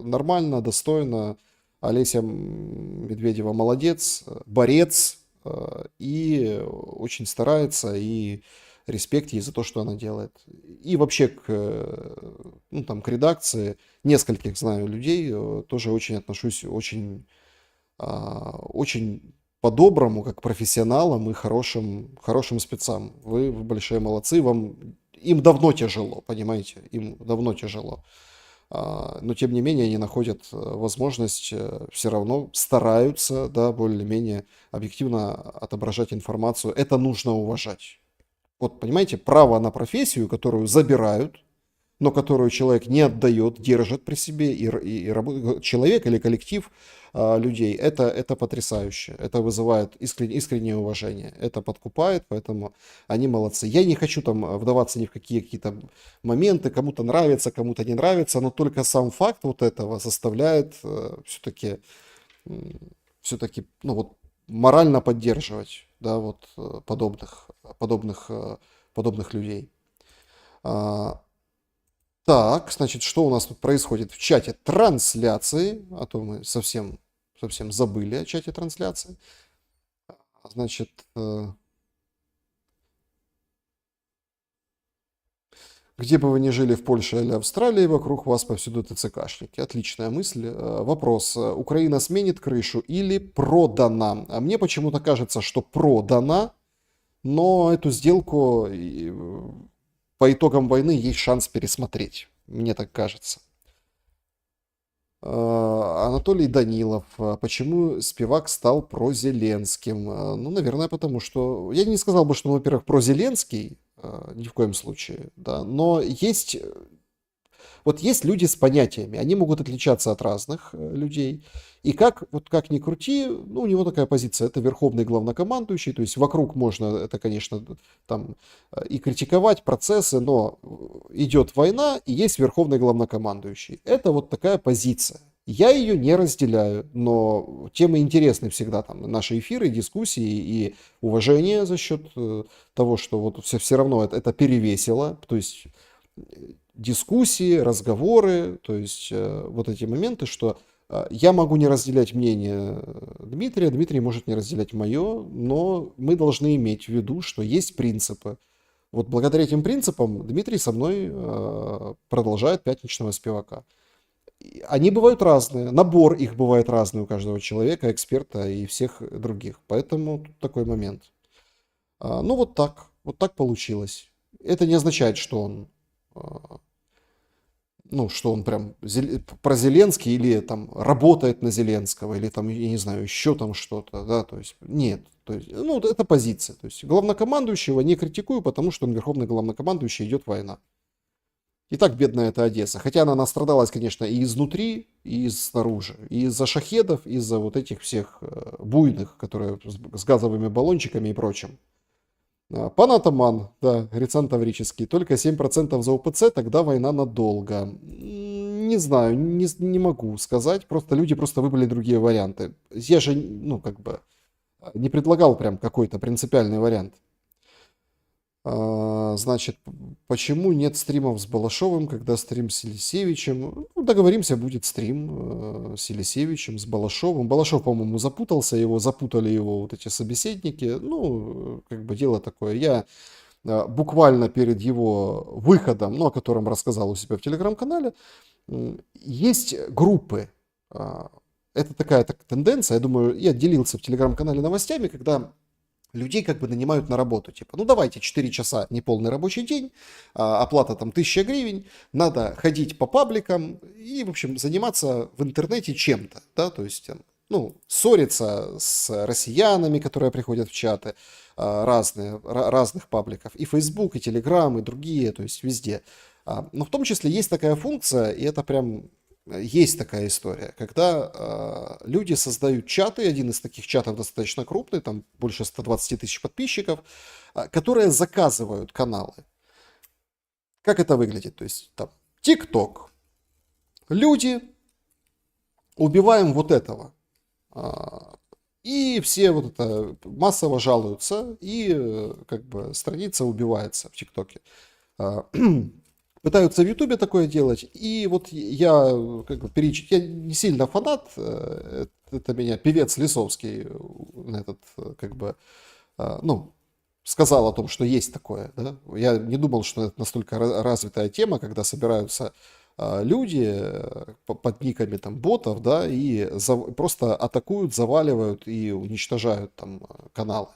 нормально, достойно. Олеся Медведева молодец, борец. И очень старается, и респект ей за то, что она делает. И вообще к редакции нескольких знаю людей, тоже очень отношусь очень по-доброму, как к профессионалам и хорошим спецам. Вы большие молодцы, им давно тяжело, понимаете, им давно тяжело. Но тем не менее они находят возможность, все равно стараются, да, более-менее объективно отображать информацию. Это нужно уважать. Вот, понимаете, право на профессию, которую забирают, но которую человек не отдает, держит при себе, и человек или коллектив людей, это потрясающе. Это вызывает искреннее уважение. Это подкупает, поэтому они молодцы. Я не хочу там вдаваться ни в какие-то моменты, кому-то нравится, кому-то не нравится, но только сам факт вот этого заставляет все-таки ну вот, морально поддерживать, да, вот, подобных людей. Так, значит, что у нас тут происходит в чате трансляции, а то мы совсем забыли о чате трансляции. Значит, где бы вы ни жили, в Польше или Австралии, вокруг вас повсюду ТЦКшники. Отличная мысль. Вопрос. Украина сменит крышу или продана? А мне почему-то кажется, что продана, но эту сделку по итогам войны есть шанс пересмотреть. Мне так кажется. Анатолий Данилов. Почему Спивак стал прозеленским? Ну, наверное, потому что... Я не сказал бы, что он, во-первых, прозеленский, ни в коем случае, да, но есть вот есть люди с понятиями, они могут отличаться от разных людей. И как ни крути, ну, у него такая позиция, это верховный главнокомандующий, то есть вокруг можно, это, конечно, там и критиковать процессы, но идет война, и есть верховный главнокомандующий. Это вот такая позиция. Я ее не разделяю, но темы интересны всегда, там, наши эфиры, дискуссии и уважение за счет того, что вот все равно это перевесило, то есть дискуссии, разговоры, то есть вот эти моменты, что я могу не разделять мнение Дмитрия, Дмитрий может не разделять мое, но мы должны иметь в виду, что есть принципы. Вот благодаря этим принципам Дмитрий со мной продолжает «Пятничного спивака». Они бывают разные, набор их бывает разный у каждого человека, эксперта и всех других. Поэтому тут такой момент. Ну вот так получилось. Это не означает, что он, что он прям про Зеленский или там работает на Зеленского, или там, я не знаю, еще там что-то, да, то есть нет. То есть, это позиция. То есть главнокомандующего не критикую, потому что он верховный главнокомандующий, идет война. И так бедная эта Одесса. Хотя она настрадалась, конечно, и изнутри, и снаружи. И из-за шахедов, и из-за вот этих всех буйных, которые с газовыми баллончиками и прочим. Пан атаман, да, Грицан Таврический, только 7% за УПЦ, тогда война надолго. Не знаю, не могу сказать. Просто люди выбрали другие варианты. Я же, не предлагал прям какой-то принципиальный вариант. Значит, почему нет стримов с Балашовым, когда стрим с Елисевичем? Договоримся, будет стрим с Елисевичем, с Балашовым. Балашов, по-моему, запутали его вот эти собеседники. Дело такое. Я буквально перед его выходом, о котором рассказал у себя в телеграм-канале, есть группы. Это такая тенденция, я думаю, я делился в телеграм-канале новостями, когда людей нанимают на работу. Типа, давайте 4 часа, неполный рабочий день, оплата там 1000 гривен, надо ходить по пабликам и, в общем, заниматься в интернете чем-то, да, то есть, ссориться с россиянами, которые приходят в чаты разных пабликов, и Facebook, и Telegram, и другие, то есть везде. Но в том числе есть такая функция, и это прям... Есть такая история, когда люди создают чаты, один из таких чатов достаточно крупный, там больше 120 тысяч подписчиков, которые заказывают каналы. Как это выглядит? То есть там TikTok. Люди, убиваем вот этого. И все вот это массово жалуются, и страница убивается в ТикТоке. Пытаются в Ютубе такое делать, и вот я я не сильно фанат, это меня певец Лисовский сказал о том, что есть такое, да? Я не думал, что это настолько развитая тема, когда собираются люди под никами там ботов, да, и просто атакуют, заваливают и уничтожают там каналы.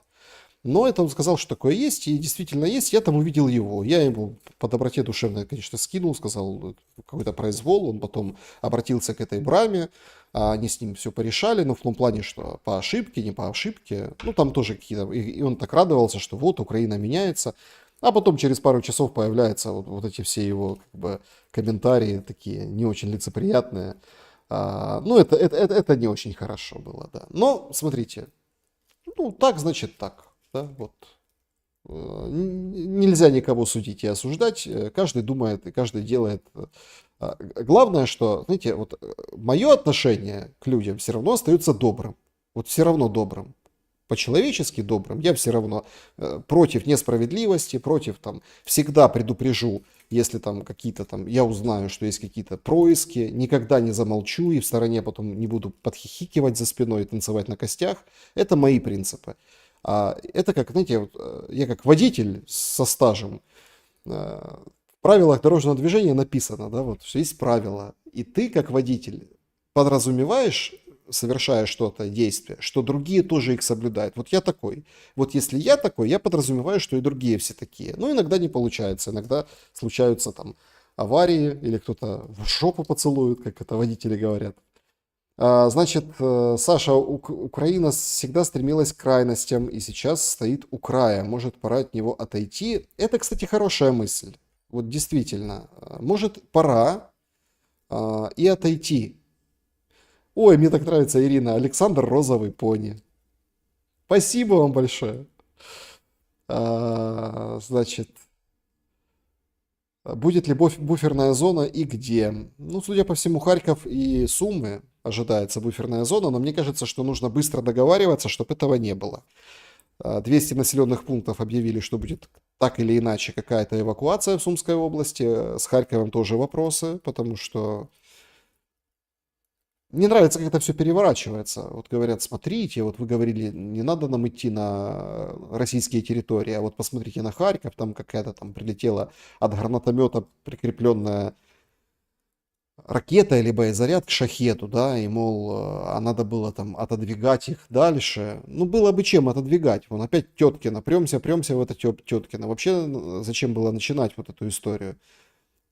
Но это он сказал, что такое есть, и действительно есть. Я там увидел его. Я ему по доброте душевной, конечно, скинул, сказал какой-то произвол. Он потом обратился к этой Браме. Они с ним все порешали, но в том плане, что по ошибке, не по ошибке. Там тоже какие-то... И он так радовался, что вот, Украина меняется. А потом через пару часов появляются вот эти все его комментарии, такие не очень лицеприятные. Это не очень хорошо было, да. Но, смотрите, так значит так. Да, вот. Нельзя никого судить и осуждать, каждый думает и каждый делает. Главное, что, знаете, вот мое отношение к людям все равно остается добрым. Вот все равно добрым. По-человечески добрым. Я все равно против несправедливости, против всегда предупрежу, если какие-то я узнаю, что есть какие-то происки, никогда не замолчу и в стороне потом не буду подхихикивать за спиной и танцевать на костях. Это мои принципы. Это как, знаете, я как водитель со стажем, в правилах дорожного движения написано, да, вот, что есть правила, и ты как водитель подразумеваешь, совершая что-то, действие, что другие тоже их соблюдают. Вот я такой. Вот если я такой, я подразумеваю, что и другие все такие. Иногда не получается, иногда случаются аварии, или кто-то в жопу поцелует, как это водители говорят. Значит, Саша, Украина всегда стремилась к крайностям и сейчас стоит у края. Может, пора от него отойти? Это, кстати, хорошая мысль. вот действительно, может, пора и отойти. Ой, мне так нравится, Ирина, Александр Розовый пони. Спасибо вам большое. Значит, будет ли буферная зона и где? Ну, судя по всему, Харьков и Сумы ожидается буферная зона, но мне кажется, что нужно быстро договариваться, чтобы этого не было. 200 населенных пунктов объявили, что будет так или иначе какая-то эвакуация в Сумской области. С Харьковом тоже вопросы, потому что мне нравится, как это все переворачивается. Вот говорят, смотрите, вот вы говорили, не надо нам идти на российские территории, а вот посмотрите на Харьков, там какая-то там прилетела от гранатомета прикрепленная ракета или боезаряд к шахету, да, и, мол, надо было там отодвигать их дальше. Ну, было бы чем отодвигать. Вон опять Теткино, премся в это Теткино. Вообще, зачем было начинать вот эту историю?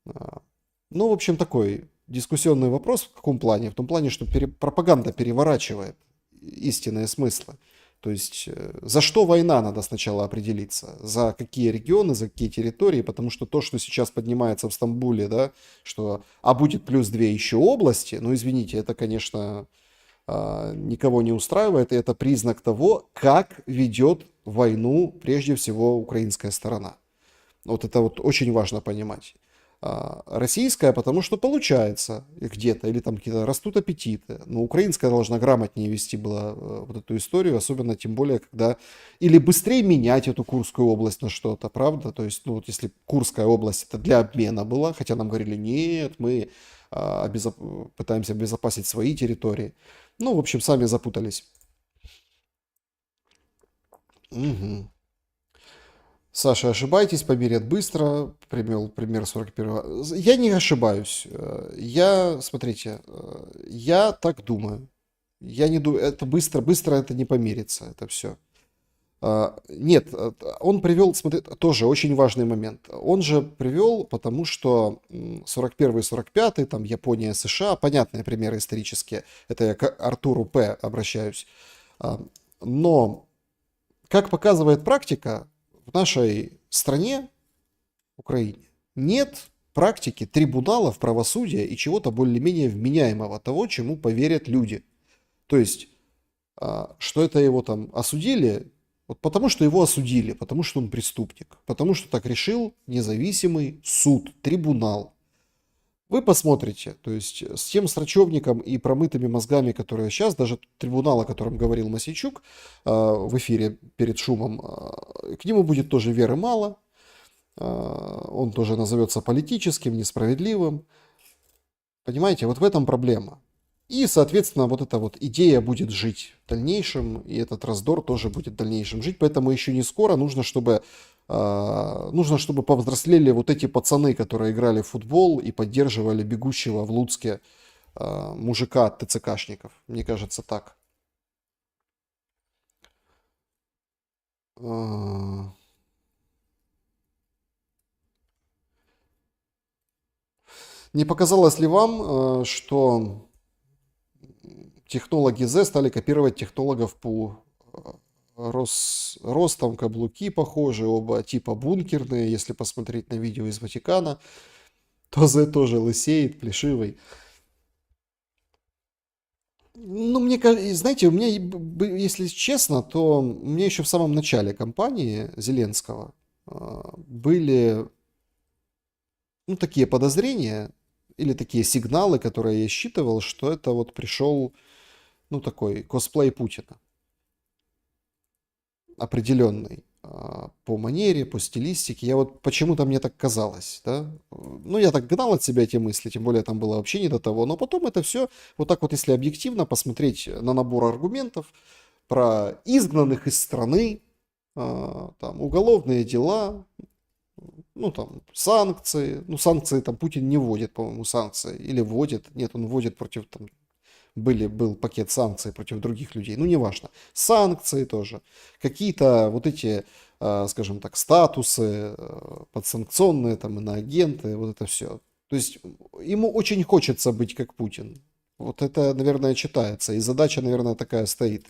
Ну, в общем, такой дискуссионный вопрос. В каком плане? В том плане, что пропаганда переворачивает истинные смыслы. То есть, за что война, надо сначала определиться. За какие регионы, за какие территории. Потому что то, что сейчас поднимается в Стамбуле, да, что, будет плюс 2 еще области, ну, извините, это, конечно, никого не устраивает. И это признак того, как ведет войну, прежде всего, украинская сторона. Вот это вот очень важно понимать. Российская, потому что получается где-то, или там какие-то растут аппетиты. Но украинская должна грамотнее вести была вот эту историю, особенно тем более, когда или быстрее менять эту Курскую область на что-то, правда? То есть, ну вот если Курская область это для обмена была, хотя нам говорили, нет, мы пытаемся обезопасить свои территории. Ну, в общем, сами запутались. Угу. Саша, ошибаетесь, померят быстро. Привел пример 41-го. Я не ошибаюсь. Смотрите, я так думаю. Я не думаю, это быстро это не померится, это все. Нет, он привел, смотри, тоже очень важный момент. Он же привел, потому что 41-й, 45-й, там Япония, США, понятные примеры исторические. Это я к Артуру П. обращаюсь. Но, как показывает практика, в нашей стране, Украине, нет практики трибуналов, правосудия и чего-то более-менее вменяемого, того, чему поверят люди. То есть, что это его там осудили, вот потому что его осудили, потому что он преступник, потому что так решил независимый суд, трибунал. Вы посмотрите, то есть с тем срачевником и промытыми мозгами, которые сейчас, даже трибунал, о котором говорил Мосейчук в эфире перед шумом, к нему будет тоже веры мало, он тоже назовется политическим, несправедливым. Понимаете, вот в этом проблема. И, соответственно, вот эта вот идея будет жить в дальнейшем, и этот раздор тоже будет в дальнейшем жить, поэтому еще не скоро нужно, чтобы повзрослели вот эти пацаны, которые играли в футбол и поддерживали бегущего в Луцке мужика от ТЦКшников. Мне кажется, так. Не показалось ли вам, что технологи З стали копировать технологов ПУ? Ростом каблуки похожи, оба типа бункерные. Если посмотреть на видео из Ватикана, то З тоже лысеет, плешивый. Ну, мне кажется, знаете, у меня, если честно, то у меня еще в самом начале кампании Зеленского были, ну, такие подозрения или такие сигналы, которые я считывал, что это вот пришел, ну, такой косплей Путина. Определенный по манере, по стилистике. Я вот почему-то мне так казалось, да. Ну, я так гнал от себя эти мысли, тем более там было вообще не до того. Но потом это все, вот так вот, если объективно посмотреть на набор аргументов про изгнанных из страны, там, уголовные дела, ну, там, санкции. Ну, санкции там Путин не вводит, по-моему, санкции. Или вводит. Нет, он вводит против, там, был пакет санкций против других людей, ну неважно, санкции тоже, какие-то вот эти, скажем так, статусы подсанкционные, там, иноагенты, вот это все. То есть ему очень хочется быть как Путин. Вот это, наверное, читается, и задача, наверное, такая стоит.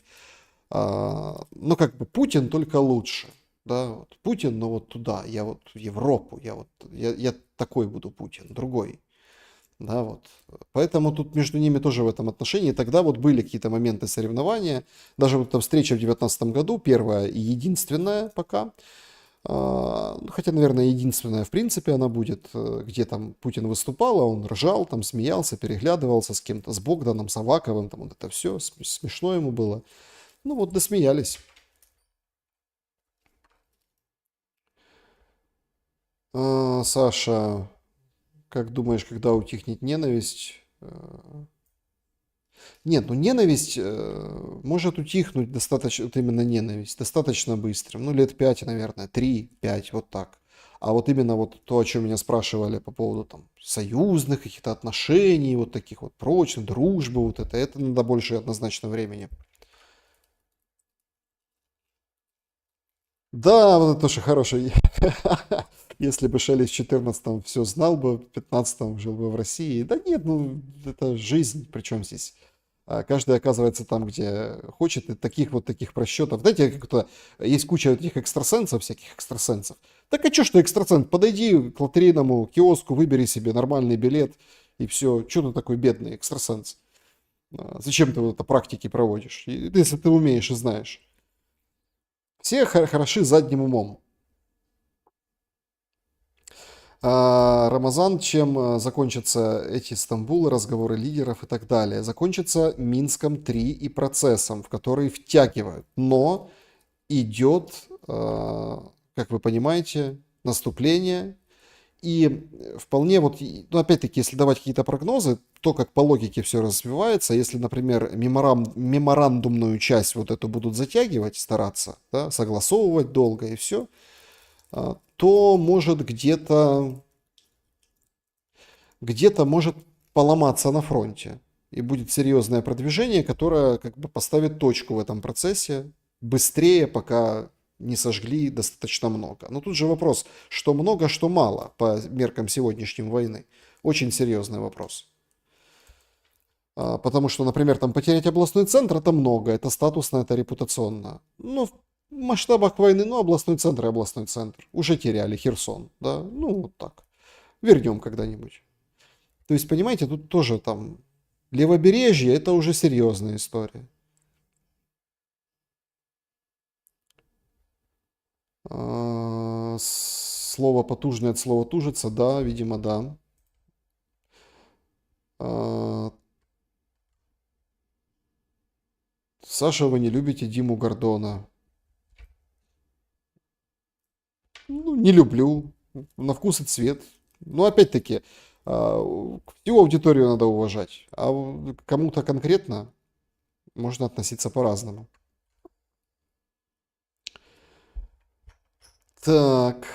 Но как бы Путин только лучше. Да, вот Путин, но вот туда, я вот в Европу, я такой буду Путин, другой. Да, вот. Поэтому тут между ними тоже в этом отношении. Тогда вот были какие-то моменты соревнования. Даже вот эта встреча в 2019 году, первая и единственная пока. Хотя, наверное, единственная в принципе она будет, где там Путин выступал, а он ржал, там смеялся, переглядывался с кем-то, с Богданом, с Аваковым, там вот это все, смешно ему было. Ну вот досмеялись. Саша, как думаешь, когда утихнет ненависть? Нет, ну ненависть может утихнуть достаточно, вот именно ненависть, достаточно быстро. Ну, лет 5, наверное, 3-5, вот так. А вот именно вот то, о чем меня спрашивали по поводу там союзных каких-то отношений, вот таких вот прочных, дружбы, вот это надо больше однозначно времени. Да, вот это тоже хороший. Если бы Шелест в 14-м все знал бы, в 15-м жил бы в России. Да нет, ну это жизнь, причем здесь. Каждый оказывается там, где хочет, и таких просчетов. Знаете, как-то есть куча этих экстрасенсов, всяких экстрасенсов. Так а чё, что экстрасенс? Подойди к лотерейному киоску, выбери себе нормальный билет, и все. Чё ты такой бедный экстрасенс? Зачем ты вот это практики проводишь, если ты умеешь и знаешь? Все хороши задним умом. Рамазан, чем закончатся эти Стамбулы, разговоры лидеров и так далее? Закончится Минском-3 и процессом, в который втягивают. Но идет, как вы понимаете, наступление. И вполне вот, ну опять-таки, если давать какие-то прогнозы, то, как по логике все развивается, если, например, меморандумную часть вот эту будут затягивать, стараться, да, согласовывать долго и все, то может где-то может поломаться на фронте. И будет серьезное продвижение, которое как бы поставит точку в этом процессе быстрее, пока не сожгли достаточно много. Но тут же вопрос, что много, что мало по меркам сегодняшней войны. Очень серьезный вопрос. Потому что, например, там потерять областной центр это много, это статусно, это репутационно. Но в масштабах войны, ну, областной центр и областной центр. Уже теряли Херсон, да, ну, вот так. Вернем когда-нибудь. То есть, понимаете, тут тоже там левобережье, это уже серьезная история. Слово потужное от слова тужится, да, видимо, да. Саша, вы не любите Диму Гордона. Ну, не люблю. На вкус и цвет. Но опять-таки, всю аудиторию надо уважать. А к кому-то конкретно можно относиться по-разному. Так.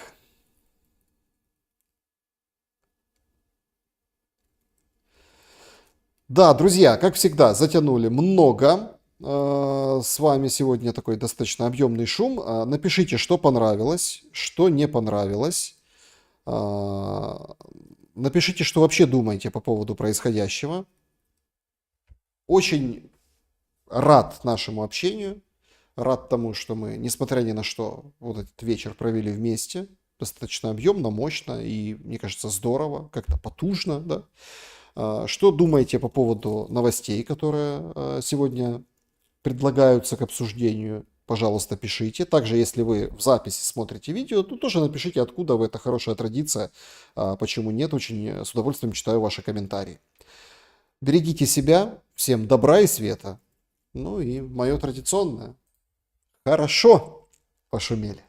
Да, друзья, как всегда, затянули много. С вами сегодня такой достаточно объемный шум. Напишите, что понравилось, что не понравилось. Напишите, что вообще думаете по поводу происходящего. Очень рад нашему общению. Рад тому, что мы, несмотря ни на что, вот этот вечер провели вместе. Достаточно объемно, мощно и, мне кажется, здорово, как-то потужно. Да? Что думаете по поводу новостей, которые сегодня предлагаются к обсуждению? Пожалуйста, пишите. Также, если вы в записи смотрите видео, то тоже напишите, откуда вы. Это хорошая традиция. Почему нет? Очень с удовольствием читаю ваши комментарии. Берегите себя. Всем добра и света. Ну и мое традиционное. Хорошо пошумели.